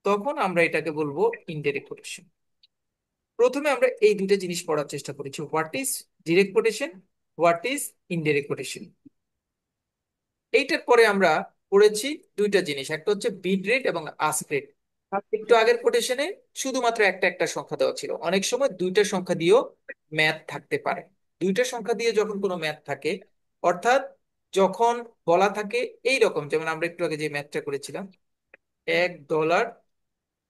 তখন আমরা এটাকে বলবো ইনডাইরেক্ট কোটেশন। প্রথমে আমরা এই দুটো জিনিস পড়ার চেষ্টা করেছি, what is direct quotation, what is indirect quotation. এইটার পরে আমরা পড়েছি দুইটা জিনিস, একটা হচ্ছে বিট রেট এবং আস্ক রেট। একটু আগের কোটেশনে শুধুমাত্র একটা একটা সংখ্যা দেওয়া ছিল, অনেক সময় দুইটা সংখ্যা দিয়েও ম্যাথ থাকতে পারে। দুইটা সংখ্যা দিয়ে যখন কোনো ম্যাথ থাকে, অর্থাৎ যখন বলা থাকে এই রকম, যেমন আমরা একটু আগে যে ম্যাথটা করেছিলাম, $1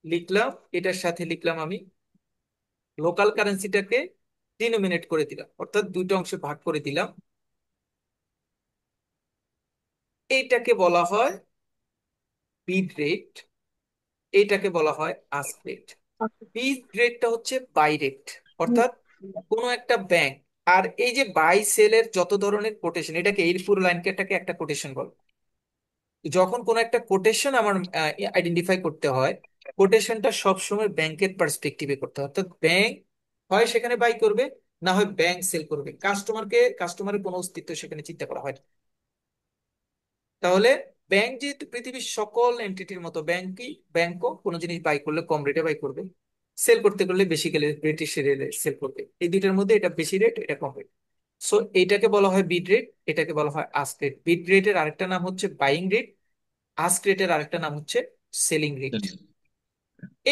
লিখলাম, এটার সাথে লিখলাম আমি লোকাল কারেন্সিটাকে ডিনোমিনেট করে দিলাম, অর্থাৎ দুইটা অংশে ভাগ করে দিলাম। এইটাকে বলা হয় বিট রেট, এইটাকে বলা হয় আস্ক রেট। বিট রেটটা হচ্ছে বাই রেট, অর্থাৎ কোনো একটা ব্যাংক, আর এই যে বাই সেলের যত ধরনের কোটেশন, এটাকে এই পুরো লাইনকে এটাকে একটা কোটেশন বল। যখন কোনো একটা কোটেশন আমার আইডেন্টিফাই করতে হয়, কোটেশনটা সবসময় ব্যাংকের পার্সপেক্টিভে করতে হয়, অর্থাৎ ব্যাংক হয় সেখানে বাই করবে, না হয় ব্যাংক সেল করবে। কাস্টমারের কোনো অস্তিত্ব সেখানে চিন্তা করা হয় না। তাহলে ব্যাংক যেহেতু পৃথিবীর সকল এন্টিটির মতো, ব্যাংকও কোনো জিনিস বাই করলে কম রেটে বাই করবে, সেল করতে করলে বেশি গেলে ব্রিটিশ রেটে সেল করবে। এই দুইটার মধ্যে এটা বেশি রেট, এটা কম রেট। সো এইটাকে বলা হয় বিড রেট, এটাকে বলা হয় আস্ক রেট। বিড রেটের আরেকটা নাম হচ্ছে বাইং রেট, আস্ক রেটের আরেকটা নাম হচ্ছে সেলিং রেট।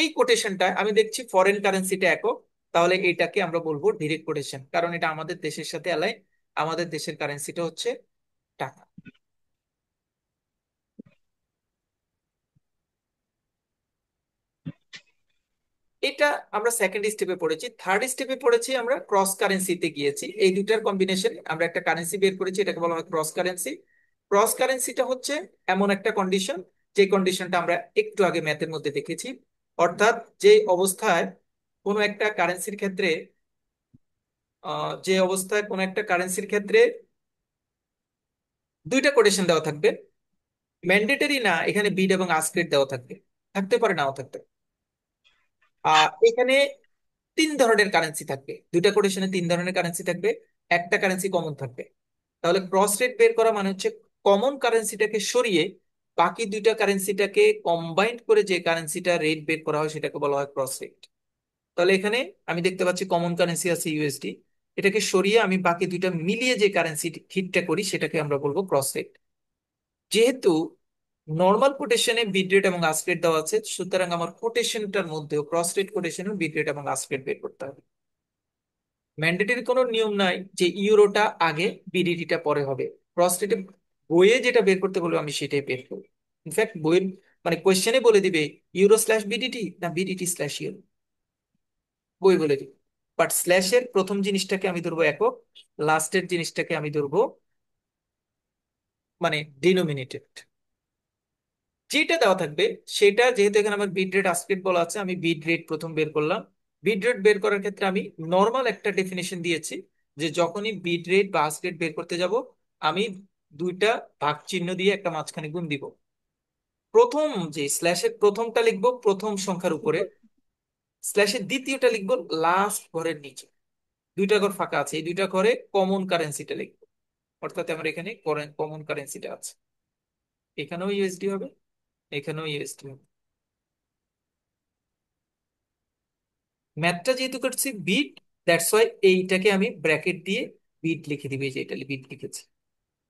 এই কোটেশনটা আমি দেখছি ফরেন কারেন্সিটা একক, তাহলে এটাকে আমরা বলবো ডিরেক্ট কোটেশন, কারণ এটা আমাদের দেশের সাথে অ্যালাইন। আমাদের দেশের কারেন্সিটা হচ্ছে টাকা। এটা আমরা সেকেন্ড স্টেপে পড়েছি। থার্ড স্টেপে পড়েছি আমরা ক্রস কারেন্সিতে গিয়েছি, এই দুইটার কম্বিনেশন আমরা একটা কারেন্সি বের করেছি, এটাকে বলা হয় ক্রস কারেন্সি। ক্রস কারেন্সিটা হচ্ছে এমন একটা কন্ডিশন, যে কন্ডিশনটা আমরা একটু আগে ম্যাথের মধ্যে দেখেছি। অর্থাৎ যে অবস্থায় কোনো একটা কারেন্সির ক্ষেত্রে যে অবস্থায় কোনো একটা কারেন্সির ক্ষেত্রে দুইটা কোটেশন দেওয়া থাকবে, ম্যান্ডেটরি না এখানে বিড এবং আস্ক রেট দেওয়া থাকবে, থাকতে পারে নাও থাকতে পারে। এখানে 3 ধরনের কারেন্সি থাকবে, দুইটা কোটেশনে 3 ধরনের কারেন্সি থাকবে, একটা কারেন্সি কমন থাকবে। তাহলে ক্রস রেট বের করা মানে হচ্ছে কমন কারেন্সিটাকে সরিয়ে বাকি দুইটা কারেন্সিটাকে কম্বাইন্ড করে যে কারেন্সিটা রেট বের করা হয় সেটাকে বলা হয় ক্রস রেট। তাহলে এখানে আমি দেখতে পাচ্ছি কমন কারেন্সি আছে ইউএসডি, এটাকে সরিয়ে আমি বাকি দুইটা মিলিয়ে যে কারেন্সি হিটটা করি সেটাকে আমরা বলবো ক্রস রেট। যেহেতু নর্মাল কোটেশনে বিট রেট এবং আস্ক রেট দেওয়া আছে, সুতরাং আমার কোটেশনটার মধ্যেও ক্রস রেট কোটেশনে বিট রেট এবং আস্ক রেট বের করতে হবে। ম্যান্ডেটরি কোনো নিয়ম নাই যে ইউরোটা আগে বিডিটিটা পরে হবে, ক্রস রেটে বইয়ে যেটা বের করতে বলবো আমি সেটাই বের করবো। ইনফ্যাক্ট বইয়ের মানে কোয়েশ্চেনে বলে দিবে ইউরো স্ল্যাশ বিডিটি না বিডিটি স্ল্যাশ ইউরো, বই বলে দিবে। বাট স্ল্যাশের প্রথম জিনিসটাকে আমি ধরবো একক, লাস্টের জিনিসটাকে আমি ধরবো মানে ডিনোমিনেটেড। যেটা দেওয়া থাকবে সেটা, যেহেতু এখানে আমার বিট রেট আসক্রিপ্ট বলা আছে, আমি বিট রেট প্রথম বের করলাম। বিট রেট বের করার ক্ষেত্রে আমি নর্মাল একটা ডেফিনেশন দিয়েছি, যে যখনই বিট রেট বা আস্ক রেট বের করতে যাব, আমি দুইটা ভাগ চিহ্ন দিয়ে একটা মাঝখানে গুণ দিব। প্রথম যে স্ল্যাশের প্রথমটা লিখবো প্রথম সংখ্যার উপরে, স্ল্যাশের দ্বিতীয়টা লিখবো লাস্ট ঘরের নিচে। দুইটা ঘর ফাঁকা আছে, এই দুইটা ঘরে কমন কারেন্সিটা লিখবো। অর্থাৎ আমার এখানে কমন কারেন্সিটা আছে, এখানেও ইউএসডি হবে, এখানেও ইউএসডি হবে। ম্যাথটা যেহেতু করছি বিট, দ্যাটস ওয়াই এইটাকে আমি ব্র্যাকেট দিয়ে বিট লিখে দিবি, যে এটা বিট লিখেছি।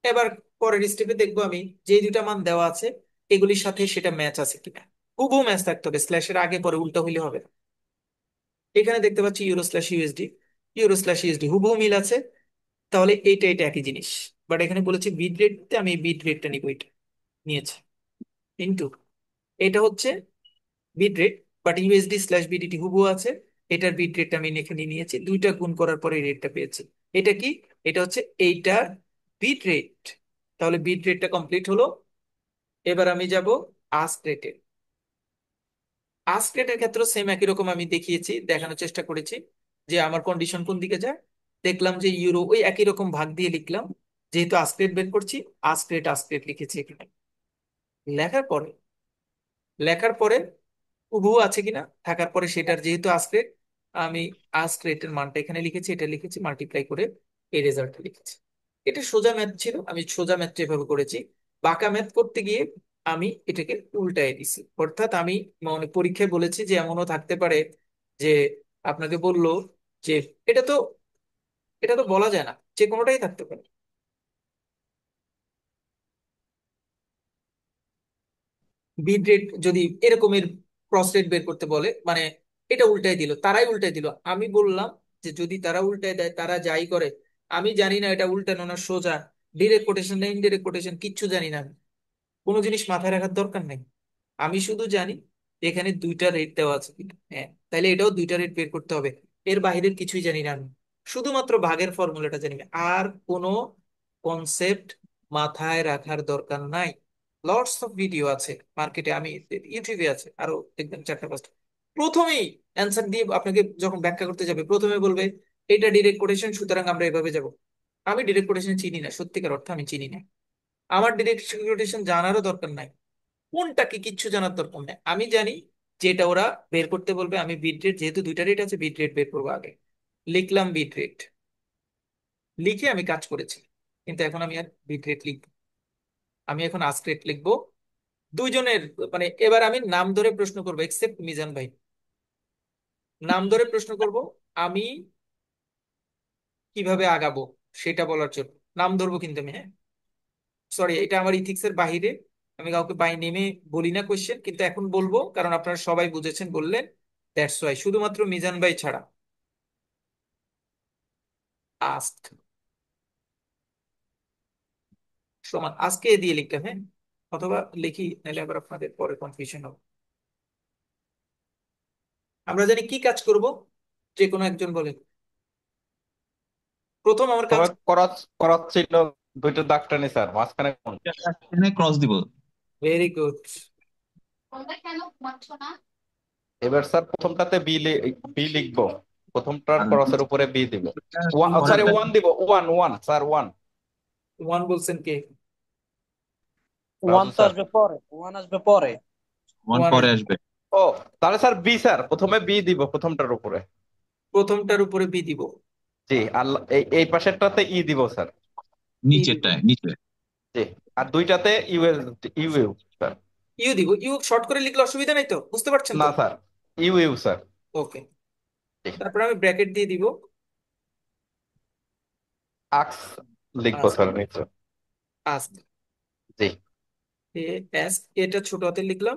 এবার পরের স্টেপে দেখবো আমি যে দুইটা মান দেওয়া আছে এগুলির সাথে সেটা ম্যাচ আছে কিনা। হুবহু ম্যাচ থাকতে হবে, স্ল্যাশের আগে পরে উল্টো হইলে হবে না। এখানে দেখতে পাচ্ছি euro slash USD, euro slash USD হুবহু মিল আছে, তাহলে এইটা এটা একই জিনিস। বাট এখানে বলেছি বিট রেটতে, আমি বিট রেটটা নিবো, এটা নিয়েছি কিন্তু এটা হচ্ছে bid rate, but USD slash BDT হুবহু আছে, এটার বিট রেটটা আমি এখানে নিয়েছি, দুইটা গুণ করার পরে রেটটা পেয়েছি। এটা কি? এটা হচ্ছে এইটার বিট রেট। তাহলে বিট রেটটা কমপ্লিট হলো। এবার আমি যাব আস্ক রেটে। আস্ক রেটের ক্ষেত্রে সেম একই রকম আমি দেখিয়েছি, দেখানোর চেষ্টা করেছি যে আমার কন্ডিশন কোন দিকে যায়। দেখলাম যে ইউরো, ওই একই রকম ভাগ দিয়ে লিখলাম, যেহেতু আস্ক রেট বের করছি, আস্ক রেট লিখেছি এখানে। লেখার পরে লেখার পরে হুবহু আছে কিনা, থাকার পরে সেটার যেহেতু আস্ক রেট, আমি আস্ক রেটের মানটা এখানে লিখেছি, এটা লিখেছি, মাল্টিপ্লাই করে এই রেজাল্টটা লিখেছি। এটা সোজা ম্যাথ ছিল, আমি সোজা ম্যাথটা এভাবে করেছি। বাঁকা ম্যাথ করতে গিয়ে আমি এটাকে উল্টায় দিছি। অর্থাৎ আমি মানে পরীক্ষায় বলেছি যে এমনও থাকতে পারে যে আপনাকে বললো যে এটা তো এটা তো বলা যায় না, যে কোনোটাই থাকতে পারে। বিট রেট যদি এরকমের ক্রস রেট বের করতে বলে, মানে এটা উল্টাই দিল, তারাই উল্টাই দিল। আমি বললাম যে যদি তারা উল্টাই দেয়, তারা যাই করে, আমি জানি না এটা উল্টানো না সোজা, ডিরেক্ট কোটেশন না ইনডিরেক্ট কোটেশন, কিচ্ছু জানি না আমি। কোনো জিনিস মাথায় রাখার দরকার নেই, আমি শুধু জানি এখানে দুইটা রেট দেওয়া আছে কিনা। হ্যাঁ, তাইলে এটাও দুইটা রেট বের করতে হবে। এর বাইরের কিছুই জানি না আমি, শুধুমাত্র ভাগের ফর্মুলাটা জানি। আর কোনো কনসেপ্ট মাথায় রাখার দরকার নাই। লটস অফ ভিডিও আছে মার্কেটে, আমি ইউটিউবে আছে, আরো দেখবেন চারটা পাঁচটা। প্রথমেই অ্যান্সার দিয়ে আপনাকে যখন ব্যাখ্যা করতে যাবে, প্রথমে বলবে এটা ডিরেক্ট কোটেশন, সুতরাং আমরা এভাবে যাব। আমি ডিরেক্ট কোটেশন চিনি না, সত্যিকার অর্থে আমি চিনি না। আমার ডিরেক্ট কোটেশন জানারও দরকার নাই, কোনটা কি কিচ্ছু জানার দরকার নেই। আমি জানি যেটা ওরা বের করতে বলবে, আমি বিট রেট, যেহেতু দুইটা রেট আছে, বিট রেট বের করবো আগে। লিখলাম বিট রেট, লিখে আমি কাজ করেছি। কিন্তু এখন আমি আর বিট রেট লিখবো, আমি এখন আস্ক রেট লিখবো। দুইজনের মানে এবার আমি নাম ধরে প্রশ্ন করবো, এক্সেপ্ট মিজান ভাই, নাম ধরে প্রশ্ন করব আমি কিভাবে আগাবো সেটা বলার জন্য নাম ধরবো। কিন্তু আমি, হ্যাঁ সরি, এটা আমার ইথিক্সের বাহিরে, আমি কাউকে বাই নেমে বলি না কোয়েশ্চেন, কিন্তু এখন বলবো কারণ আপনারা সবাই বুঝেছেন বললেন, দ্যাটস ওয়াই। শুধুমাত্র মিজান ভাই ছাড়া আস্ক সমান আজকে দিয়ে লিখলাম, হ্যাঁ, অথবা লিখি, নাহলে আবার আপনাদের পরে কনফিউশন হবে। আমরা জানি কি কাজ করব, যে কোনো একজন বলেন। প্রথম আমার কাজ, তবে করাচ্ছিল দুইটা দাগ টানি স্যার মাঝখানে কোন? ক্রস দিব। Very good. তোমরা কেন ঘুমাচ্ছ না? এবার স্যার প্রথমটাতে বি লিখবো, প্রথমটার আর ক্রসের উপরে বি দিব। সরি পরেরটা ওয়ান দিব, ওয়ান স্যার ওয়ান। ওয়ান বলছেন কে? ওয়ান রাজু তো স্যার। আসবে পরে, ওয়ান আসবে পরে। ওয়ান ওয়ান পরে আসবে। ও তাহলে স্যার বি স্যার, প্রথমে বি দিব প্রথমটার উপরে। প্রথমটার উপরে বি দিব, জি, আর এই পাশেরটাতে ই দিব স্যার। ই দিব, নিচেরটায় নিচে। জি, আর দুইটাতে ইউ স্যার। ইউ দিব। ইউ শর্ট করে লিখলে অসুবিধা নাই তো, বুঝতে পারছেন না তো? Sir, U sir. ওকে, জি, তারপর আমি ব্র্যাকেট দিয়ে দিব আক্স লিখবো আস্ক। স্যার নিচে। আস্ক জি, এ এস, এটা ছোট হাতে লিখলাম,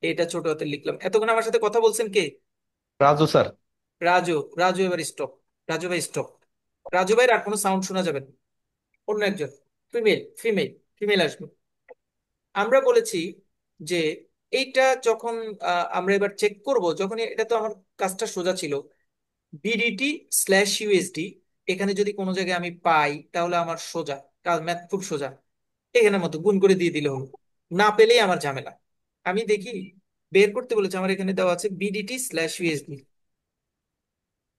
এটা ছোট হাতে লিখলাম। এতক্ষণ আমার সাথে কথা বলছেন কে? রাজু স্যার। রাজু। রাজু এবার স্টপ, রাজু ভাই স্টপ। রাজু ভাইয়ের আর কোনো সাউন্ড শোনা যাবে না। অন্য একজন, ফিমেল ফিমেল ফিমেল আসবে। আমরা বলেছি যে এইটা যখন আমরা এবার চেক করব, যখন এটা তো আমার কাজটা সোজা ছিল, বিডিটি স্ল্যাশ ইউএসডি এখানে যদি কোনো জায়গায় আমি পাই তাহলে আমার সোজা কাজ, ম্যাথ খুব সোজা, এখানের মতো গুণ করে দিয়ে দিলে হলো, না পেলেই আমার ঝামেলা। আমি দেখি বের করতে বলেছে, আমার এখানে দেওয়া আছে বিডিটি স্ল্যাশ ইউএসডি,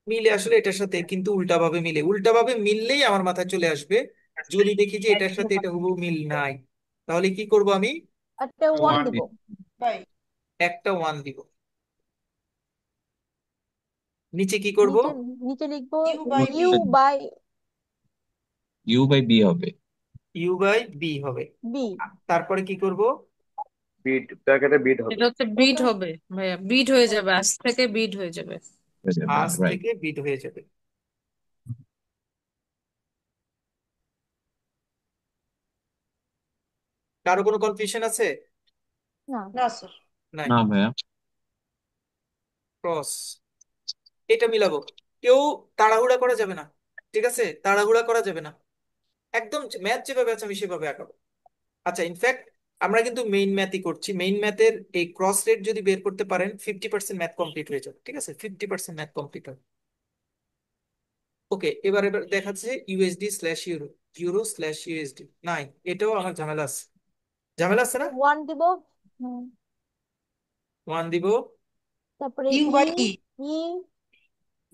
মিলে আসলে এটার সাথে, কিন্তু উল্টাভাবে মিলে, উল্টাভাবে মিললেই আমার মাথায় চলে আসবে। যদি দেখি যে এটার সাথে এটা হুবহু মিল নাই, তাহলে কি করব আমি? একটা ওয়ান ওয়ান দিব। একটা ওয়ান দিব। নিচে কি করব? নিচে নিচে লিখবো U by U by B হবে। ইউ বাই বি হবে। বি। তারপরে কি করব? বিট ব্র্যাকেটে বিট হবে। এটা হচ্ছে বিট ওকে। হবে ভাইয়া, বিট হয়ে যাবে, আজ থেকে বিট হয়ে যাবে। আজ রাইট। থেকে বিট হয়ে যাবে। কারো কোনো কনফিউশন আছে? না। নাই। না ভাইয়া। ক্রস, এটা মিলাবো। কেউ তাড়াহুড়া করা যাবে না, ঠিক আছে? তাড়াহুড়া করা যাবে না, একদম ম্যাথ যেভাবে আছে আমি সেভাবে আঁকাবো। আচ্ছা, ইনফ্যাক্ট আমরা কিন্তু মেইন ম্যাথই করছি, মেইন ম্যাথের এই ক্রস রেট যদি বের করতে পারেন 50% ম্যাথ কমপ্লিট হয়ে যাবে, ঠিক আছে? 50% ম্যাথ কমপ্লিট হবে। ওকে, এবার এবার দেখাচ্ছে USD slash euro, euro slash USD, নাই, এটাও আমার ঝামেলা আছে, ঝামেলা আছে না? ওয়ান দিব। হুম। ওয়ান দিব। তারপরে E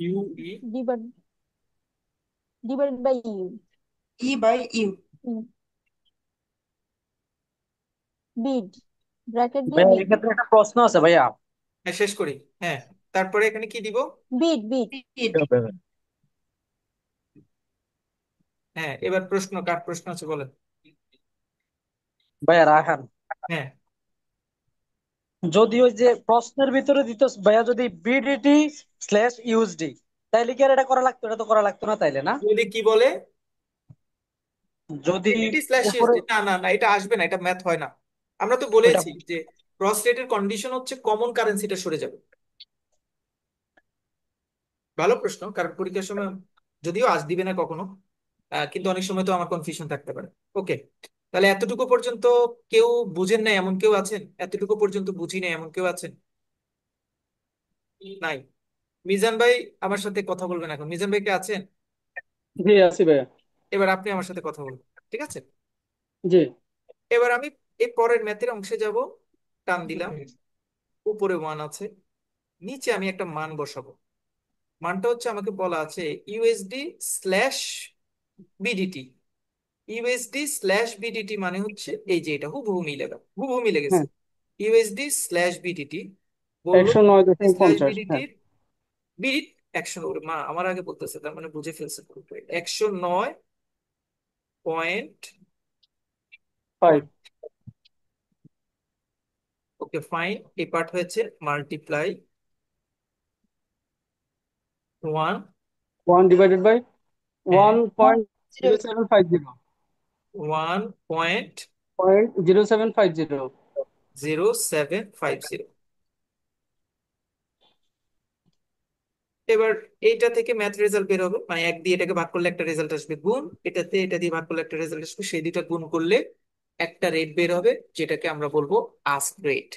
U E divide divide by U. Bid bracket দিয়ে ভাইয়া বিড। এক্ষেত্রে একটা প্রশ্ন আছে ভাইয়া। হ্যাঁ, শেষ করি। হ্যাঁ, তারপরে এখানে কি দিব? বিড বিড। কি হবে ভাই? হ্যাঁ, এবার প্রশ্ন, কার প্রশ্ন আছে বলেন। ভাইয়া রাখান, হ্যাঁ, যদি ওই যে প্রশ্নের ভিতরে দিত ভাইয়া, যদি বিডিটি স্ল্যাশ ইউএসডি, তাইলে কি আর এটা করা লাগতো? এটা তো করা লাগতো না তাইলে, না? যদি কি বলে যদি এডিটি স্ল্যাশ উপরে ইউএসডি, না না না, এটা আসবে না, এটা ম্যাথ হয় না। আমরা তো ওইটা বলেছি যে ক্রস রেটের কন্ডিশন হচ্ছে কমন কারেন্সিটা সরে যাবে। ভালো প্রশ্ন, কারণ পরীক্ষার সময় যদিও আজ দিবে না কখনো, কিন্তু অনেক সময় তো আমার কনফিউশন থাকতে পারে। ওকে, তাহলে এতটুকু পর্যন্ত কেউ বুঝেন না এমন কেউ আছেন? এতটুকু পর্যন্ত বুঝি না এমন কেউ আছেন? নাই। মিজান ভাই আমার সাথে কথা বলবেন এখন, মিজান ভাই কে আছেন? জি আছি ভাইয়া। এবার আপনি আমার সাথে কথা বলবেন, ঠিক আছে? জি। এবার আমি এই পরের ম্যাথের অংশে যাব, টান দিলাম, উপরে ওয়ান আছে, নিচে আমি একটা মান বসাবো। মানটা হচ্ছে, আমাকে বলা আছে USD slash BDT, USD slash BDT মানে হচ্ছে এই যে এটা হুবহু মিলে গেল, হুবহু মিলে গেছে। হ্যাঁ, ইউএসডি স্ল্যাশ বিডিটি বললো, স্ল্যাশ 109.50। হ্যাঁ, বিডিটির বিট 109, মা আমার আগে বলতেছে, তার মানে বুঝে ফেলছে পুরোপুরি, 109.5। 5। ওকে ফাইন, এই পার্ট হয়েছে মাল্টিপ্লাই ওয়ান, 1 ডিভাইডেড বাই হ্যাঁ 1.0750। One point 0.0750। 0750। এবার এইটা থেকে ম্যাথ রেজাল্ট বের হবে, মানে এক দিয়ে এটাকে ভাগ করলে একটা রেজাল্ট আসবে, গুণ এটাতে এটা দিয়ে ভাগ করলে একটা রেজাল্ট আসবে, সেই দুইটা গুণ করলে একটা রেট বের হবে, যেটাকে আমরা বলবো আস্ক রেট।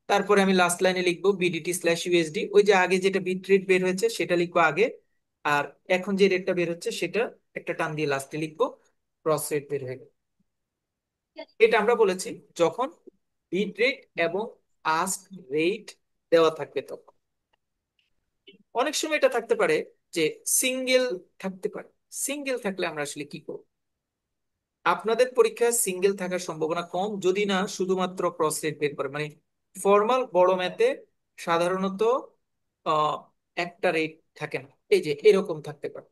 তারপরে আমি লাস্ট লাইনে লিখবো বিডিটি স্ল্যাশ ইউএসডি, ওই যে আগে যেটা বিট রেট বের হয়েছে সেটা লিখবো আগে, আর এখন যে রেটটা বের হচ্ছে সেটা একটা টান দিয়ে লাস্টে লিখবো, ক্রস রেট বের হয়ে গেল। এটা আমরা বলেছি যখন বিট রেট এবং আস্ক রেট দেওয়া থাকবে তখন। অনেক সময় এটা থাকতে পারে যে সিঙ্গেল থাকতে পারে, সিঙ্গেল থাকলে আমরা আসলে কি করব? আপনাদের পরীক্ষায় সিঙ্গেল থাকার সম্ভাবনা কম, যদি না শুধুমাত্র ক্রস রেট বের করে, মানে ফর্মাল বড় ম্যাথে সাধারণত আহ, একটা রেট থাকে না, এই যে এরকম থাকতে পারে।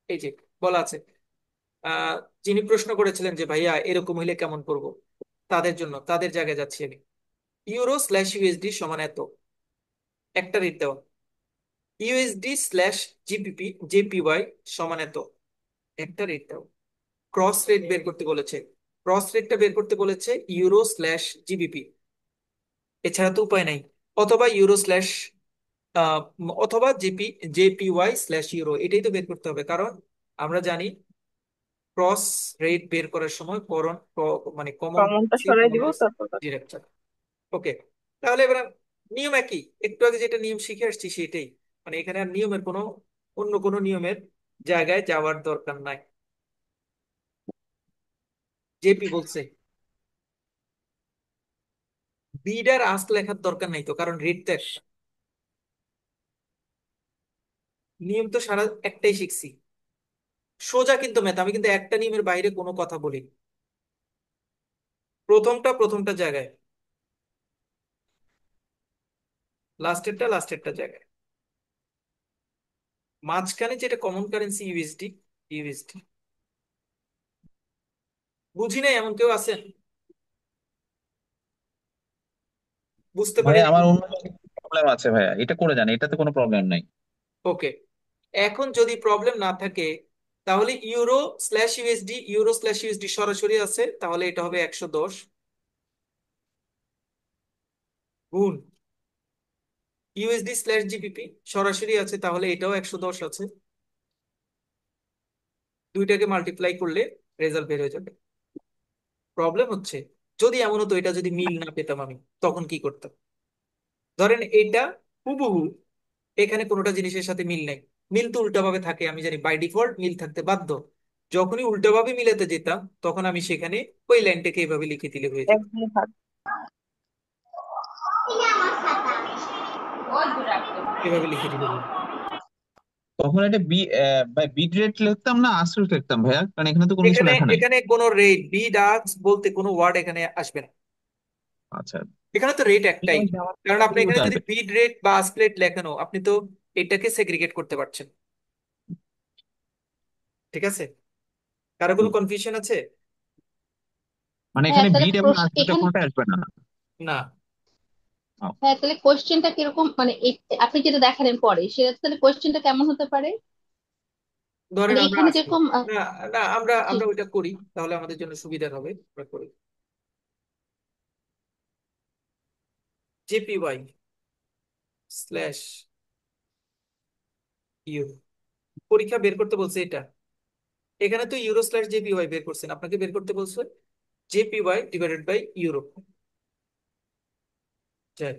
এই যে বলা আছে, আহ যিনি প্রশ্ন করেছিলেন যে ভাইয়া এরকম হইলে কেমন করব, তাদের জন্য, তাদের জায়গায় যাচ্ছি আমি। ইউরো স্ল্যাশ ইউএসডি সমান এত, একটা রেট দেওয়া। ইউএসডি স্ল্যাশ জিপিপি জেপিওয়াই সমান এত, একটা রেট দেওয়া। ক্রস রেট বের করতে বলেছে, ক্রস রেটটা বের করতে বলেছে ইউরো স্ল্যাশ জিবিপি, এছাড়া তো উপায় নাই। অথবা ইউরো স্ল্যাশ অথবা জেপিওয়াই স্ল্যাশ ইউরো, এটাই তো বের করতে হবে, কারণ আমরা জানি ক্রস রেট বের করার সময় মানে কমন কমনটা সরাই দিব তারপর ডিরেক্ট। ওকে, তাহলে এবার নিয়ম একই, একটু আগে যেটা নিয়ম শিখে আসছি সেটাই, মানে এখানে আর নিয়মের অন্য কোনো নিয়মের জায়গায় যাওয়ার দরকার নাই। জেপি বলছে বিড আর আস্ক লেখার দরকার নাই তো, কারণ রেট তো একটা। নিয়ম তো সারা একটাই শিখছি, সোজা কিন্তু ম্যাথ, আমি কিন্তু একটা নিয়মের বাইরে কোনো কথা বলি প্রথমটা জায়গায়, লাস্টেরটা জায়গায়, মাঝখানে যেটা কমন কারেন্সি ইউএসডি। বুঝি নাই এমন কেউ আছেন? বুঝতে ভাইয়া পারেন? আমার অন্য প্রবলেম আছে ভাইয়া, এটা করে যান, এটাতে কোনো প্রবলেম নাই। ওকে, এখন যদি প্রবলেম না থাকে তাহলে ইউরো/ইউএসডি সরাসরি আছে, তাহলে এটা হবে 110 গুণ USD/GBP সরাসরি আছে, তাহলে এটাও 110 আছে, দুইটাকে মাল্টিপ্লাই করলে রেজাল্ট বের হয়ে যাবে। প্রবলেম হচ্ছে যদি এমন হতো এটা যদি মিল না পেতাম আমি, তখন কি করতাম? ধরেন এটা হুবহু, এখানে কোনোটা জিনিসের সাথে মিল নাই, মিল তো উল্টাভাবে থাকে আমি জানি, বাই ডিফল্ট মিল থাকতে বাধ্য। যখনই উল্টাভাবে মিলাতে যেতাম তখন আমি সেখানে ওই লাইনটাকে এইভাবে লিখে দিলে হয়ে যেত, এভাবে লিখে দিলে হয়ে যেত। তখন এটা বিট রেট লিখতাম না আস্ক লিখতাম ভাইয়া, কারণ এখানে তো কোনো কিছু এখানে লেখা নাই। এখানে কোনো রেট বিডাক্স বলতে কোনো ওয়ার্ড এখানে আসবে না, আচ্ছা, এখানে তো রেট একটাই। তাহলে আমার কারণ আপনি এখানে উল্টো যদি আসবে। বিড রেট বা আস্ক রেট লেখানো, আপনি তো এটাকে সেগ্রিগেট করতে পারছেন। ঠিক আছে, কারো কোনো কনফিউশন আছে? মানে হ্যাঁ এখানে তাহলে বিট এবং আস্ক এখানে কোনটা আসবে না? না, ও, হ্যাঁ তাহলে কোশ্চেনটা কিরকম, মানে আপনি যেটা দেখালেন পরে সেটা তাহলে কোশ্চেনটা কেমন হতে পারে? ধরেন মানে আমরা এখানে আসি, যেরকম না না আমরা জি আমরা ওইটা করি, তাহলে আমাদের জন্য সুবিধা হবে, আমরা করি। JPY/ইউ পরীক্ষা বের করতে বলছে এটা, এখানে তো ইউরো/JPY বের করছেন, আপনাকে বের করতে বলছে JPY/ইউরো। যাই,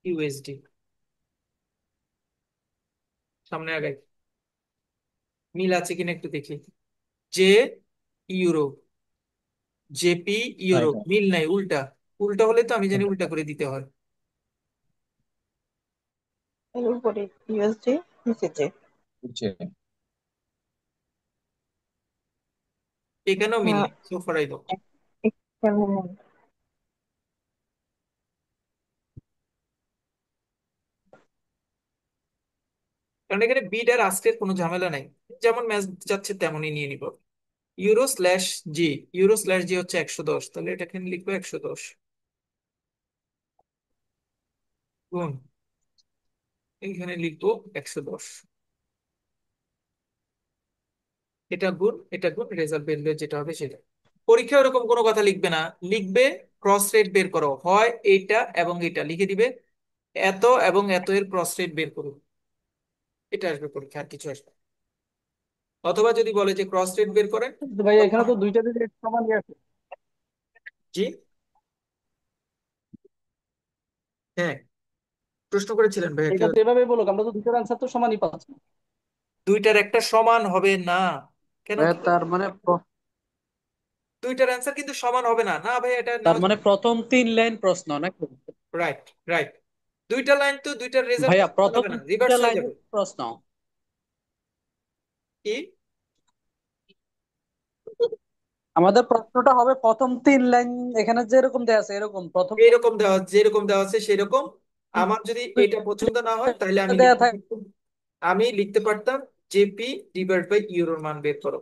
JPUSD সামনে আগাই, মিল আছে কিনা একটু দেখি। জে ইউরো, JP ইউরো, হ্যাঁ, মিল নাই, উল্টা। উল্টা হলে তো আমি জানি উল্টা করে দিতে হয়। এর উপরে ইউএসডি, নিচে জে। বুঝছে। এখানেও মিল হ্যাঁ, নেই, সো ফার আই নো। কেমন? কারণ এখানে বিড আর আস্কের কোনো ঝামেলা নাই, যেমন ম্যাচ যাচ্ছে তেমনই নিয়ে নিব। ইউরো/জি, ইউরো/জি হচ্ছে 110, তাহলে এটা এখানে লিখবো 110 গুণ, এইখানে লিখবো 110, এটা গুণ রেজাল্ট বের হলে যেটা হবে সেটা। পরীক্ষায় ওরকম কোনো কথা লিখবে না, লিখবে ক্রস রেট বের করো, হয় এইটা এবং এটা লিখে দিবে, এত এবং এত এর ক্রস রেট বের করো, এটা আসবে পরীক্ষা, আর কিছু আসবে না। অথবা যদি বলে যে ক্রস রেট বের করেন, ভাই এখানে তখন তো দুইটা দিকে সমানই আছে। জি, হ্যাঁ, প্রশ্ন করেছিলেন ভাইয়া এটা কেউ? তো এভাবে বলো, আমরা তো দুইটার আনসার তো সমানই পাচ্ছি। দুইটার একটা সমান হবে না, কেন ভাইয়া কি? তার মানে দুইটার অ্যান্সার কিন্তু সমান হবে না, না ভাই এটা তার নেওয়া মানে প্রথম 3 লাইন প্রশ্ন নাকি? রাইট, রাইট, দুইটা লাইন তো দুইটার রেজাল্ট তো ভাইয়া সমান প্রথম হবে না, দুইটা রিভার্স হয়ে যাবে। লাইনের প্রশ্ন। কি? আমাদের প্রশ্নটা হবে প্রথম 3 লাইন, এখানে যেরকম দেয়া আছে এরকম প্রথম এইরকম দেওয়া, যেরকম দেওয়া আছে সেরকম। আমার যদি এটা পছন্দ না হয় তাহলে আমি দেয়া লিখতে থাকে, পারতাম, আমি লিখতে পারতাম JP/ইউরোর মান বের করো,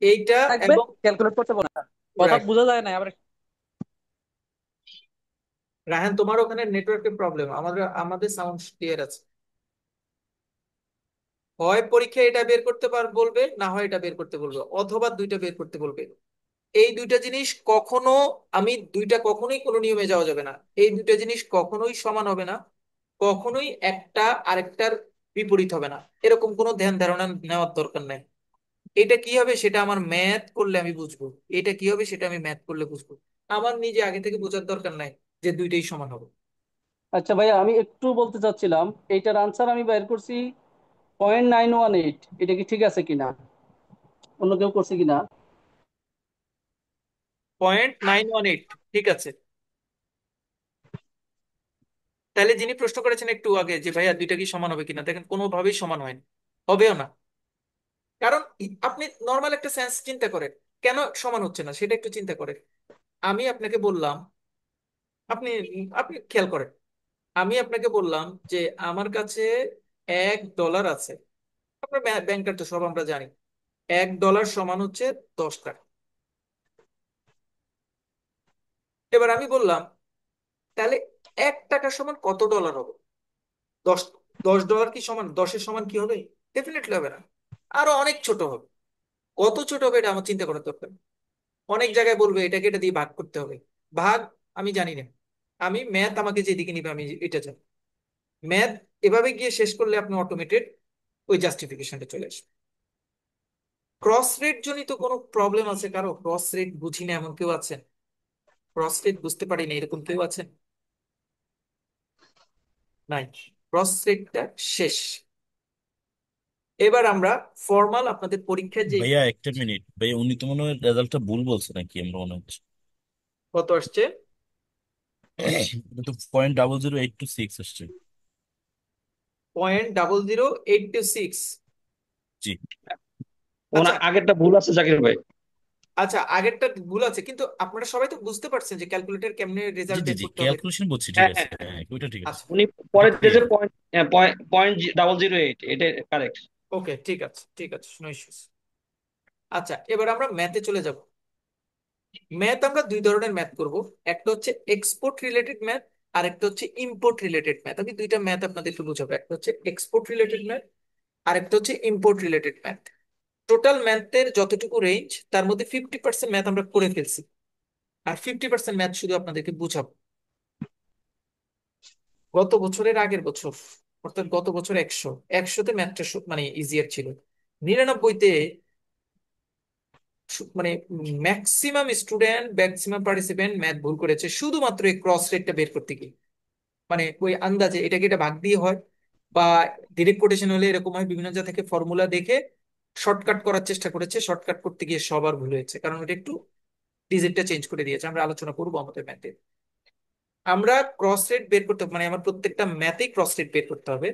এইটা থাকবে এবং ক্যালকুলেট করতে পারবে না। কথা রাইট। বোঝা যায় না আবার। রাহান, তোমার ওখানে নেটওয়ার্কের প্রবলেম, আমাদের আমাদের সাউন্ড ক্লিয়ার আছে। হয় পরীক্ষা এটা বের করতে বলবে, না হয় এটা বের করতে বলবে, অথবা দুইটা বের করতে বলবে, এই দুইটা জিনিস কখনো, আমি দুইটা কখনোই কোনো নিয়মে যাওয়া যাবে না। এই দুইটা জিনিস কখনোই সমান হবে না, কখনোই একটা আরেকটার বিপরীত হবে না, এরকম কোনো ধ্যান ধারণা নেওয়ার দরকার নাই। এটা কি হবে সেটা আমার ম্যাথ করলে আমি বুঝবো, এটা কি হবে সেটা আমি ম্যাথ করলে বুঝবো। আমার নিজে আগে থেকে বোঝার দরকার নাই যে দুইটাই সমান হবে। আচ্ছা ভাইয়া, আমি একটু বলতে চাচ্ছিলাম, এইটার আনসার আমি বের করছি 0.918। এটা কি ঠিক আছে কিনা, অন্য কেউ করছে কিনা? 0.918, ঠিক আছে। তাহলে যিনি প্রশ্ন করেছেন একটু আগে যে ভাইয়া দুইটা কি সমান হবে কিনা, দেখেন কোনোভাবেই সমান হয়নি, হবেও না। কারণ আপনি নর্মাল একটা সেন্স চিন্তা করেন, কেন সমান হচ্ছে না সেটা একটু চিন্তা করেন। আমি আপনাকে বললাম, আপনি আপনি খেয়াল করেন, আমি আপনাকে বললাম যে আমার কাছে $1 আছে। আপনার ব্যাংকার তো সব আমরা জানি, $1 সমান হচ্ছে 10 টাকা। এবার আমি বললাম তাহলে 1 টাকা সমান কত ডলার হবে? 10, $10 কি সমান 10-এর সমান কি হবে? ডেফিনেটলি হবে না, আরো অনেক ছোট হবে। কত ছোট হবে এটা আমার চিন্তা করার দরকার নেই। অনেক জায়গায় বলবে এটাকে এটা দিয়ে ভাগ করতে হবে, ভাগ আমি জানি না, আমি ম্যাথ আমাকে যেদিকে নিবে আমি এটা জানি। ম্যাথ এভাবে গিয়ে শেষ করলে আপনি অটোমেটেড ওই জাস্টিফিকেশনটা চলে আসবে। ক্রস রেট জনিত কোনো প্রবলেম আছে কারো? ক্রস রেট বুঝি না এমন কেউ আছেন? ক্রস রেট বুঝতে পারি না এরকম কেউ আছেন? নাই, ক্রস রেটটা শেষ। এবার আমরা ফর্মাল আপনাদের পরীক্ষায় যে ভাইয়া একটা মিনিট, ভাইয়া উনি তো মনে হয় রেজাল্টটা ভুল বলছে নাকি, আমরা মনে হচ্ছে। কত আসছে? এটা তো 0.00826 আসছে। 0.00826। জি। আচ্ছা, আগেরটা ভুল আছে জাকির ভাই। আচ্ছা, আগেরটা ভুল আছে, কিন্তু আপনারা সবাই তো বুঝতে পারছেন যে ক্যালকুলেটর কেমনে জি রেজাল্ট জি বের জি, করতে হবে। ক্যালকুলেশন বলছি, ঠিক হ্যাঁ আছে, হ্যাঁ, হ্যাঁ ওইটা ঠিক আছে, আচ্ছা, উনি এটা পরে দিয়েছে ক্লিয়ার। পয়েন্ট, 0.008, এটা কারেক্ট। ওকে, ঠিক আছে, ঠিক আছে, নো ইস্যুস। আচ্ছা, এবার আমরা ম্যাথে চলে যাব। ম্যাথ আমরা দুই ধরনের ম্যাথ করব, একটা হচ্ছে এক্সপোর্ট রিলেটেড ম্যাথ, আর একটা হচ্ছে ইম্পোর্ট রিলেটেড ম্যাথ। আমি দুইটা ম্যাথ আপনাদের একটু বুঝাবো, একটা হচ্ছে এক্সপোর্ট রিলেটেড ম্যাথ, আর একটা হচ্ছে ইম্পোর্ট রিলেটেড ম্যাথ। টোটাল ম্যাথের যতটুকু রেঞ্জ তার মধ্যে 50% ম্যাথ আমরা করে ফেলছি, আর 50% ম্যাথ শুধু আপনাদেরকে বুঝাবো। গত বছরের আগের বছর, অর্থাৎ গত বছর 100তে ম্যাথটা মানে ইজিয়ার ছিল। 99তে মানে maximum student, maximum participant math ভুল করেছে শুধুমাত্র এই ক্রস রেটটা বের করতে গিয়ে। মানে ওই আন্দাজে এটাকে এটা ভাগ দিয়ে হয়, বা ডিরেক্ট কোটেশন হলে এরকম হয়, বিভিন্ন জায়গা থেকে ফর্মুলা দেখে শর্টকাট করার চেষ্টা করেছে, শর্টকাট করতে গিয়ে সবার ভুল হয়েছে, কারণ এটা একটু ডিজিটটা চেঞ্জ করে দিয়েছে। আমরা আলোচনা করবো আমাদের ম্যাথে। আমরা ক্রস রেট বের করতে মানে আমার প্রত্যেকটা ম্যাথেই ক্রস রেট বের করতে হবে।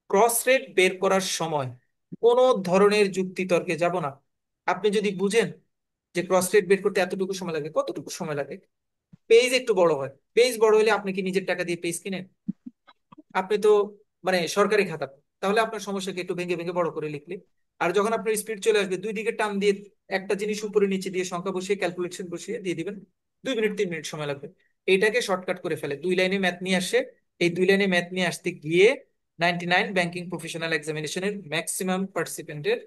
ক্রস রেট বের করার সময় কোনো ধরনের যুক্তি তর্কে যাব না। আপনি যদি বুঝেন যে ক্রস রেট বের করতে এতটুকু সময় লাগে, কতটুকু সময় লাগে? পেজ একটু বড় হয়, পেজ বড় হলে আপনি কি নিজের টাকা দিয়ে পেজ কিনেন? আপনি তো মানে সরকারি খাতা, তাহলে আপনার সমস্যাকে একটু ভেঙে ভেঙে বড় করে লিখলে। আর যখন আপনার স্পিড চলে আসবে, দুই দিকে টান দিয়ে একটা জিনিস উপরে নিচে দিয়ে সংখ্যা বসিয়ে ক্যালকুলেশন বসিয়ে দিয়ে দিবেন, 2 মিনিট 3 মিনিট সময় লাগবে। এইটাকে শর্টকাট করে ফেলে, 2 লাইনে ম্যাথ নিয়ে আসে। এই 2 লাইনে ম্যাথ নিয়ে আসতে গিয়ে 99 ব্যাংকিং প্রফেশনাল এক্সামিনেশনের ম্যাক্সিমাম পার্টিসিপেন্টের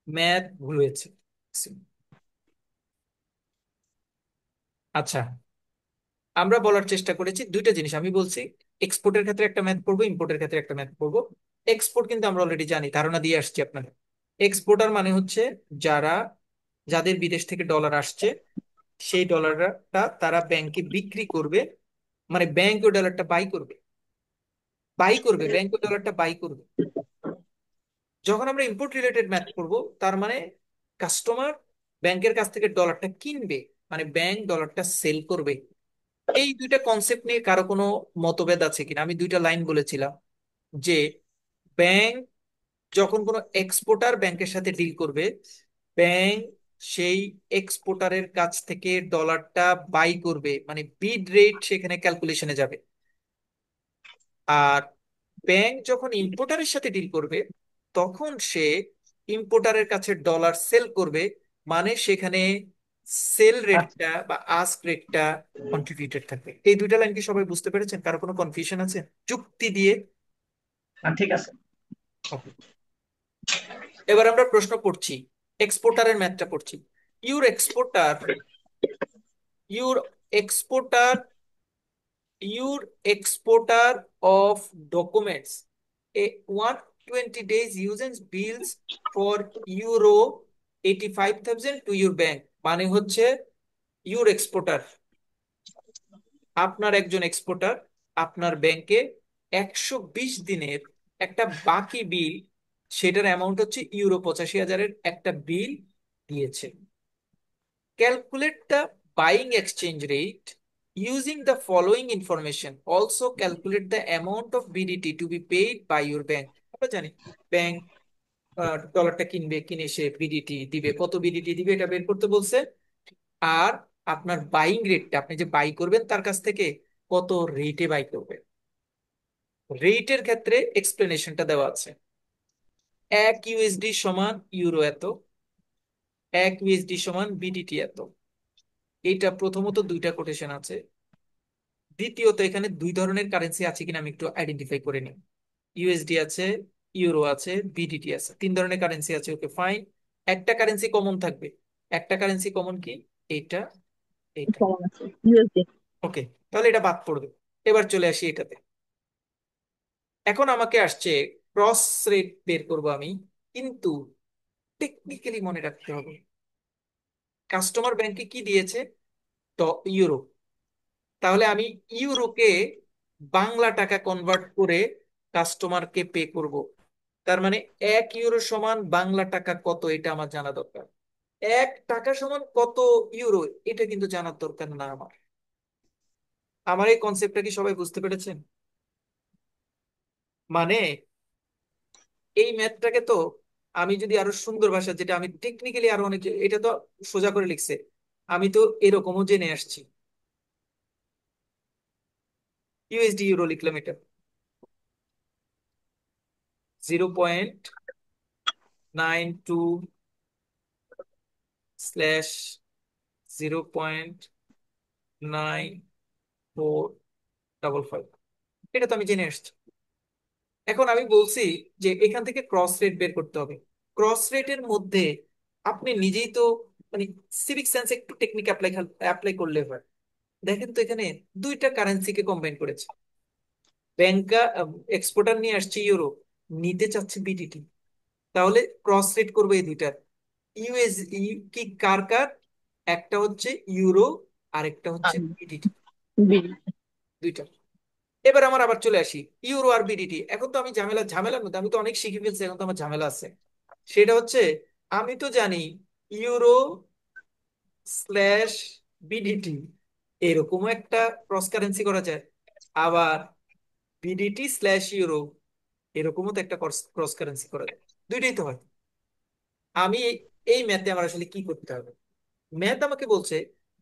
ম্যাথ ভুল হয়েছে। আচ্ছা, আমরা বলার চেষ্টা করেছি দুইটা জিনিস, আমি বলছি এক্সপোর্টের ক্ষেত্রে একটা ম্যাথ পড়বো, ইম্পোর্টের ক্ষেত্রে একটা ম্যাথ পড়বো। এক্সপোর্ট কিন্তু আমরা অলরেডি জানি, ধারণা দিয়ে আসছি আপনাদের। এক্সপোর্টার মানে হচ্ছে যারা, যাদের বিদেশ থেকে ডলার আসছে, সেই ডলারটা তারা ব্যাংকে বিক্রি করবে, মানে ব্যাংক ওই ডলারটা বাই করবে, ব্যাংক ওই ডলারটা বাই করবে। যখন আমরা ইম্পোর্ট রিলেটেড ম্যাথ করব, তার মানে কাস্টমার ব্যাংকের কাছ থেকে ডলারটা কিনবে, মানে ব্যাংক ডলারটা সেল করবে। এই দুইটা কনসেপ্ট নিয়ে কারো কোনো মতভেদ আছে কিনা? আমি দুইটা লাইন বলেছিলাম যে ব্যাংক যখন কোনো এক্সপোর্টার ব্যাংকের সাথে ডিল করবে, ব্যাংক সেই এক্সপোর্টারের কাছ থেকে ডলারটা বাই করবে, মানে বিড রেট সেখানে ক্যালকুলেশনে যাবে। আর ব্যাংক যখন ইম্পোর্টারের সাথে ডিল করবে, তখন সে ইম্পোর্টারের কাছে ডলার সেল করবে, মানে সেখানে সেল আচ্ছা, রেটটা বা আস্ক রেটটা কন্ট্রিবিউটেড থাকবে। এই দুইটা লাইন কি সবাই বুঝতে পেরেছেন? কারো কোনো কনফিউশন আছে যুক্তি দিয়ে? ঠিক আছে। Okay. এবার আমরা প্রশ্ন পড়ছি, এক্সপোর্টারের ম্যাথটা পড়ছি। your exporter your exporter your exporter of documents a 120 days usage bills for euro 85,000 to your bank, মানে হচ্ছে your exporter, আপনার একজন এক্সপোর্টার আপনার ব্যাংকে 120 দিনের একটা বাকি বিল, সেটার অ্যামাউন্ট হচ্ছে ইউরো 85,000-এর একটা বিল দিয়েছে। Calculate the buying exchange rate using the following information, also calculate the amount of BDT to be paid by your bank. আমরা জানি ব্যাংক ডলারটা কিনবে, কিনে সে বিডিটি দিবে, কত বিডিটি দিবে এটা বের করতে বলছে। আর আপনার বাইং রেটটা, আপনি যে বাই করবেন তার কাছ থেকে কত রেটে বাই করবেন, রেটের ক্ষেত্রে এক্সপ্লেনেশনটা দেওয়া আছে। 1 ইউএসডি সমান ইউরো এত, 1 ইউএসডি সমান বিডিটি এত। এইটা প্রথমত দুইটা কোটেশন আছে। দ্বিতীয়ত এখানে দুই ধরনের কারেন্সি আছে কিনা আমি একটু আইডেন্টিফাই করে নিই। ইউএসডি আছে, ইউরো আছে, বিডিটি আছে, তিন ধরনের কারেন্সি আছে। ওকে ফাইন, একটা কারেন্সি কমন থাকবে। একটা কারেন্সি কমন কি? এইটা, এইটা। কমন আছে ইউএসডি। ওকে, তাহলে এটা বাদ পড়বে। এবার চলে আসি এটাতে। এখন আমাকে আসছে ক্রস রেট বের করব আমি, কিন্তু টেকনিক্যালি মনে রাখতে হবে কাস্টমার ব্যাংকে কি দিয়েছে, তো ইউরো। তাহলে আমি ইউরোকে বাংলা টাকা কনভার্ট করে কাস্টমারকে পে করব। তার মানে 1 ইউরো সমান বাংলা টাকা কত এটা আমার জানা দরকার। 1 টাকা সমান কত ইউরো এটা কিন্তু জানার দরকার না আমার। আমার এই কনসেপ্টটা কি সবাই বুঝতে পেরেছেন? মানে এই ম্যাথটাকে তো আমি যদি আরো সুন্দর ভাষা, যেটা আমি টেকনিক্যালি আরো অনেক, এটা তো সোজা করে লিখছে, আমি তো এরকমও জেনে আসছি। ইউএসডি ইউরো লিখলাম, এটা 0.92/0.9455, এটা তো আমি জেনে আসছি। এখন আমি বলছি যে এখান থেকে ক্রস রেট বের করতে হবে। ক্রস রেটের মধ্যে আপনি নিজেই তো মানে সিভিক সেন্স একটু টেকনিক অ্যাপ্লাই অ্যাপ্লাই করলে হয়। দেখেন তো এখানে দুইটা কারেন্সিকে কম্বাইন করেছে। ব্যাংকা এক্সপোর্টার নিয়ে আসছে ইউরো, নিতে চাচ্ছে বিডিটি। তাহলে ক্রস রেট করবে এই দুইটার। ইউএস কি কার কার? একটা হচ্ছে ইউরো আর একটা হচ্ছে বিডিটি, দুইটা। এবার আমার আবার চলে আসি ইউরো আর বিডিটি। এখন তো আমি ঝামেলার মধ্যে, আমি তো অনেক শিখে ফেলছি, এখন তো আমার ঝামেলা আছে। সেটা হচ্ছে আমি তো জানি ইউরো স্ল্যাশ বিডিটি এরকমও একটা ক্রস কারেন্সি করা যায়, আবার বিডিটি স্ল্যাশ ইউরো এরকমও তো একটা ক্রস কারেন্সি করা যায়। দুইটাই তো হয়। আমি এই ম্যাথে আমার আসলে কি করতে হবে? ম্যাথ আমাকে বলছে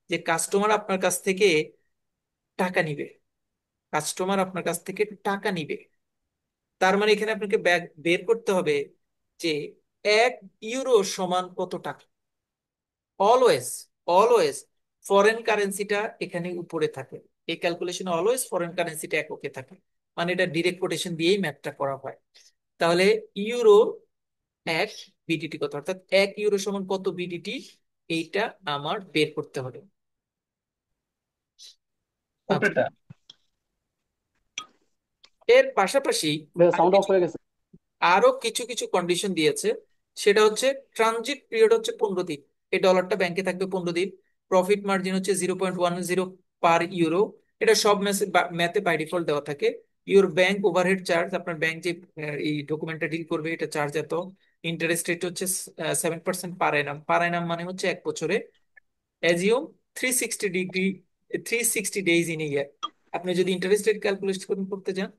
যে কাস্টমার আপনার কাছ থেকে টাকা নিবে, কাস্টমার আপনার কাছ থেকে টাকা নিবে। তার মানে এখানে আপনাকে বের করতে হবে যে 1 ইউরো সমান কত টাকা। অলওয়েজ অলওয়েজ ফরেন কারেন্সিটা এখানে উপরে থাকে, এই ক্যালকুলেশনে অলওয়েজ ফরেন কারেন্সিটা এককে থাকে। মানে এটা ডিরেক্ট কোটেশন দিয়েই ম্যাথটা করা হয়। তাহলে ইউরো 1 বিডিটি কত, অর্থাৎ 1 ইউরো সমান কত বিডিটি, এইটা আমার বের করতে হবে। আচ্ছা, এর পাশাপাশি আরো সাউন্ড অফ কিছু হয়ে গেছে। আরো কিছু কিছু কন্ডিশন দিয়েছে। সেটা হচ্ছে ট্রানজিট পিরিয়ড হচ্ছে 15 দিন, এই ডলারটা ব্যাংকে থাকবে 15 দিন। প্রফিট মার্জিন হচ্ছে 0.10 পার ইউরো। এটা সব ম্যাথে বাই ডিফল্ট দেওয়া থাকে। ইউর ব্যাংক ওভারহেড চার্জ, আপনার ব্যাংক যে এই ডকুমেন্টটা ডিল করবে এটা চার্জ এত। ইন্টারেস্ট রেট হচ্ছে 7% পার অ্যানাম। পার অ্যানাম মানে হচ্ছে 1 বছরে। অ্যাজিউম 360 ডিগ্রি, 360 ডেজ ইন ইয়ার। আপনি যদি ইন্টারেস্ট রেট ক্যালকুলেশন করতে চান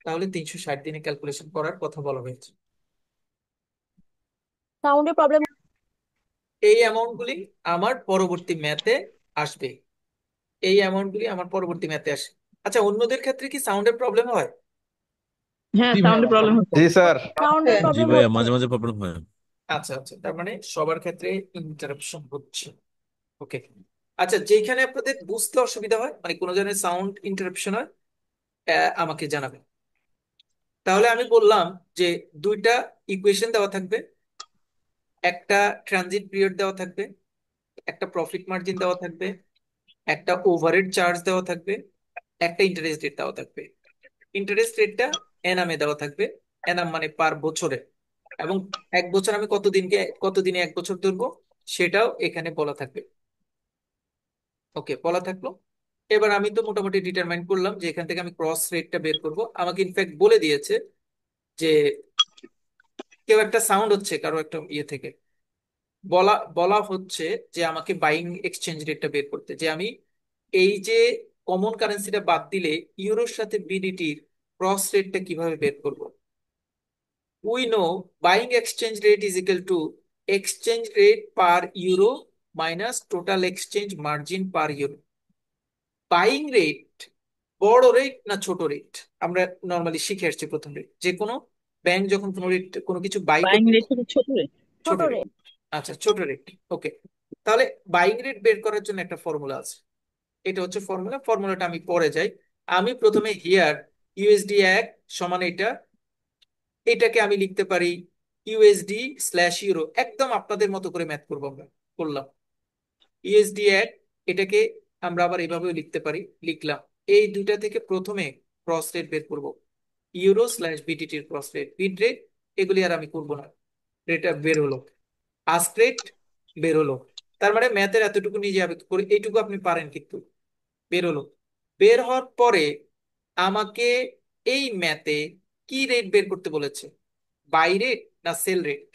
তাহলে 360 দিনে ক্যালকুলেশন করার কথা বলা হয়েছে। সাউন্ডে প্রবলেম। এই অ্যামাউন্টগুলি আমার পরবর্তী ম্যাথে আসবে, এই অ্যামাউন্টগুলি আমার পরবর্তী ম্যাথে আসে। আচ্ছা, অন্যদের ক্ষেত্রে কি সাউন্ডের প্রবলেম হয়? হ্যাঁ, জি সাউন্ডে ভাইয়া। প্রবলেম হচ্ছে। জি স্যার। সাউন্ডের হ্যাঁ, জি প্রবলেম ভাইয়া, হচ্ছে। মাঝে মাঝে প্রবলেম হয়। আচ্ছা আচ্ছা, তার মানে সবার ক্ষেত্রে ইন্টারাপশন হচ্ছে। ওকে। আচ্ছা, যেখানে আপনাদের বুঝতে অসুবিধা হয়, মানে কোনো ধরনের সাউন্ড ইন্টারাপশন হয়, আমাকে জানাবেন। তাহলে আমি বললাম যে দুইটা ইকুয়েশন দেওয়া থাকবে, একটা ট্রানজিট পিরিয়ড দেওয়া থাকবে, একটা প্রফিট মার্জিন দেওয়া থাকবে, একটা ওভারহেড চার্জ দেওয়া থাকবে, একটা ইন্টারেস্ট রেট দেওয়া থাকবে। ইন্টারেস্ট রেটটা এনামে দেওয়া থাকবে, এনাম মানে পার বছরে, এবং এক বছর আমি কতদিনে এক বছর ধরবো সেটাও এখানে বলা থাকবে। ওকে, বলা থাকলো। এবার আমি তো মোটামুটি ডিটারমাইন করলাম যে এখান থেকে আমি ক্রস রেটটা বের করব। আমাকে ইনফ্যাক্ট বলে দিয়েছে যে কেউ একটা সাউন্ড হচ্ছে কারো একটা ইয়ে থেকে, বলা বলা হচ্ছে যে আমাকে বাইং এক্সচেঞ্জ রেটটা বের করতে, যে আমি এই যে কমন কারেন্সিটা বাদ দিলে ইউরোর সাথে বিডিটির ক্রস রেটটা কিভাবে বের করব। We know buying exchange rate is equal to exchange rate per euro minus total exchange margin per euro. Buying rate বড় রেট না ছোট রেট? আমরা নর্মালি শিখে আসছি প্রথম রেট, যে কোনো ব্যাংক যখন কোনো রেট কোনো কিছু বাই বাইং করতে, রেট থেকে ছোট রেট। ছোট ছোট রেট। রেট। আচ্ছা, ছোট রেট। ওকে, তাহলে বাইং রেট বের করার জন্য একটা ফর্মুলা আছে। এটা হচ্ছে ফর্মুলাটা আমি পরে যাই। আমি প্রথমে হিয়ার ইউএসডি এক সমান এটা, এটাকে আমি লিখতে পারি ইউএসডি স্ল্যাশ ইউরো, একদম আপনাদের মতো করে ম্যাথ করবো আমরা, করলাম ইউএসডি এক, এটাকে আমরা আবার এভাবেও লিখতে পারি, লিখলাম। এই দুইটা থেকে প্রথমে ক্রস রেট বের করব, ইউরো স্ল্যাশ বিটিটির ক্রস রেট, বিট রেট, এগুলি আর আমি করবো না। রেটটা বের হলো, আস্ক রেট বের হলো। তার মানে ম্যাথের এতটুকু নিজে আমি করে, এইটুকু আপনি পারেন কিন্তু। বের হলো, বের হওয়ার পরে আমাকে এই ম্যাথে কি রেট বের করতে বলেছে, বাই রেট না সেল রেট?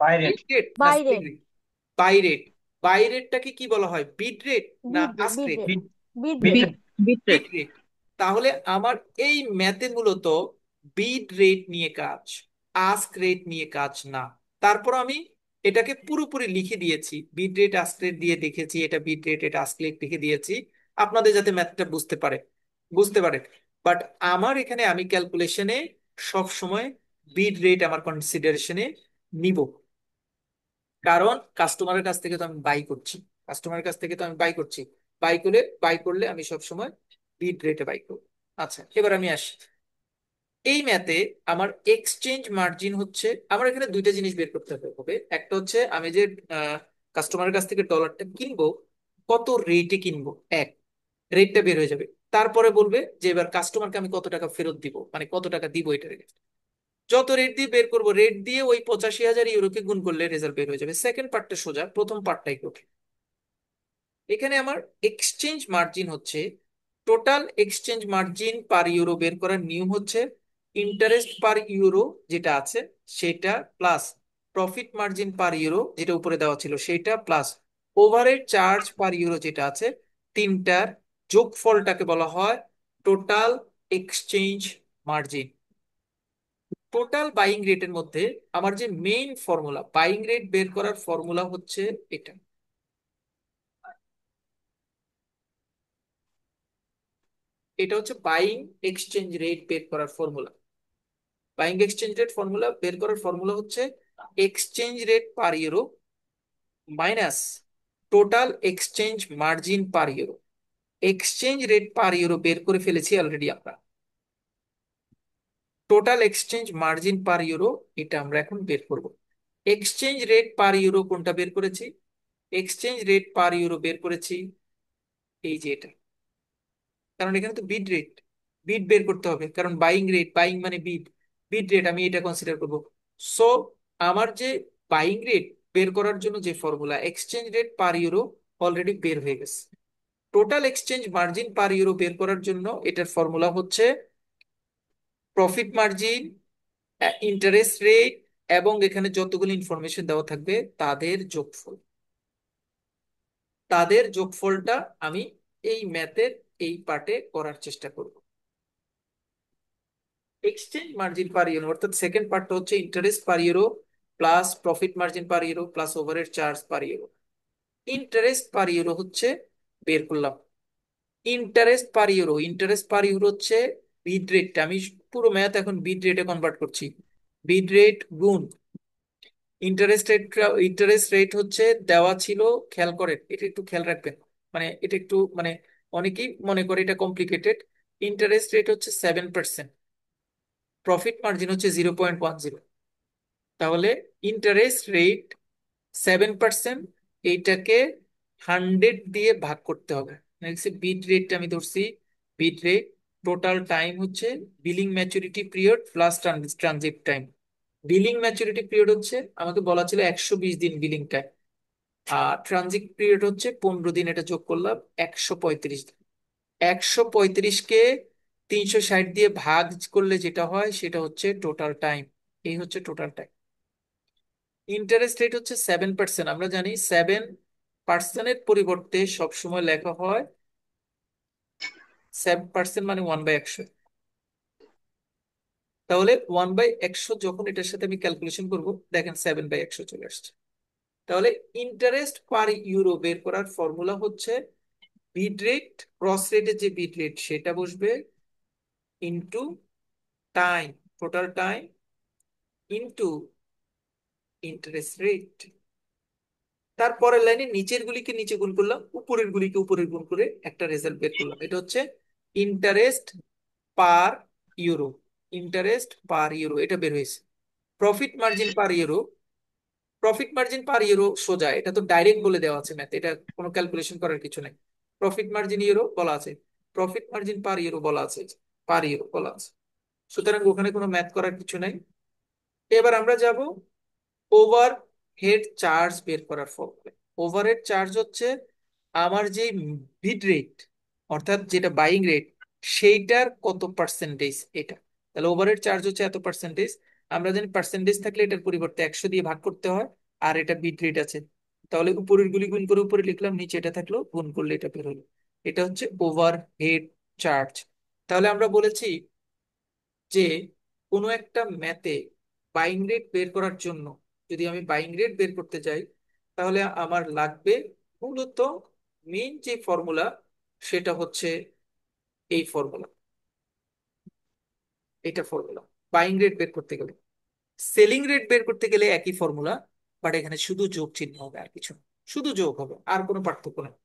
বাইরে। বাই রেট না buy sell rate. Rate? Buy rate. Buy রেটটাকে কি বলা হয়, বিট রেট না bid rate. Ask bid rate? Rate. Bid bid bid rate. Rate. Bid rate. Bid rate. তাহলে আমার এই ম্যাথে মূলত বিট রেট নিয়ে কাজ, আস্ক রেট নিয়ে কাজ না। তারপর আমি এটাকে পুরোপুরি লিখে দিয়েছি, বিট রেট আস্ক রেট দিয়ে দেখেছি, এটা বিট রেট এটা আস্ক রেট লিখে দিয়েছি আপনাদের যাতে ম্যাথটা বুঝতে পারে। বাট আমার এখানে আমি ক্যালকুলেশনে সব সময় বিট রেট আমার কনসিডারেশনে নিব, কারণ কাস্টমারের কাছ থেকে তো আমি বাই করছি, বাই করলে আমি সব সময় বিট রেটে বাই করব। আচ্ছা, এবার আমি আসি এই ম্যাথে। আমার এক্সচেঞ্জ মার্জিন হচ্ছে, আমার এখানে দুইটা জিনিস বের করতে হবে। একটা হচ্ছে আমি যে কাস্টমারের কাছ থেকে ডলারটা কিনবো, কত রেটে কিনবো, এক, রেটটা বের হয়ে যাবে। তারপরে বলবে যে এবার কাস্টমারকে আমি কত টাকা ফেরত দিব, মানে কত টাকা দিব এটা, যত রেট দিয়ে বের করবো, রেট দিয়ে ওই 85,000 ইউরোকে গুণ করলে রেজাল্ট বের হয়ে যাবে। সেকেন্ড পার্টটা সোজা, প্রথম পার্টটাই কঠিন। এখানে আমার এক্সচেঞ্জ মার্জিন হচ্ছে, total exchange margin per euro বের করার নিয়ম হচ্ছে ইন্টারেস্ট পার ইউরো যেটা আছে সেটা plus profit margin per euro যেটা উপরে দেওয়া ছিল সেটা প্লাস ওভারহেড চার্জ পার ইউরো যেটা আছে, তিনটার যোগফলটাকে বলা হয় total exchange margin. Total buying রেটের মধ্যে আমার যে মেইন ফর্মুলা, বাইং রেট বের করার ফর্মুলা হচ্ছে এটা। এটা হচ্ছে বাইং এক্সচেঞ্জ রেট বের করার formula. Buying exchange rate formula বের করার ফর্মুলা হচ্ছে exchange rate per euro minus total exchange margin per euro. Exchange rate per euro বের করে ফেলেছি অলরেডি আমরা, total exchange margin per euro এটা আমরা এখন বের করব। এক্সচেঞ্জ রেট পার ইউরো কোনটা বের করেছি, এক্সচেঞ্জ রেট পার ইউরো বের করেছি এই যে এটা, কারণ এখানে তো বিট রেট, বিট বের করতে হবে, কারণ বাইং রেট, বাইং মানে বিট, বিট রেট আমি এটা কনসিডার করব। সো আমার যে বাইং রেট বের করার জন্য যে formula exchange rate per euro already বের হয়ে গেছে। Total exchange margin per euro বের করার জন্য এটার ফর্মুলা হচ্ছে প্রফিট মার্জিন, ইন্টারেস্ট রেট এবং এখানে যতগুলো ইনফরমেশন দেওয়া থাকবে তাদের যোগফল। তাদের যোগফলটা আমি এই ম্যাথের এই পার্টে করার চেষ্টা করব। এক্সচেঞ্জ মার্জিন পার ইউরো অর্থাৎ সেকেন্ড পার্টটা হচ্ছে ইন্টারেস্ট পার euro plus profit margin per euro plus overhead charge পার ইউরো। ইন্টারেস্ট পার ইউরো হচ্ছে, বের করলাম ইন্টারেস্ট পার ইউরো হচ্ছে বিড রেটটা, আমি পুরো ম্যাথ এখন বিড রেটে কনভার্ট করছি, বিড রেট গুণ ইন্টারেস্ট রেট হচ্ছে দেওয়া ছিল, খেয়াল করেন এটা একটু খেয়াল রাখবেন, মানে এটা একটু মানে অনেকেই মনে করে এটা কমপ্লিকেটেড। ইন্টারেস্ট রেট হচ্ছে 7%, প্রফিট মার্জিন হচ্ছে 0.10, তাহলে ইন্টারেস্ট রেট 7%, এইটাকে 100 দিয়ে ভাগ করতে হবে। বিট রেটটা আমি ধরছি, বিট রেট। টোটাল টাইম হচ্ছে billing maturity period plus transit time. Billing maturity period হচ্ছে, আমাকে বলা ছিল 120 দিন বিলিং টাইম, আর ট্রানজিট পিরিয়ড হচ্ছে 15 দিন, এটা যোগ করলাম 135 দিন। 135কে 360 দিয়ে ভাগ করলে যেটা হয় সেটা হচ্ছে টোটাল টাইম। এই হচ্ছে টোটাল টাইম। ইন্টারেস্ট রেট হচ্ছে 7%। আমরা জানি 7%-এর পরিবর্তে সবসময় লেখা হয় 7% মানে 1/100। তাহলে 1/100 যখন এটার সাথে আমি ক্যালকুলেশন করব, দেখেন 7/100 চলে আসছে। তাহলে ইন্টারেস্ট পার ইউরো বের করার ফর্মুলা হচ্ছে বিট রেট, ক্রস রেটের যে বিট রেট সেটা বসবে, into time, total time, into interest rate. তারপরের লাইনে নিচের গুলিকে নিচে গুণ করলাম, উপরের গুলিকে উপরে গুণ করে একটা রেজাল্ট বের করলাম। এটা হচ্ছে ইন্টারেস্ট পার ইউরো। ইন্টারেস্ট পার ইউরো এটা বের হয়েছে। Profit margin per euro, profit margin per euro সোজা, এটা তো ডাইরেক্ট বলে দেওয়া আছে ম্যাথ, এটা কোনো ক্যালকুলেশন করার কিছু নাই। প্রফিট মার্জিন ইউরো বলা আছে, প্রফিট মার্জিন পার ইউরো বলা আছে, পার ইউরো বলা আছে, সুতরাং ওখানে কোনো ম্যাথ করার কিছু নাই। এবার আমরা যাব ওভার হেড চার্জ বের করার ফর্মুলা। ওভারহেড চার্জ হচ্ছে আমার যে বিড রেট, অর্থাৎ যেটা বাইং রেট, সেইটার কত পার্সেন্টেজ এটা। তাহলে ওভারহেড চার্জ হচ্ছে এত পার্সেন্টেজ। আমরা জানি পার্সেন্টেজ থাকলে এটার পরিবর্তে 100 দিয়ে ভাগ করতে হয়, আর এটা বিড রেট আছে, তাহলে উপরের গুলি গুণ করে উপরে লিখলাম, নিচে এটা থাকলো গুণ করলে এটা বের হলো। এটা হচ্ছে ওভারহেড চার্জ। তাহলে আমরা বলেছি যে কোনো একটা ম্যাথে বাইং রেট বের করার জন্য, যদি আমি বাইং রেট বের করতে চাই, তাহলে আমার লাগবে মূলত মেইন যে ফর্মুলা সেটা হচ্ছে এই ফর্মুলা, এটা ফর্মুলা বাইং রেট বের করতে গেলে। সেলিং রেট বের করতে গেলে একই ফর্মুলা, বাট এখানে শুধু যোগ চিহ্ন হবে, আর কিছু না। শুধু যোগ হবে, আর কোনো পার্থক্য নেই।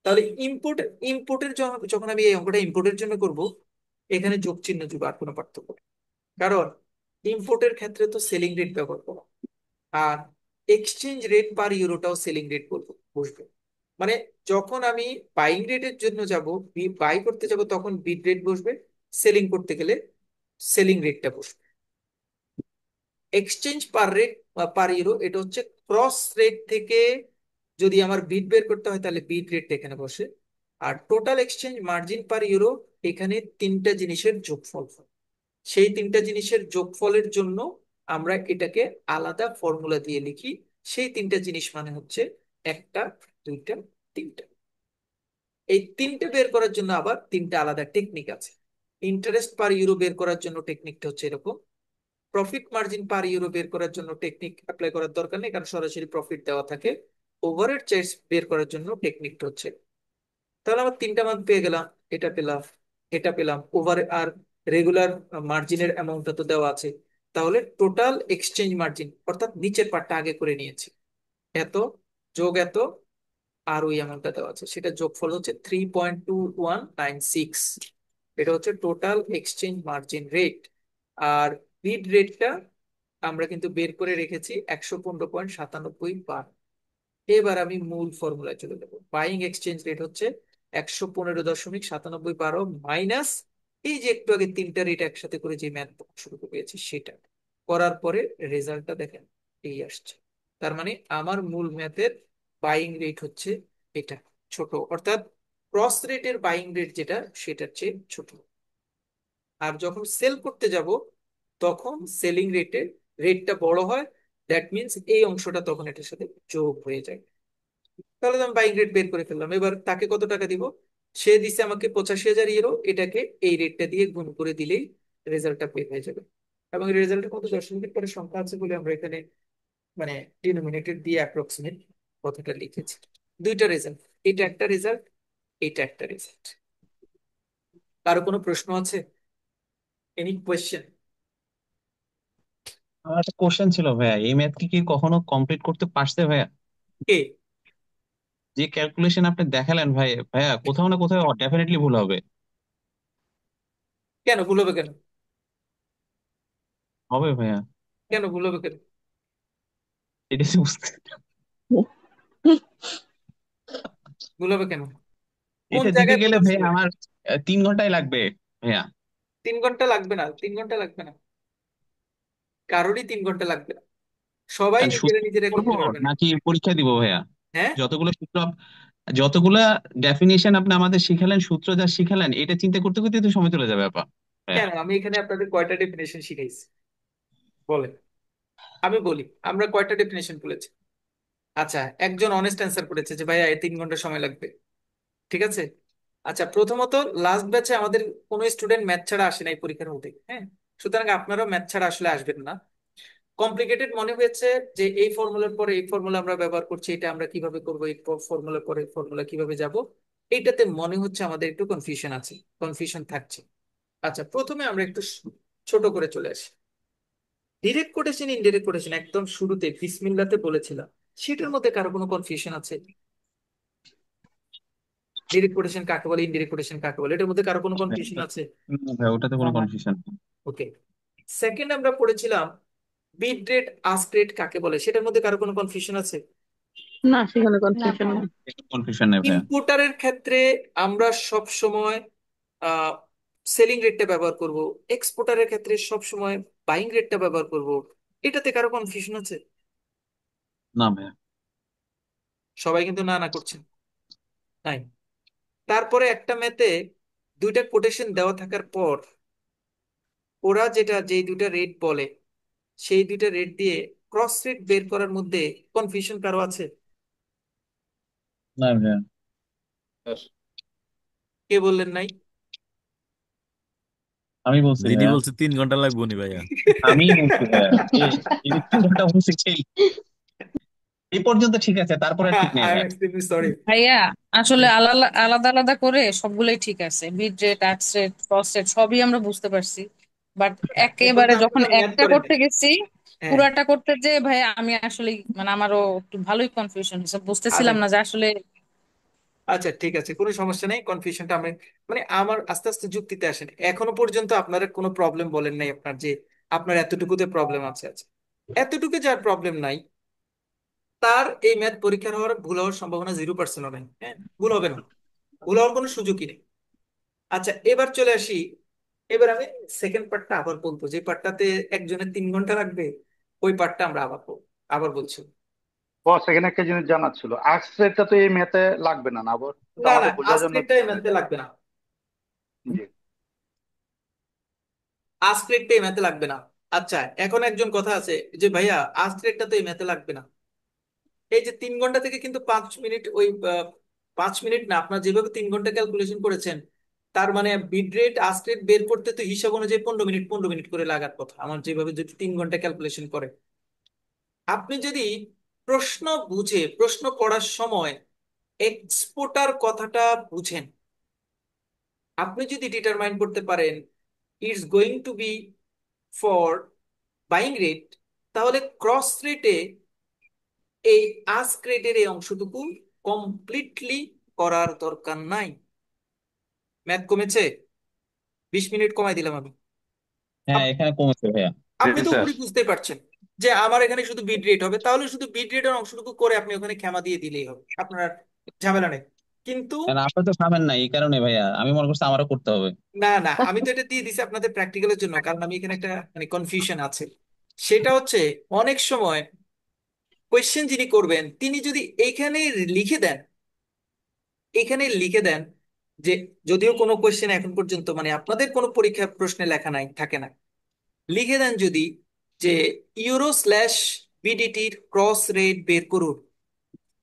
তাহলে ইম্পোর্ট, ইম্পোর্টের যখন আমি এই অঙ্কটা ইম্পোর্টের জন্য করব, এখানে যোগ চিহ্ন যোগ, আর কোনো পার্থক্য নেই। কারণ ইম্পোর্টের ক্ষেত্রে তো সেলিং রেট ব্যবহার করা, আর এক্সচেঞ্জ রেট পার ইউরোটাও সেলিং রেট বলবো বসবে। মানে যখন আমি বাইং রেটের জন্য যাব, বাই করতে যাব, তখন বিড রেট বসবে, সেলিং করতে গেলে সেলিং রেটটা বসবে। এক্সচেঞ্জ পার রেট পার ইউরো, এটা হচ্ছে ক্রস রেট থেকে যদি আমার বিড বের করতে হয় তাহলে বিড রেট এখানে বসে। আর total exchange margin per euro, এখানে তিনটা জিনিসের যোগফল, সেই তিনটা জিনিসের যোগফলের জন্য আমরা এটাকে আলাদা ফর্মুলা দিয়ে লিখি। সেই তিনটা জিনিস মানে হচ্ছে একটা, দুইটা, তিনটা। এই তিনটে বের করার জন্য আবার তিনটা আলাদা টেকনিক আছে। ইন্টারেস্ট পার ইউরো বের করার জন্য টেকনিকটা হচ্ছে এরকম। প্রফিট মার্জিন পার ইউরো বের করার জন্য টেকনিক অ্যাপ্লাই করার দরকার নেই, কারণ সরাসরি প্রফিট দেওয়া থাকে। ওভারহেড চার্জ বের করার জন্য টেকনিকটা হচ্ছে। তাহলে আমার তিনটা মান পেয়ে গেলাম, এটা পেলাম, এটা পেলাম, ওভার আর রেগুলার মার্জিনের অ্যামাউন্টটা তো দেওয়া আছে। তাহলে টোটাল এক্সচেঞ্জ মার্জিন, অর্থাৎ নিচের পার্টটা আগে করে নিয়েছি, এত যোগ এত, আর ওই অ্যামাউন্টটা দেওয়া আছে, সেটা যোগফল হচ্ছে 3.2196। এটা হচ্ছে টোটাল এক্সচেঞ্জ মার্জিন রেট। আর বিড রেটটা আমরা কিন্তু বের করে রেখেছি 115.97 বার। এবার আমি মূল ফর্মুলায় চলে যাবো। বাইং এক্সচেঞ্জ রেট হচ্ছে 115.97 মাইনাস এই যে একটু আগে তিনটা রেট একসাথে করে যে ম্যাথ শুরু করেছি সেটা করার পরে রেজাল্টটা দেখেন এই আসছে। তার মানে আমার মূল ম্যাথের বাইং রেট হচ্ছে এটা, ছোট, অর্থাৎ ক্রস রেটের বাইং রেট যেটা সেটার চেয়ে ছোট। আর যখন সেল করতে যাব তখন সেলিং রেটের রেটটা বড় হয়, দ্যাট মিনস এই অংশটা তখন এটার সাথে যোগ হয়ে যায়। তাহলে তো আমি বাইং রেট বের করে ফেললাম। এবার তাকে কত টাকা দিব, সে দিছে আমাকে 85,000 ইউরো, এটাকে এই রেটটা দিয়ে গুণ করে দিলেই রেজাল্টটা বের হয়ে যাবে। এবং রেজাল্টের মধ্যে দশমিকের পরে সংখ্যা আছে বলে আমরা এখানে মানে ডিনোমিনেটর দিয়ে অ্যাপ্রক্সিমেট কথাটা লিখেছি। দুইটা রেজাল্ট, এটা একটা রেজাল্ট, এটা একটা রেজাল্ট। কারো কোনো প্রশ্ন আছে? Any question? আমার একটা কোশ্চেন ছিল ভাইয়া, এই ম্যাথ কি কখনো কমপ্লিট করতে পারছে ভাইয়া? কে? যে ক্যালকুলেশন আপনি দেখালেন ভাই, ভাইয়া কোথাও না কোথাও ডেফিনেটলি ভুল হবে। কেন ভুল হবে কেন? হবে ভাইয়া। কেন ভুল হবে কেন? এটা হচ্ছে বুঝতে, ভুল হবে কেন? কোন এটা দিতে জায়গায় ভুল গেলে হচ্ছে? ভাইয়া আমার 3 ঘন্টাই লাগবে ভাইয়া। 3 ঘন্টা লাগবে না, 3 ঘন্টা লাগবে না, কারোরই 3 ঘন্টা লাগবে না। সবাই আর নিজেরা সূত্র নিজেরা করবো করতে পারবে না। নাকি পরীক্ষা দিব ভাইয়া? হ্যাঁ, যতগুলো সূত্র, যতগুলা ডেফিনেশন আপনি আমাদের শিখালেন, সূত্র যা শিখালেন, এটা চিন্তা করতে করতে তো সময় চলে যাবে আপা। ভাইয়া কেন আমি এখানে আপনাদের কয়টা ডেফিনেশন শিখাইছি বলেন? আমি বলি আমরা কয়টা ডেফিনেশন বলেছি। আচ্ছা, একজন অনেস্ট অ্যান্সার করেছে যে ভাইয়া 3 ঘন্টা সময় লাগবে। ঠিক আছে। আচ্ছা, প্রথমত লাস্ট ব্যাচে আমাদের কোনো স্টুডেন্ট ম্যাথ ছাড়া আসে নাই পরীক্ষার মধ্যে, হ্যাঁ। সুতরাং আপনারাও ম্যাথ ছাড়া আসলে আসবেন না। কমপ্লিকেটেড মনে হয়েছে যে এই ফর্মুলার পরে এই ফর্মুলা আমরা ব্যবহার করছি, এটা আমরা কিভাবে করব, এই ফর্মুলার পরে ফর্মুলা কিভাবে যাব, এইটাতে মনে হচ্ছে আমাদের একটু কনফিউশন আছে, কনফিউশন থাকছে। আচ্ছা, প্রথমে আমরা একটু ছোট করে চলে আসি। ডিরেক্ট কোটেশন ইনডিরেক্ট কোটেশন একদম শুরুতে বিসমিল্লাতে বলেছিলাম, সেটার মধ্যে কারো কোনো কনফিউশন আছে? ডিরেক্ট কোটেশন কাকে বলে, ইনডিরেক্ট কোটেশন কাকে বলে, এটার মধ্যে কারো কোনো কনফিউশন আছে? না ভাই, ওটাতে কোনো কনফিউশন নেই। ওকে। সেকেন্ড আমরা পড়েছিলাম বিট রেট আস্ক রেট কাকে বলে, সেটার মধ্যে কারো কোনো কনফিউশন আছে? না, সেখানে না কনফিউশন ভাইয়া। নেই। কনফিউশন নেই ভাইয়া। ইম্পোর্টারের ক্ষেত্রে আমরা সব সময় সেলিং রেটটা ব্যবহার করব, এক্সপোর্টারের ক্ষেত্রে সব সময় বাইং রেটটা ব্যবহার করব, এটাতে কারো কনফিউশন আছে? না ভাইয়া। সবাই কিন্তু না না করছেন, নাই। তারপরে একটা ম্যাথে দুইটা কোটেশন দেওয়া থাকার পর ওরা যেই দুইটা রেট বলে, সেই দুইটা রেট দিয়ে ক্রস রেট বের করার মধ্যে কনফিউশন কারো আছে? না ভাইয়া। কে বললেন নাই? আমি বলছি যিনি ভাইয়া। বলছে 3 ঘন্টা লাগবো নি ভাইয়া। আমি বলছি ভাইয়া। এই যে 3 ঘন্টা বলছি, এই পর্যন্ত ঠিক আছে, তারপরে আর ঠিক নেই আই এম ভাইয়া। Extremely sorry. ভাইয়া আসলে আলাদা আলাদা আলাদা করে সবগুলোই ঠিক আছে, বিট রেট, আর্টস রেট, ক্রস রেট সবই আমরা বুঝতে পারছি। বাট এখন একেবারে তো আপনি যখন তো ম্যাথ একটা করেন নাই। করতে গেছি, হ্যাঁ। পুরাটা করতে যে ভাইয়া আমি আসলে মানে আমারও একটু ভালোই কনফিউশন হয়েছে, আচ্ছা, বুঝতেছিলাম না যে আসলে। আচ্ছা, ঠিক আছে, কোনো সমস্যা নেই। কনফিউশনটা আমি মানে আমার আস্তে আস্তে যুক্তিতে আসেন। এখনো পর্যন্ত আপনারা কোনো প্রবলেম বলেন নাই আপনার, যে আপনার এতটুকুতে প্রবলেম আছে। আছে এতটুকু যার প্রবলেম নাই, তার এই ম্যাথ পরীক্ষার হওয়ার ভুল হওয়ার সম্ভাবনা 0% হবে। হ্যাঁ, ভুল হবে না, ভুল হওয়ার কোনো সুযোগই নেই। আচ্ছা, এবার চলে আসি। এবার আমি সেকেন্ড পার্টটা আবার বলবো, যে পার্টটাতে একজনের 3 ঘন্টা লাগবে, ওই পার্টটা আমরা আবার বলবো। আবার বলছি। বস, এখানে একটা জিনিস জানার ছিল, আর্টস রেটটা তো এই ম্যাথে লাগবে না না বস, এটা না না, আমাদের বোঝার জন্য আস্ক্রিপ্টটা এই দিচ্ছেন ম্যাথে এটা। লাগবে না। জি। আস্ক্রিপ্টটা এই ম্যাথে লাগবে না। আচ্ছা, এখন একজন কথা আছে যে ভাইয়া আস্ক্রিপ্টটা তো এই ম্যাথে লাগবে না। এই যে 3 ঘন্টা থেকে কিন্তু 5 মিনিট, ওই 5 মিনিট না, আপনার যেভাবে 3 ঘন্টা ক্যালকুলেশন করেছেন, তার মানে বিট রেট আস্ক রেট বের করতে তো হিসাব অনুযায়ী 15 মিনিট 15 মিনিট করে লাগার কথা আমার, যেভাবে যদি 3 ঘন্টা ক্যালকুলেশন করে। আপনি যদি প্রশ্ন বুঝে প্রশ্ন পড়ার সময় এক্সপোর্টার কথাটা বুঝেন, আপনি যদি ডিটারমাইন করতে পারেন it's going to be for buying rate, তাহলে ক্রস রেটে এই আস্ক রেটের এই অংশটুকু কমপ্লিটলি করার দরকার নাই। ম্যাথ কমেছে, 20 মিনিট কমাই দিলাম আমি। হ্যাঁ, আপ- এখানে কমেছে ভাইয়া। জি আপনি তো স্যার। উপরে বুঝতেই পারছেন যে আমার এখানে শুধু বিট রেট হবে, তাহলে শুধু বিট রেটের অংশটুকু করে আপনি ওখানে ক্ষমা দিয়ে দিলেই হবে, আপনার আর ঝামেলা নেই। কিন্তু কারণ আপনি তো খাবেন না, এই কারণে ভাইয়া আমি মনে করছি আমারও করতে হবে। না না, আমি তো এটা দিয়ে দিছি আপনাদের প্র্যাকটিক্যালের জন্য, কারণ আমি এখানে একটা মানে কনফিউশন আছে। সেটা হচ্ছে অনেক সময় কোয়েশ্চেন যিনি করবেন তিনি যদি এইখানে লিখে দেন, এখানে লিখে দেন যে, যদিও কোনো কোয়েশ্চেন এখন পর্যন্ত মানে আপনাদের কোনো পরীক্ষা প্রশ্নে লেখা নাই থাকে না, লিখে দেন যদি যে ইউরো স্ল্যাশ বিডিটির ক্রস রেট বের করুন,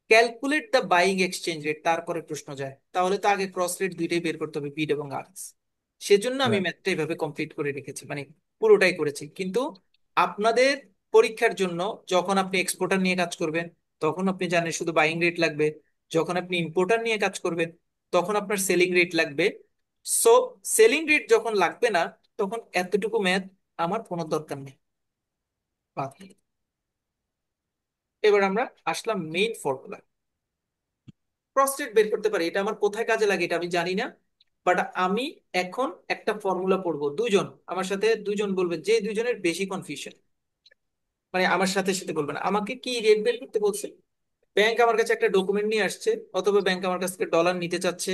calculate the buying exchange rate, তারপরে প্রশ্ন যায়, তাহলে তো আগে ক্রস রেট দুইটাই বের করতে হবে, বিড এবং আর্স। সেজন্য আমি Right. ম্যাথটা এইভাবে কমপ্লিট করে রেখেছি, মানে পুরোটাই করেছি। কিন্তু আপনাদের পরীক্ষার জন্য যখন আপনি এক্সপোর্টার নিয়ে কাজ করবেন, তখন আপনি জানেন শুধু বাইং রেট লাগবে। যখন আপনি ইম্পোর্টার নিয়ে কাজ করবেন, তখন আপনার সেলিং রেট লাগবে। সো সেলিং রেট যখন লাগবে না, তখন এতটুকু ম্যাথ আমার কোনো দরকার নেই, বাদ দিন। এবার আমরা আসলাম মেইন ফর্মুলা। প্রস্টেট বের করতে পারি, এটা আমার কোথায় কাজে লাগে এটা আমি জানি না। বাট আমি এখন একটা ফর্মুলা পড়বো, দুজন আমার সাথে দুজন বলবেন, যে দুজনের বেশি কনফিউশন। মানে আমার সাথে সাথে বলবে না, আমাকে কি রেট বের করতে বলছে। ব্যাংক আমার কাছে একটা ডকুমেন্ট নিয়ে আসছে, অথবা ব্যাংক আমার কাছ থেকে ডলার নিতে চাচ্ছে,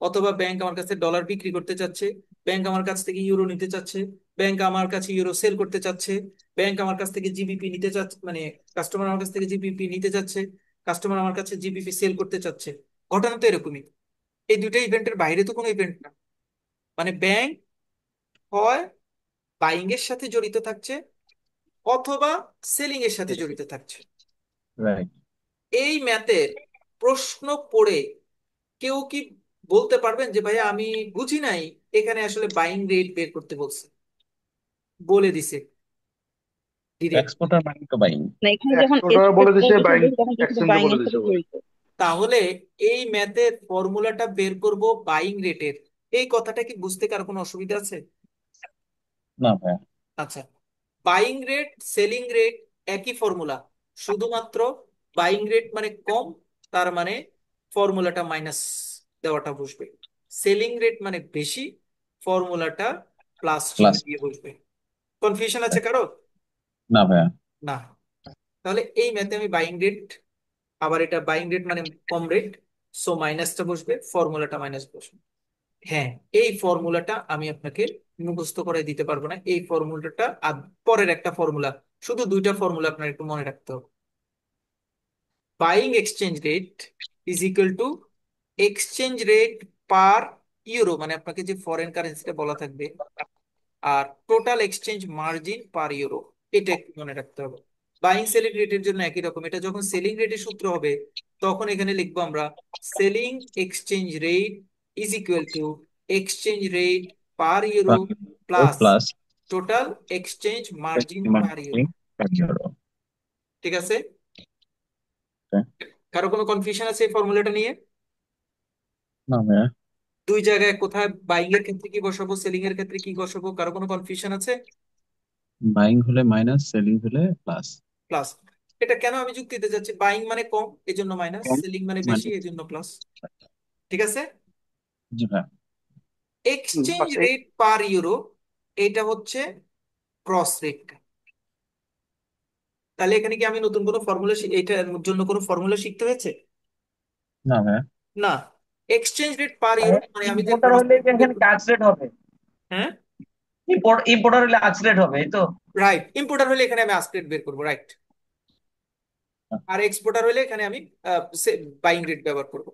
অথবা ব্যাংক আমার কাছে ডলার বিক্রি করতে চাচ্ছে, ব্যাংক আমার কাছ থেকে ইউরো নিতে চাচ্ছে, ব্যাংক আমার কাছে ইউরো সেল করতে চাচ্ছে, ব্যাংক আমার কাছ থেকে জিবিপি নিতে চাচ্ছে, মানে কাস্টমার আমার কাছ থেকে জিবিপি নিতে চাচ্ছে, কাস্টমার আমার কাছে জিবিপি সেল করতে চাচ্ছে। ঘটনা তো এরকমই। এই দুইটা ইভেন্টের বাইরে তো কোনো ইভেন্ট না। মানে ব্যাংক হয় বাইং এর সাথে জড়িত থাকছে, অথবা সেলিং এর সাথে জড়িত থাকছে। রাইট। এই ম্যাথের প্রশ্ন পড়ে কেউ কি বলতে পারবেন যে ভাইয়া আমি বুঝি নাই, এখানে আসলে বাইং রেট বের করতে বলছে, বলে দিছে ডিরেক্ট। এক্সপোর্টার বাইং তো বাইং। না, এখানে যখন এক্সপোর্টার বলে এক্সপোর্টার দিছে, বিষয় বাইং বলছে তখন কিন্তু এক্সচেঞ্জও বাইং বলে এর দিছে সাথে বলে। জড়িত। তাহলে এই ম্যাথের ফর্মুলাটা বের করব বাইং রেটের, এই কথাটা কি বুঝতে কার কোনো অসুবিধা আছে? না ভাইয়া। আচ্ছা, বাইং রেট সেলিং রেট একই ফর্মুলা, শুধুমাত্র বাইং রেট মানে কম, তার মানে ফর্মুলাটা মাইনাস দেওয়াটা বসবে। সেলিং রেট মানে বেশি, ফর্মুলাটা প্লাস চিহ্ন প্লাস। দিয়ে বসবে। কনফিউশন আছে কারো? না ভাইয়া। না। তাহলে এই ম্যাথে আমি বাইং রেট, আবার এটা বাইং রেট মানে কম রেট, সো মাইনাসটা বসবে, ফর্মুলাটা মাইনাস বসবে। হ্যাঁ, এই ফর্মুলাটা আমি আপনাকে মুখস্থ করে দিতে পারবো না, এই ফর্মুলাটা আর পরের একটা ফর্মুলা, শুধু দুইটা ফর্মুলা আপনার একটু মনে রাখতে হবে। Buying exchange rate is equal to exchange rate per euro, মানে আপনাকে যে ফরেন কারেন্সিটা বলা থাকবে, আর total exchange margin per euro, এটা একটু মনে রাখতে হবে। বাইং সেলিং রেটের জন্য একই রকম, এটা যখন সেলিং রেটের সূত্র হবে তখন এখানে লিখবো আমরা selling exchange rate is equal to exchange rate per euro plus plus total exchange margin per euro. ঠিক আছে? কারো কোনো কনফিউশন আছে এই ফর্মুলাটা নিয়ে? না ভাইয়া। দুই জায়গায় কোথায় বাইং এর ক্ষেত্রে কি বসাবো, সেলিং এর ক্ষেত্রে কি বসাবো, কারো কোনো কনফিউশন আছে? বাইং হলে মাইনাস, সেলিং হলে প্লাস। প্লাস। এটা কেন আমি যুক্তি দিতে যাচ্ছি, বাইং মানে কম এজন্য মাইনাস, কম সেলিং মানে বেশি মানে। এজন্য প্লাস। ঠিক আছে? জি ভাইয়া। এক্সচেঞ্জ রেট পার ইউরো, এটা হচ্ছে ক্রস রেট। তাহলে এখানে কি আমি নতুন কোনো ফর্মুলা, এটার জন্য কোনো ফর্মুলা শিখতে হয়েছে? না ভাইয়া। না। এক্সচেঞ্জ রেট পার ইউরো মানে আমি যে ইম্পোর্টার ক্রস হলে রেট বের এখানে করব। টাক্স রেট হবে। হ্যাঁ, ইম্পোর্টার হলে আক্স রেট হবে, এই তো। রাইট। ইম্পোর্টার হলে এখানে আমি আস্ক রেট বের করবো, রাইট। আর এক্সপোর্টার হলে এখানে আমি বাইং রেট ব্যবহার করব।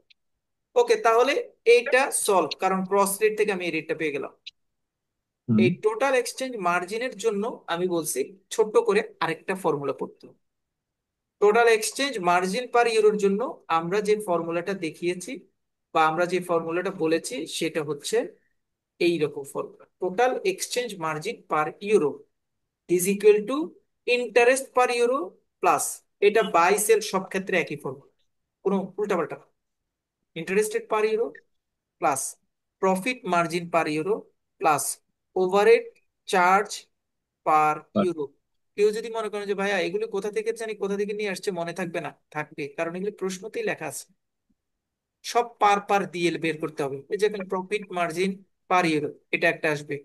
ওকে, তাহলে এইটা সলভ, কারণ ক্রস রেট থেকে আমি এই রেটটা পেয়ে গেলাম। হুম। এই টোটাল এক্সচেঞ্জ মার্জিনের জন্য আমি বলছি ছোট্ট করে আরেকটা ফর্মুলা পড়তে হবে। টোটাল এক্সচেঞ্জ মার্জিন পার ইউরোর জন্য আমরা যে ফর্মুলাটা দেখিয়েছি বা আমরা যে ফর্মুলাটা বলেছি সেটা হচ্ছে এই রকম formula, total exchange margin per euro is equal two interest per euro plus, এটা বাই সেল সব ক্ষেত্রে একই ফর্মুলা, কোনো উল্টাপাল্টা না। Interest rate per euro plus profit margin per euro plus overhead charge পার ইউরো। কেউ যদি মনে করেন যে ভাইয়া এগুলো কোথা থেকে জানি, কোথা থেকে নিয়ে আসছে, মনে থাকবে না, থাকবে, কারণ এগুলো প্রশ্নতেই লেখা আছে। সব পার পার দিয়ে বের করতে হবে। এই যে প্রফিট মার্জিন পার ইউরো, এটা একটা আসবে,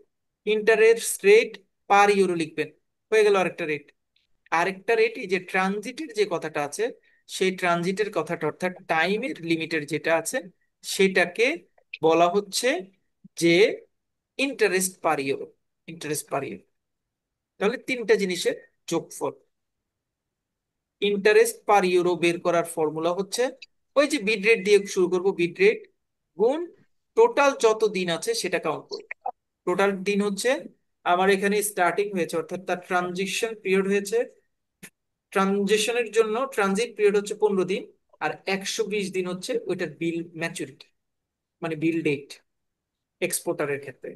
ইন্টারেস্ট রেট পার ইউরো লিখবেন, হয়ে গেল আরেকটা রেট। আরেকটা রেট এই যে ট্রানজিটের যে কথাটা আছে, সেই ট্রানজিটের কথাটা অর্থাৎ টাইমের লিমিটের যেটা আছে সেটাকে বলা হচ্ছে যে ইন্টারেস্ট পার ইউরো, ইন্টারেস্ট পার ইউরো। তাহলে তিনটা জিনিসের যোগফল। ইন্টারেস্ট পার ইউরো বের করার ফর্মুলা হচ্ছে ওই যে বিড রেট দিয়ে শুরু করব, বিড রেট গুণ টোটাল যত দিন আছে সেটা কাউন্ট করব। টোটাল দিন হচ্ছে আমার এখানে স্টার্টিং হয়েছে, অর্থাৎ তার ট্রানজিশন পিরিয়ড হয়েছে, ট্রানজিশনের জন্য ট্রানজিট পিরিয়ড হচ্ছে 15 দিন, আর 120 দিন হচ্ছে ওইটার বিল ম্যাচুরিটি, মানে বিল ডেট এক্সপোর্টারের ক্ষেত্রে।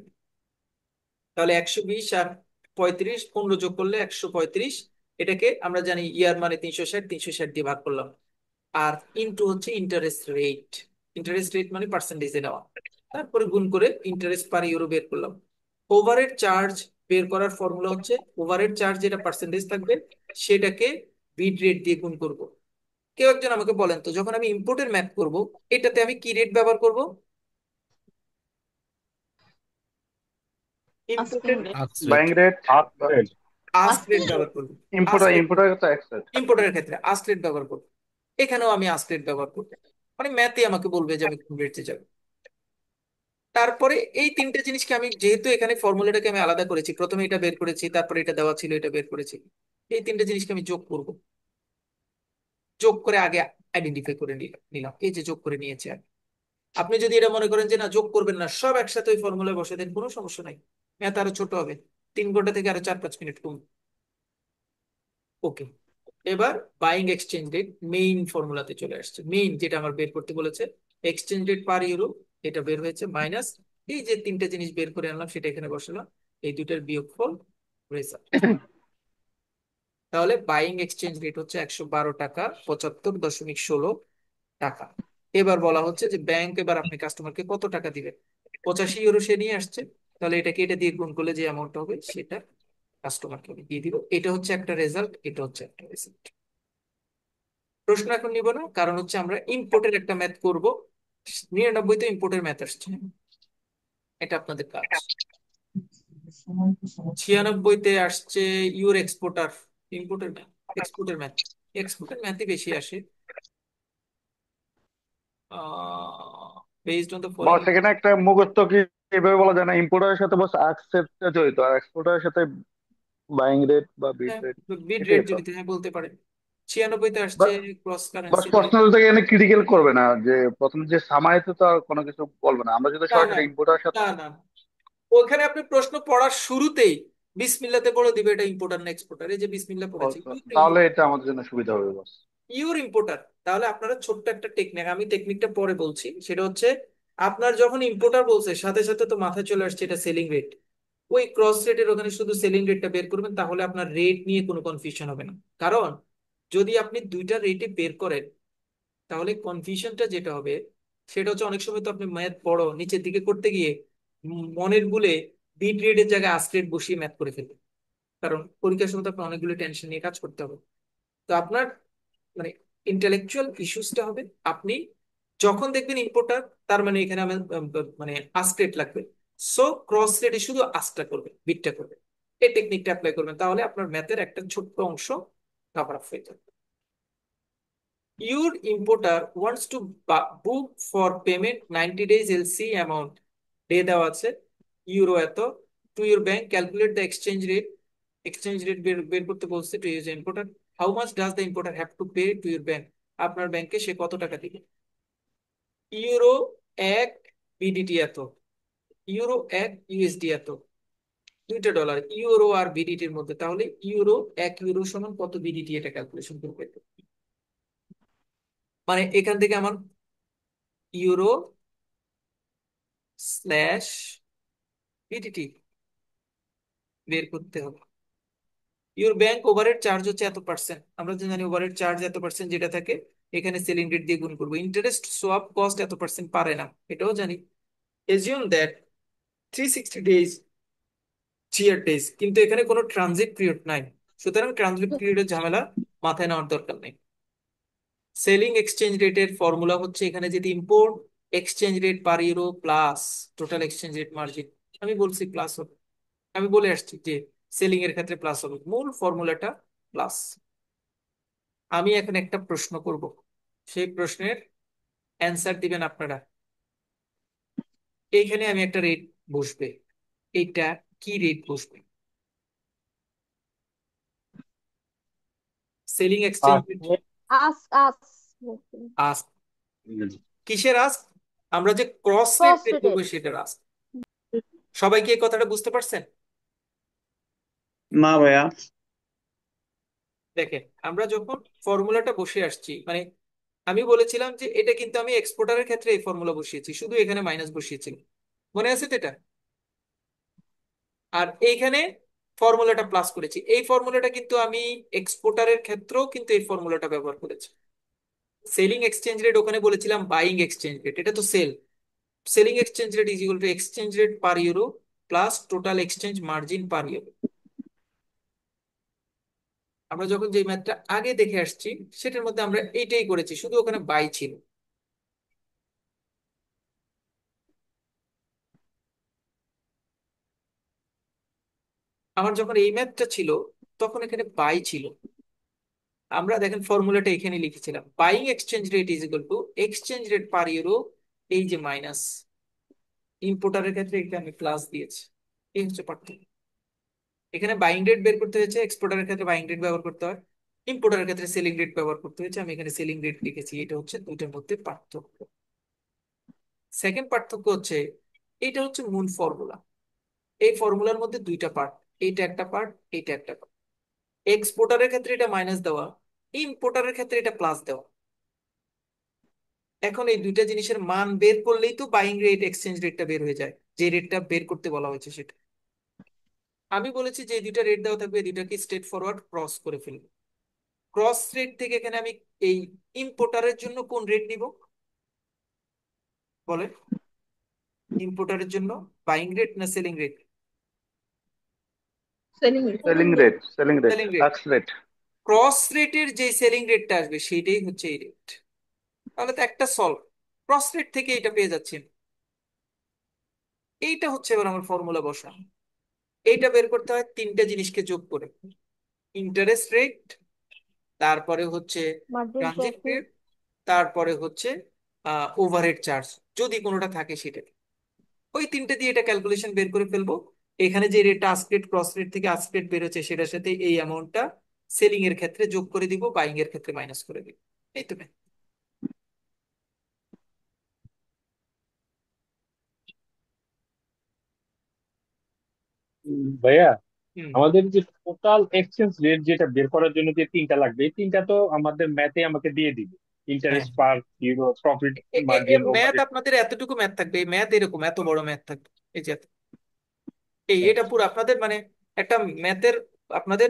তাহলে 120 আর 35, 15 যোগ করলে 135, এটাকে আমরা জানি ইয়ার মানে 360, 360 দিয়ে ভাগ করলাম, আর ইনটু হচ্ছে ইন্টারেস্ট রেট, ইন্টারেস্ট রেট মানে পার্সেন্টেজে নেওয়া, তারপরে গুণ করে ইন্টারেস্ট পার ইউরো বের করলাম। ওভারহেড চার্জ বের করার ফর্মুলা হচ্ছে ওভারহেড চার্জ যেটা পার্সেন্টেজ থাকবে সেটাকে বিড রেট দিয়ে গুণ করব। কেউ একজন আমাকে বলেন তো, যখন আমি ইম্পোর্টের ম্যাথ করব এটাতে আমি কি রেট ব্যবহার করব? আস্কিং ইম্পোর্টের রেট। আক্স রেট। Buying rate. আক্স রেট। আস্ক রেট আস্তে ব্যবহার করবো। আস্ক ইম্পোর্টার রেট ইম্পোর্টার তো অ্যাক্সেস। ইম্পোর্টারের ক্ষেত্রে আস্ক রেট ব্যবহার করবো। এখানেও আমি আস্ক রেট ব্যবহার করবো, মানে ম্যাথই আমাকে বলবে যে আমি কোন রেটে যাবো। তারপরে এই তিনটে জিনিসকে আমি যেহেতু এখানে ফর্মুলাটাকে আমি আলাদা করেছি, প্রথমে এটা বের করেছি, তারপরে এটা দেওয়া ছিল, এটা বের করেছি, এই তিনটে জিনিসকে আমি যোগ করব। যোগ করে আগে আইডেন্টিফাই করে নিলাম, এই যে যোগ করে নিয়েছি আগে। আপনি যদি এটা মনে করেন যে না যোগ করবেন না, সব একসাথে ওই ফর্মুলায় বসে দেন, কোনো সমস্যা নাই, ম্যাথ আরো ছোট হবে, 3 ঘন্টা থেকে আরো 4-5 মিনিট কম। ওকে, এবার বাইং এক্সচেঞ্জ রেট মেইন ফর্মুলাতে চলে আসছে। মেইন যেটা আমার বের করতে বলেছে, এক্সচেঞ্জ রেট পার ইউরো, এটা বের হয়েছে, মাইনাস এই যে তিনটে জিনিস বের করে আনলাম সেটা এখানে বসালাম, এই দুইটার বিয়োগফল, রেজাল্ট। তাহলে বাইং এক্সচেঞ্জ রেট হচ্ছে 112 টাকা 75.16 টাকা। এবার বলা হচ্ছে যে ব্যাংক এবার আপনি কাস্টমারকে কত টাকা দিবেন। 85 ইউরো সে নিয়ে আসছে, তাহলে এটাকে এটা দিয়ে গুণ করলে যে অ্যামাউন্ট হবে সেটা কাস্টমারকে আমি দিয়ে দিব। এটা হচ্ছে একটা রেজাল্ট, এটা হচ্ছে একটা রেজাল্ট। প্রশ্ন এখন নিব না, কারণ হচ্ছে আমরা ইম্পোর্টের একটা ম্যাথ করব। 99-তে ইম্পোর্টের ম্যাথ আসছে, এটা আপনাদের কাজ। 96-তে আসছে ইউর এক্সপোর্টার, ইম্পোর্টের ম্যাথ, এক্সপোর্টের ম্যাথ, এক্সপোর্টের ম্যাথই বেশি আসে। Based on the boss following. এখানে একটা মুখস্থ কি এভাবে বলা যায় না, ইম্পোর্টারের সাথে বস অ্যাক্সেপ্টটা জড়িত আর এক্সপোর্টারের সাথে বাইং রেট বা বিড হ্যাঁ, রেট, বিট রেট এটাই তো। জড়িত, হ্যাঁ বলতে পারেন। 96-তে আসছে ক্রস বাট কারেন্সি রেট। প্রশ্ন থেকে এখানে ক্রিটিক্যাল করবে না যে প্রথম যে সামারিতে তো আর কোনো কিছু বলবে না, আমরা যদি না না সরাসরি ইম্পোর্টারের সাথে। না না, ওখানে আপনি প্রশ্ন পড়ার শুরুতেই বিসমিল্লাতে বলে দিবে এটা ইম্পোর্টার না এক্সপোর্টার, এই যে বিসমিল্লা পড়েছি, তাহলে এটা আমাদের জন্য সুবিধা হবে বস। Your importer. তাহলে আপনারা ছোট্ট একটা টেকনিক, আমি টেকনিকটা পরে বলছি, সেটা হচ্ছে আপনার যখন ইম্পোর্টার বলছে সাথে সাথে তো মাথায় চলে আসছে এটা সেলিং রেট, ওই ক্রস রেটের ওখানে শুধু সেলিং রেটটা বের করবেন, তাহলে আপনার রেট নিয়ে কোনো কনফিউশন হবে না। কারণ যদি আপনি দুইটা রেটে বের করেন, তাহলে কনফিউশনটা যেটা হবে সেটা হচ্ছে অনেক সময় তো আপনি ম্যাথ বড় নিচের দিকে করতে গিয়ে মনের ভুলে বিট রেটের জায়গায় আস্ক রেট বসিয়ে ম্যাথ করে ফেলবেন। কারণ পরীক্ষার সময় তো আপনার অনেকগুলো টেনশন নিয়ে কাজ করতে হবে। তো আপনার মানে ইন্টেলেকচুয়াল ইস্যুসটা হবে, আপনি যখন দেখবেন ইম্পোর্টার, তার মানে এখানে আমার মানে আস্ক রেট লাগবে, সো ক্রস রেটে শুধু আস্কটা করবে, বিটটা করবে, এই টেকনিকটা অ্যাপ্লাই করবেন, তাহলে আপনার ম্যাথের একটা ছোট্ট অংশ কভার আপ হয়ে যাবে। Your importer wants to book for payment 90 days LC amount, day দেওয়া আছে ইউরো এত, to your bank, calculate the exchange rate, exchange rate বের বের করতে বলছে to use importer. How much does the importer have to pay to your bank, আপনার ব্যাংকে সে কত টাকা দিবে। ইউরো 1 বিডিটি এত, ইউরো 1 ইউএসডি এত, দুইটা ডলার ইউরো আর বিডিটির মধ্যে, তাহলে ইউরো 1 ইউরো সমান কত বিডিটি, এটা ক্যালকুলেশন করবে। মানে এখান থেকে আমার ইউরো স্ল্যাশ বিডিটি বের করতে হবে। ইউর ব্যাংক ওভারহেড চার্জ হচ্ছে এত পার্সেন্ট, আমরা তো জানি ওভারহেড চার্জ এত পার্সেন্ট যেটা থাকে, এখানে সেলিং রেট দিয়ে গুণ করবো। ইন্টারেস্ট সোয়াপ কস্ট এত পার্সেন্ট পারে না, এটাও জানি। এজিউম দ্যাট 360 ডেজ চিয়ার ডেজ, কিন্তু এখানে কোনো ট্রানজিট পিরিয়ড নাই, সুতরাং ট্রানজিট পিরিয়ডের ঝামেলা মাথায় নেওয়ার দরকার নেই। সেলিং এক্সচেঞ্জ রেটের ফর্মুলা হচ্ছে এখানে যদি import exchange rate per euro plus total exchange rate margin, আমি বলছি প্লাস হবে, আমি বলে আসছি যে সেলিং এর ক্ষেত্রে প্লাস হবে, মূল ফর্মুলাটা প্লাস। আমি এখন একটা প্রশ্ন করব, সেই প্রশ্নের অ্যান্সার দিবেন আপনারা। এইখানে আমি একটা রেট বসবে, এইটা কি রেট বসবে, সেলিং এক্সচেঞ্জ রেট। আস আস আস্ক, কিসের আস্ক, আমরা যে ক্রস রেট ক্রস বের রেটেড। করবো সেটার আস্ক। সবাই কি এই কথাটা বুঝতে পারছেন? না ভাইয়া। দেখেন আমরা যখন ফর্মুলাটা বসে আসছি, মানে আমি বলেছিলাম যে এটা কিন্তু আমি এক্সপোর্টারের ক্ষেত্রে এই ফর্মুলা বসিয়েছি, শুধু এখানে মাইনাস বসিয়েছিলাম, মনে আছে তো এটা। আর এইখানে ফর্মুলাটা প্লাস করেছি, এই ফর্মুলাটা কিন্তু আমি এক্সপোর্টারের ক্ষেত্রেও কিন্তু এই ফর্মুলাটা ব্যবহার করেছি। সেলিং এক্সচেঞ্জ রেট ওখানে বলেছিলাম বাইং এক্সচেঞ্জ রেট, এটা তো sell, selling exchange rate is equal to exchange rate per euro plus total exchange margin per euro. আমরা যখন যে ম্যাথটা আগে দেখে আসছি সেটার মধ্যে আমরা এইটাই করেছি, শুধু ওখানে বাই ছিল। আমার যখন এই ম্যাথটা ছিল তখন এখানে বাই ছিল। আমরা দেখেন ফর্মুলাটা এখানে লিখেছিলাম, buying exchange rate is equal to exchange rate per euro, এই যে মাইনাস, ইম্পোর্টারের ক্ষেত্রে এটা আমি প্লাস দিয়েছি। এই হচ্ছে পার্থক্য। এখানে বাইং রেট বের করতে হয়েছে, এক্সপোর্টারের ক্ষেত্রে বাইং রেট ব্যবহার করতে হয়, ইম্পোর্টারের ক্ষেত্রে সেলিং রেট ব্যবহার করতে হয়েছে, আমি এখানে সেলিং রেট লিখেছি। এটা হচ্ছে দুইটার মধ্যে পার্থক্য। সেকেন্ড পার্থক্য হচ্ছে, এটা হচ্ছে মূল ফর্মুলা। এই ফর্মুলার মধ্যে দুইটা পার্ট, এইটা একটা পার্ট, এইটা একটা পার্ট। এক্সপোর্টারের ক্ষেত্রে এটা মাইনাস দেওয়া, ইম্পোর্টারের ক্ষেত্রে এটা প্লাস দেওয়া। এখন এই দুইটা জিনিসের মান বের করলেই তো বাইং রেট এক্সচেঞ্জ রেটটা বের হয়ে যায়, যে রেটটা বের করতে বলা হয়েছে সেটা। আমি বলেছি যে এই দুইটা রেট দেওয়া থাকবে, এই দুইটাকে স্ট্রেট ফরওয়ার্ড ক্রস করে ফেলবো। ক্রস রেট থেকে এখানে আমি এই ইম্পোর্টারের জন্য কোন রেট নিব বলেন? ইম্পোর্টারের জন্য বাইং রেট না selling rate? Selling selling rate, selling rate, selling rate. আক্স রেট। ক্রস রেটের যে সেলিং রেটটা আসবে সেইটাই হচ্ছে এই রেট। তাহলে তো একটা সলভ, ক্রস রেট থেকে এটা পেয়ে যাচ্ছেন। এইটা হচ্ছে এবার আমার ফর্মুলা বসা। এইটা বের করতে হয় তিনটা জিনিসকে যোগ করে, ইন্টারেস্ট রেট, তারপরে হচ্ছে মার্জিন ট্রানজিট প্রফিট। রেট, তারপরে হচ্ছে ওভারহেড চার্জ, যদি কোনোটা থাকে সেটা। ওই তিনটে দিয়ে এটা ক্যালকুলেশন বের করে ফেলবো। এখানে যে রেটটা আস্ক রেট ক্রস রেট থেকে আস্ক রেট বেরোচ্ছে সেটার সাথে এই অ্যামাউন্টটা সেলিং এর ক্ষেত্রে যোগ করে দিব, বাইং এর ক্ষেত্রে মাইনাস করে দিব। এই তো math। ভাইয়া, হুম। আমাদের যে টোটাল এক্সচেঞ্জ রেট যেটা বের করার জন্য যে তিনটা লাগবে, এই তিনটা তো আমাদের ম্যাথে আমাকে দিয়ে দিবে। হ্যাঁ, ইন্টারেস্ট পার euro, profit margin, math overhead. আপনাদের এতটুকু ম্যাথ থাকবে, এই ম্যাথ এরকম এত বড় ম্যাথ থাকবে, এই যে এটা আচ্ছা, পুরো আপনাদের মানে একটা ম্যাথের, আপনাদের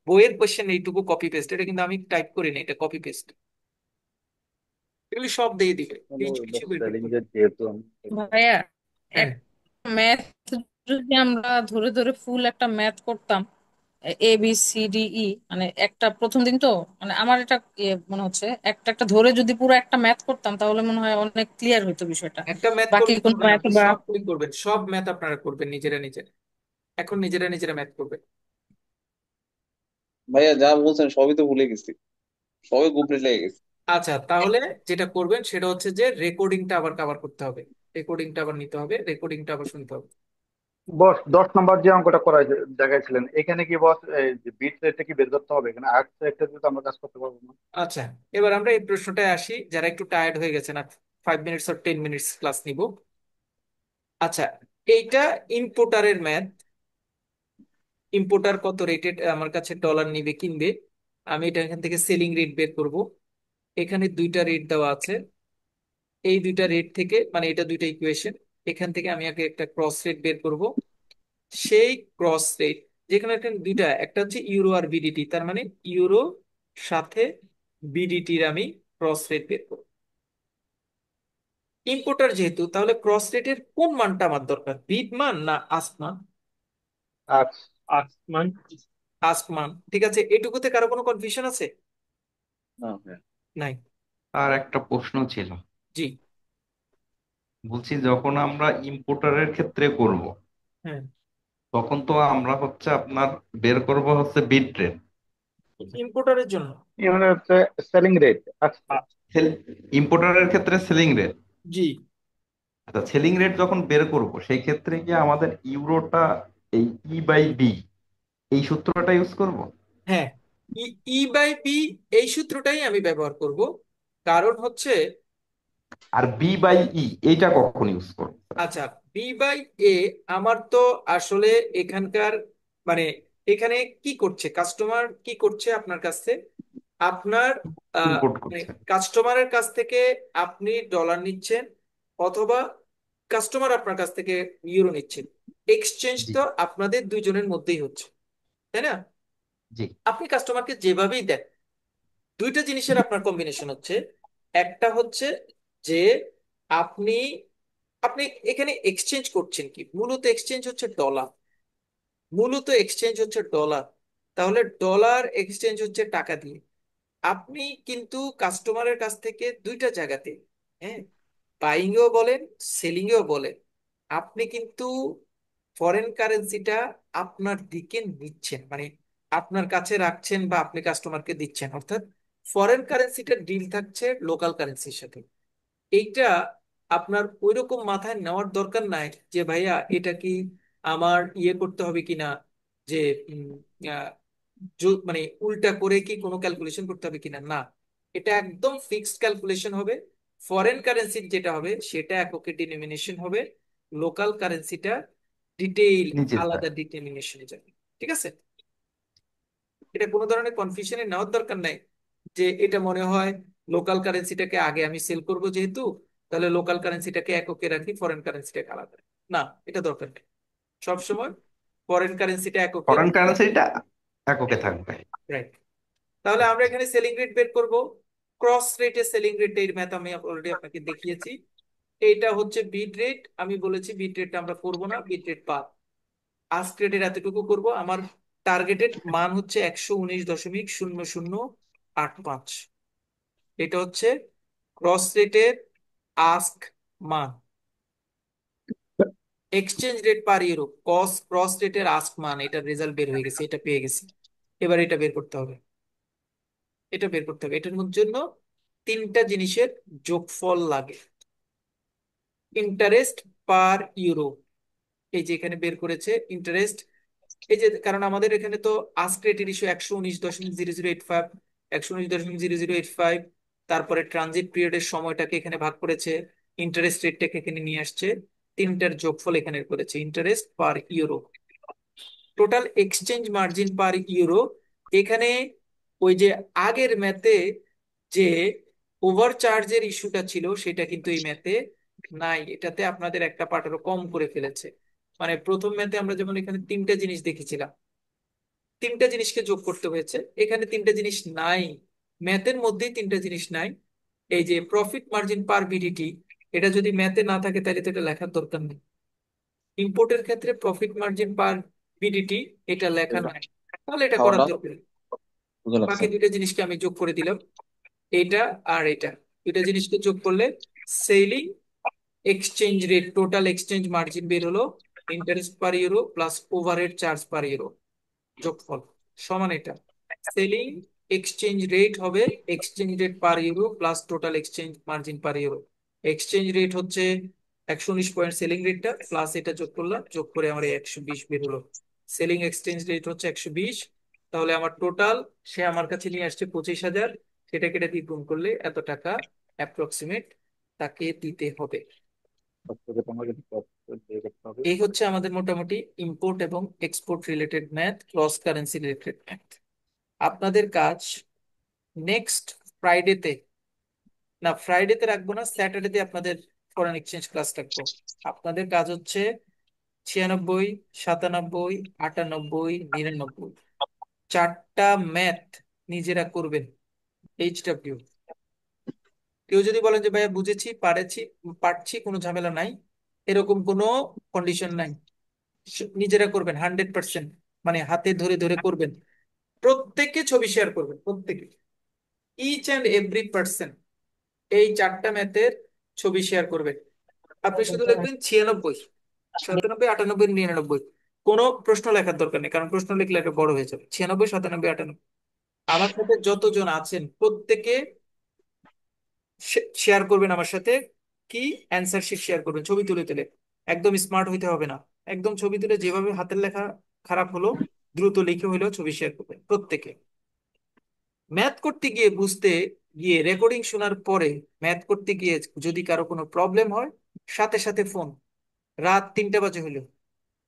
বইয়ের কোশ্চেন এইটুকু কপি পেস্ট। এটা কিন্তু আমি টাইপ করি না, এটা কপি পেস্ট। এগুলি সব দিয়ে দিবে, কিছু কিছু বের সেলিং করতে হবে। রেট যেহেতু আমি ভাইয়া, হ্যাঁ, এক ম্যাথ যদি আমরা ধরে ধরে ফুল একটা ম্যাথ করতাম, A B C D E, মানে একটা প্রথম দিন তো, মানে আমার এটা মনে হচ্ছে একটা একটা ধরে যদি পুরো একটা ম্যাথ করতাম তাহলে মনে হয় অনেক ক্লিয়ার হতো বিষয়টা। একটা ম্যাথ বাকি করলে কোনো হবে না, ম্যাথ আপনি বা সবগুলি করবেন, সব ম্যাথ আপনারা করবেন নিজেরা নিজেরা। এখন নিজেরা নিজেরা ম্যাথ করবেন। ভাইয়া যা বলছেন সবই তো ভুলে গেছি, সবই গুবলে লেগে গেছে। আচ্ছা, তাহলে যেটা করবেন সেটা হচ্ছে যে রেকর্ডিংটা আবার কভার করতে হবে, রেকর্ডিংটা আবার নিতে হবে, রেকর্ডিংটা আবার শুনতে হবে। বস 10 নম্বর যে অঙ্কটা করা দেখাইছিলেন, এখানে কি বস বিট রেটটা কি বের করতে হবে? এখানে আর্টস রেটটা দিয়ে তো আমরা কাজ করতে পারবো না। আচ্ছা, এবার আমরা এই প্রশ্নটায় আসি, যারা একটু টায়ার্ড হয়ে গেছেন আর 5 মিনিটস অর 10 মিনিটস ক্লাস নিব। আচ্ছা, এইটা ইম্পোর্টারের ম্যাথ। ইম্পোর্টার কত রেটে আমার কাছে ডলার নিবে কিনবে, আমি এটা এখান থেকে সেলিং রেট বের করব। এখানে দুইটা রেট দেওয়া আছে, এই দুইটা রেট থেকে মানে এটা দুইটা ইকুয়েশন, এখান থেকে আমি আগে একটা ক্রস রেট বের করব। সেই ক্রস রেট, যেখানে একটা দুইটা, একটা হচ্ছে ইউরো আর বিডিটি, তার মানে ইউরো সাথে বিডিটির আমি ক্রস রেট বের করব। ইম্পোর্টার যেহেতু, তাহলে ক্রস রেটের কোন মানটা আমার দরকার, বিড মান না আস্ক মান? আর্টস। আসমান। আস্ক মান, ঠিক আছে। এটুকুতে কারো কোনো কনফিউশন আছে? হ্যাঁ। নাই। আর একটা প্রশ্ন ছিল, জি। বলছি যখন আমরা ইম্পোর্টারের ক্ষেত্রে করব, হ্যাঁ, তখন তো আমরা হচ্ছে আপনার বের করব হচ্ছে বিট রেট। ইম্পোর্টারের জন্য। এই মানে হচ্ছে সেলিং রেট, আর্টস রেট। ইম্পোর্টারের ক্ষেত্রে সেলিং রেট। জি। আচ্ছা, সেলিং রেট যখন বের করব সেই ক্ষেত্রে কি আমাদের ইউরোটা এই E/B এই সূত্রটা ইউজ করব? হ্যাঁ, ই ই বাই বি, এই সূত্রটাই আমি ব্যবহার করব। কারণ হচ্ছে, আর B/E এইটা কখন ইউজ করব? আচ্ছা, বি বাই এ, আমার তো আসলে এখানকার মানে এখানে কি করছে কাস্টমার, কি করছে আপনার কাছে, আপনার ইম্পোর্ট মানে করছে। কাস্টমারের কাছ থেকে আপনি ডলার নিচ্ছেন, অথবা কাস্টমার আপনার কাছ থেকে ইউরো নিচ্ছেন। এক্সচেঞ্জ জি তো আপনাদের দুইজনের মধ্যেই হচ্ছে, তাই না? জি। আপনি কাস্টমারকে যেভাবেই দেন, দুইটা জিনিসের আপনার কম্বিনেশন হচ্ছে। একটা হচ্ছে যে আপনি আপনি এখানে এক্সচেঞ্জ করছেন কি, মূলত এক্সচেঞ্জ হচ্ছে ডলার, মূলত এক্সচেঞ্জ হচ্ছে ডলার। তাহলে ডলার এক্সচেঞ্জ হচ্ছে টাকা দিয়ে। আপনি কিন্তু কাস্টমারের কাছ থেকে দুইটা জায়গাতে, হ্যাঁ, বাইং এও বলেন সেলিং এও বলেন, আপনি কিন্তু ফরেন কারেন্সিটা আপনার দিকে নিচ্ছেন, মানে আপনার কাছে রাখছেন বা আপনি কাস্টমারকে দিচ্ছেন, অর্থাৎ ফরেন কারেন্সিটা ডিল থাকছে লোকাল কারেন্সির সাথে। এইটা আপনার ওইরকম মাথায় নেওয়ার দরকার নাই যে ভাইয়া এটা কি আমার ইয়ে করতে হবে কিনা, যে উম, আহ, মানে উল্টা করে কি কোনো ক্যালকুলেশন করতে হবে কিনা, না। এটা একদম ফিক্সড ক্যালকুলেশন হবে। ফরেন কারেন্সির যেটা হবে সেটা এককে ডিনোমিনেশন হবে, লোকাল কারেন্সিটা ডিটেইল নিচে আলাদা থাকে। ডিটারমিনেশনে যাবে। ঠিক আছে, এটা কোনো ধরনের কনফিউশনে নেওয়ার দরকার নাই যে এটা মনে হয় লোকাল কারেন্সিটাকে আগে আমি সেল করব যেহেতু, তাহলে লোকাল কারেন্সিটাকে এককে রাখি, ফরেন কারেন্সিটাকে আলাদা। না, এটা দরকার নেই। সবসময় ফরেন কারেন্সিটা এককে ফরেন রাখবো। কারেন্সিটা এককে থাকবে। রাইট। তাহলে আমরা এখানে সেলিং রেট বের করব। ক্রস রেটে সেলিং রেট এর ম্যাথ আমি অলরেডি আপনাকে দেখিয়েছি। এইটা হচ্ছে বিট রেট, আমি বলেছি বিট রেটটা আমরা করব না, বিট রেট বাদ। আস্ক রেটের এতটুকু করব। আমার টার্গেটেড মান হচ্ছে 119.0085। এটা হচ্ছে ক্রস রেটের আস্ক মান। Exchange rate per euro, cross রেটের আস্ক মান, এটার রেজাল্ট বের হয়ে গেছে, এটা পেয়ে গেছি। এবার এটা বের করতে হবে, এটা বের করতে হবে। এটার জন্য তিনটা জিনিসের যোগফল লাগে। ইন্টারেস্ট পার ইউরো, এই যে এখানে বের করেছে ইন্টারেস্ট। এই যে কারণ আমাদের এখানে তো আস্ক রেটের ইস্যু 119.0085, 119.0085। তারপরে ট্রানজিট পিরিয়ডের সময়টাকে এখানে ভাগ করেছে, ইন্টারেস্ট রেটটাকে এখানে নিয়ে আসছে, তিনটার যোগফল এখানে করেছে ইন্টারেস্ট পার euro. Total exchange margin per euro, এখানে ওই যে আগের ম্যাথে যে ওভার চার্জের ইস্যুটা ছিল সেটা কিন্তু এই ম্যাথে নাই। এটাতে আপনাদের একটা পার্ট আরো কম করে ফেলেছে। মানে প্রথম ম্যাথে আমরা যেমন এখানে তিনটা জিনিস দেখেছিলাম, তিনটা জিনিসকে যোগ করতে হয়েছে, এখানে তিনটা জিনিস নাই। ম্যাথের মধ্যেই তিনটা জিনিস নাই। এই যে প্রফিট মার্জিন পার বিডিটি, এটা যদি ম্যাথে না থাকে তাহলে তো এটা লেখার দরকার নেই। ইম্পোর্টের ক্ষেত্রে প্রফিট মার্জিন পার বিডিটি এটা লেখা নাই, তাহলে এটা করার খাওয়াটা দরকার নেই। বুঝে লাগছে। বাকি দুইটা জিনিসকে আমি যোগ করে দিলাম, এইটা আর এটা, দুইটা জিনিসকে যোগ করলে selling exchange rate, total exchange margin বের হলো, ইন্টারেস্ট পার ইউরো প্লাস ওভারহেড চার্জ পার ইউরো যোগফল সমান এটা। সেলিং এক্সচেঞ্জ রেট হবে exchange rate per euro plus total exchange margin per euro. Exchange rate হচ্ছে 119 সেলিং রেটটা, প্লাস এটা যোগ করলাম, যোগ করে আমার 120 বের হলো। সেলিং এক্সচেঞ্জ রেট হচ্ছে 120, তাহলে আমার টোটাল সে আমার কাছে নিয়ে আসছে 25,000, সেটা কেটে দিয়ে গুণ করলে এত টাকা অ্যাপ্রক্সিমেট তাকে দিতে হবে। এই হচ্ছে আমাদের মোটামুটি ইম্পোর্ট এবং export related math, cross currency related math. আপনাদের কাজ নেক্সট ফ্রাইডেতে, না ফ্রাইডেতে রাখবো না, স্যাটারডেতে আপনাদের ফরেন এক্সচেঞ্জ ক্লাস রাখবো। আপনাদের কাজ হচ্ছে 96, 97, 98, 99, চারটা ম্যাথ নিজেরা করবেন। HW, কেউ যদি বলেন যে ভাইয়া বুঝেছি, পারছি, কোনো ঝামেলা নাই, এরকম কোনো কন্ডিশন নাই। নিজেরা করবেন 100%, মানে হাতে ধরে ধরে করবেন। প্রত্যেকে ছবি শেয়ার করবেন, প্রত্যেকে, ইচ অ্যান্ড এভরি পার্সন এই চারটা ম্যাথের ছবি শেয়ার করবেন। আপনি শুধু লিখবেন 96, 97, 98, 99, কোনো প্রশ্ন লেখার দরকার নেই, কারণ প্রশ্ন লিখলে এটা বড় হয়ে যাবে। 96, 97, 98, আমার সাথে যতজন আছেন প্রত্যেকে শেয়ার করবেন আমার সাথে। কি অ্যান্সার শিট শেয়ার করবেন, ছবি তুলে তুলে। একদম স্মার্ট হইতে হবে না, একদম ছবি তুলে, যেভাবে হাতের লেখা খারাপ হলো দ্রুত লিখে হইলেও ছবি শেয়ার করবেন প্রত্যেকে। ম্যাথ করতে গিয়ে, বুঝতে গিয়ে, রেকর্ডিং শোনার পরে ম্যাথ করতে গিয়ে যদি কারো কোনো প্রবলেম হয়, সাথে সাথে ফোন, রাত 3টা বাজে হইলো,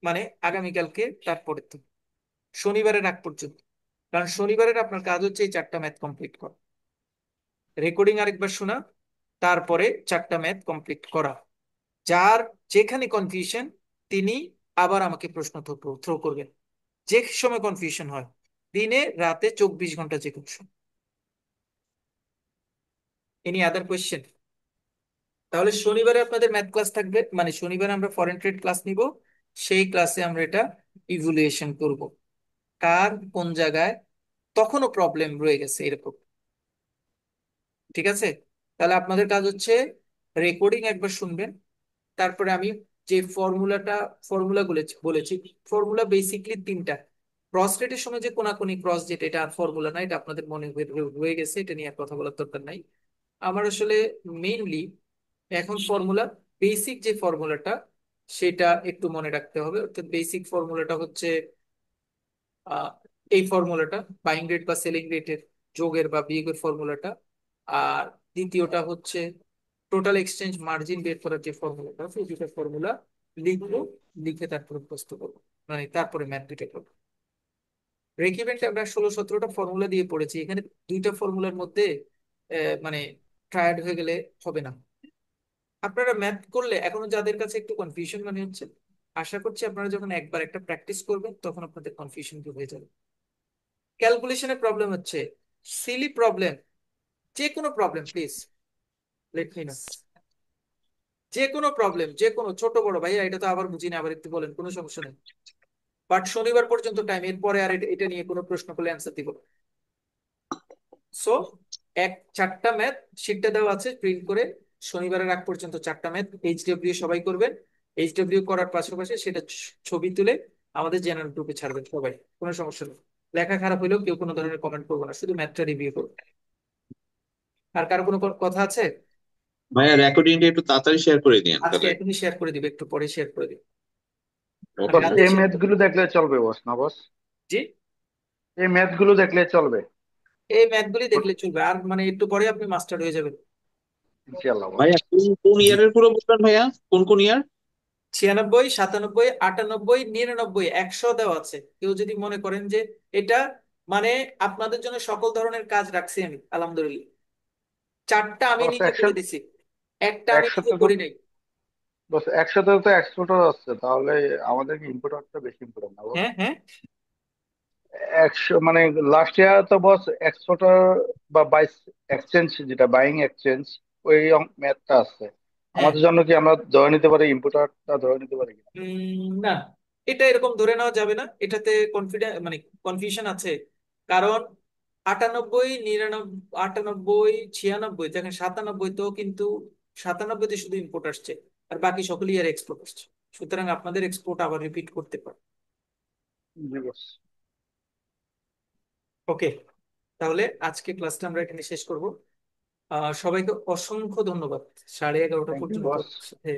মানে আগামীকালকে, তারপরে তো শনিবারের আগ পর্যন্ত। কারণ শনিবারের আপনার কাজ হচ্ছে এই চারটা ম্যাথ কমপ্লিট করা, রেকর্ডিং আরেকবার শোনা, তারপরে চারটা ম্যাথ কমপ্লিট করা। যার যেখানে কনফিউশন তিনি আবার আমাকে প্রশ্ন থ্রো করবেন, যে সময় কনফিউশন হয়, দিনে রাতে 24 ঘন্টা, যে কোনো সময়। Any other question? তাহলে শনিবারে আপনাদের ম্যাথ ক্লাস থাকবে, মানে শনিবারে আমরা ফরেন ট্রেড ক্লাস নিব, সেই ক্লাসে আমরা এটা ইভ্যালুয়েশন করব, কার কোন জায়গায় তখনও প্রবলেম রয়ে গেছে এরকম। ঠিক আছে, তাহলে আপনাদের কাজ হচ্ছে রেকর্ডিং একবার শুনবেন, তারপরে আমি যে ফর্মুলা বলেছি, ফর্মুলা বেসিকলি তিনটা। ক্রস রেটের সময় যে কোনাকুনি ক্রস যেটা, এটা আর ফর্মুলা না, এটা আপনাদের মনে হয়ে গেছে, এটা নিয়ে আর কথা বলার দরকার নাই। আমার আসলে মেইনলি এখন ফর্মুলা, বেসিক যে ফর্মুলাটা সেটা একটু মনে রাখতে হবে। অর্থাৎ বেসিক ফর্মুলাটা হচ্ছে আহ, এই ফর্মুলাটা, বাইং রেট বা সেলিং রেটের যোগের বা বিয়োগের ফর্মুলাটা। আর দ্বিতীয়টা হচ্ছে টোটাল এক্সচেঞ্জ মার্জিন বের করার যে ফর্মুলাটা, সেই দুটো ফর্মুলা লিখবো, লিখে তারপরে মুখস্থ করবো, মানে তারপরে ম্যাথ দুটো করবো। রেকিভেন্টে আমরা 16-17টা ফর্মুলা দিয়ে পড়েছি, এখানে দুইটা ফর্মুলার মধ্যে মানে ট্রায়াড হয়ে গেলে হবে না। আপনারা ম্যাথ করলে এখনো যাদের কাছে একটু কনফিউশন মানে হচ্ছে, আশা করছি আপনারা যখন একবার একটা প্র্যাকটিস করবেন তখন আপনাদের কনফিউশন দূর হয়ে যাবে। ক্যালকুলেশনের প্রবলেম হচ্ছে, সিলি প্রবলেম, যে কোনো problem, please let me no, যে কোনো প্রবলেম, যে কোনো ছোট বড়, ভাইয়া এটা তো আবার বুঝি না, আবার একটু বলেন, কোনো সমস্যা নেই। বাট শনিবার পর্যন্ত টাইম, এরপরে আর এটা এটা নিয়ে কোনো প্রশ্ন করলে অ্যান্সার দিব। সো 4টা ম্যাথ শিটটা দেওয়া আছে, প্রিন্ট করে শনিবারের আগ পর্যন্ত 4টা ম্যাথ এইচডব্লিউ সবাই করবেন। এইচডব্লিউ করার পাশাপাশি সেটা ছবি তুলে আমাদের জেনারেল গ্রুপে ছাড়বেন সবাই, কোনো সমস্যা নেই। লেখা খারাপ হলেও কেউ কোনো ধরনের কমেন্ট করবো না, শুধু ম্যাথটা রিভিউ করবো। আর কারো কোনো কথা আছে? ভাইয়া রেকর্ডিংটা একটু তাড়াতাড়ি শেয়ার করে দিন আজকে তাহলে। এখনই শেয়ার করে দিবে, একটু পরে শেয়ার করে দিবে, আমি ওকে বস রাতে এই শেয়ার ম্যাথ করবো। গুলো দেখলে চলবে বস, না বস? জি, এই ম্যাথ গুলো দেখলে চলবে এই ম্যাথগুলি দেখলে চলবে, আর মানে একটু পরে আপনি মাস্টার হয়ে যাবেন। ইনশাল্লাহ বস। ভাইয়া কোন কোন জি ইয়ারের পুরো বলবেন ভাইয়া, কোন কোন ইয়ার? 96, 97, 98, 99, 100 দেওয়া আছে। কেউ যদি মনে করেন যে এটা মানে আপনাদের জন্য সকল ধরনের কাজ রাখছি আমি, আলহামদুলিল্লাহ। 4টা আমি বস নিজে একশো, করে দিছি, একটা আমি নিজে একশোতে তো করি নাই। বস, একশোতে তো এক্সপোর্টার আছে, তাহলে আমাদের কি ইম্পোর্টারটা বেশি ইম্পোর্টেন্ট না বস? হ্যাঁ হ্যাঁ 100 মানে লাস্ট ইয়ার তো বস এক্সপোর্টার বা বাইস এক্সচেঞ্জ, যেটা বাইং এক্সচেঞ্জ, ওই ম্যাথটা আছে হ্যাঁ। আমাদের জন্য। কি আমরা ধরে নিতে পারি, ইম্পোর্টারটা ধরে নিতে পারি কিনা? না, এটা এরকম ধরে নেওয়া যাবে না, এটাতে কনফিডেন্স মানে কনফিউশন আছে। কারণ 98, 99, 98, 96, দেখেন 97 তো কিন্তু 97-তে শুধু ইম্পোর্ট আসছে, আর বাকি সকলেই আর এক্সপোর্ট আসছে। সুতরাং আপনাদের এক্সপোর্ট আবার রিপিট করতে পারে। জি বস। ওকে, তাহলে আজকে ক্লাসটা আমরা এখানে শেষ করব। সবাইকে অসংখ্য ধন্যবাদ 11:30 থ্যাংক ইউ পর্যন্ত বস। সাথে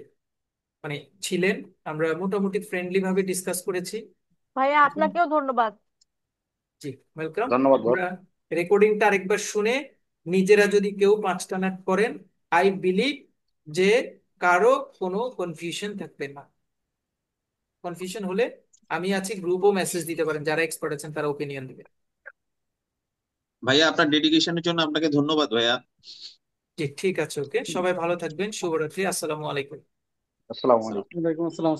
মানে ছিলেন। আমরা মোটামুটি ফ্রেন্ডলি ভাবে ডিসকাস করেছি। ভাইয়া এখন আপনাকেও ধন্যবাদ। জি, ওয়েলকাম। ধন্যবাদ বস। আমরা রেকর্ডিংটা আরেকবার শুনে নিজেরা যদি কেউ 5টা ম্যাথ করেন, আই বিলিভ যে কারো কোনো কনফিউশন থাকবে না। কনফিউশন হলে আমি আছি, গ্রুপও মেসেজ দিতে পারেন, যারা এক্সপার্ট আছেন তারা ওপিনিয়ন দিবে। ভাইয়া আপনার ডেডিকেশনের জন্য আপনাকে ধন্যবাদ ভাইয়া। জি, ঠিক আছে, ওকে, সবাই ভালো থাকবেন, শুভরাত্রি, আসসালামু আলাইকুম। আসসালামু আলাইকুম। ওয়ালাইকুম আসসালাম।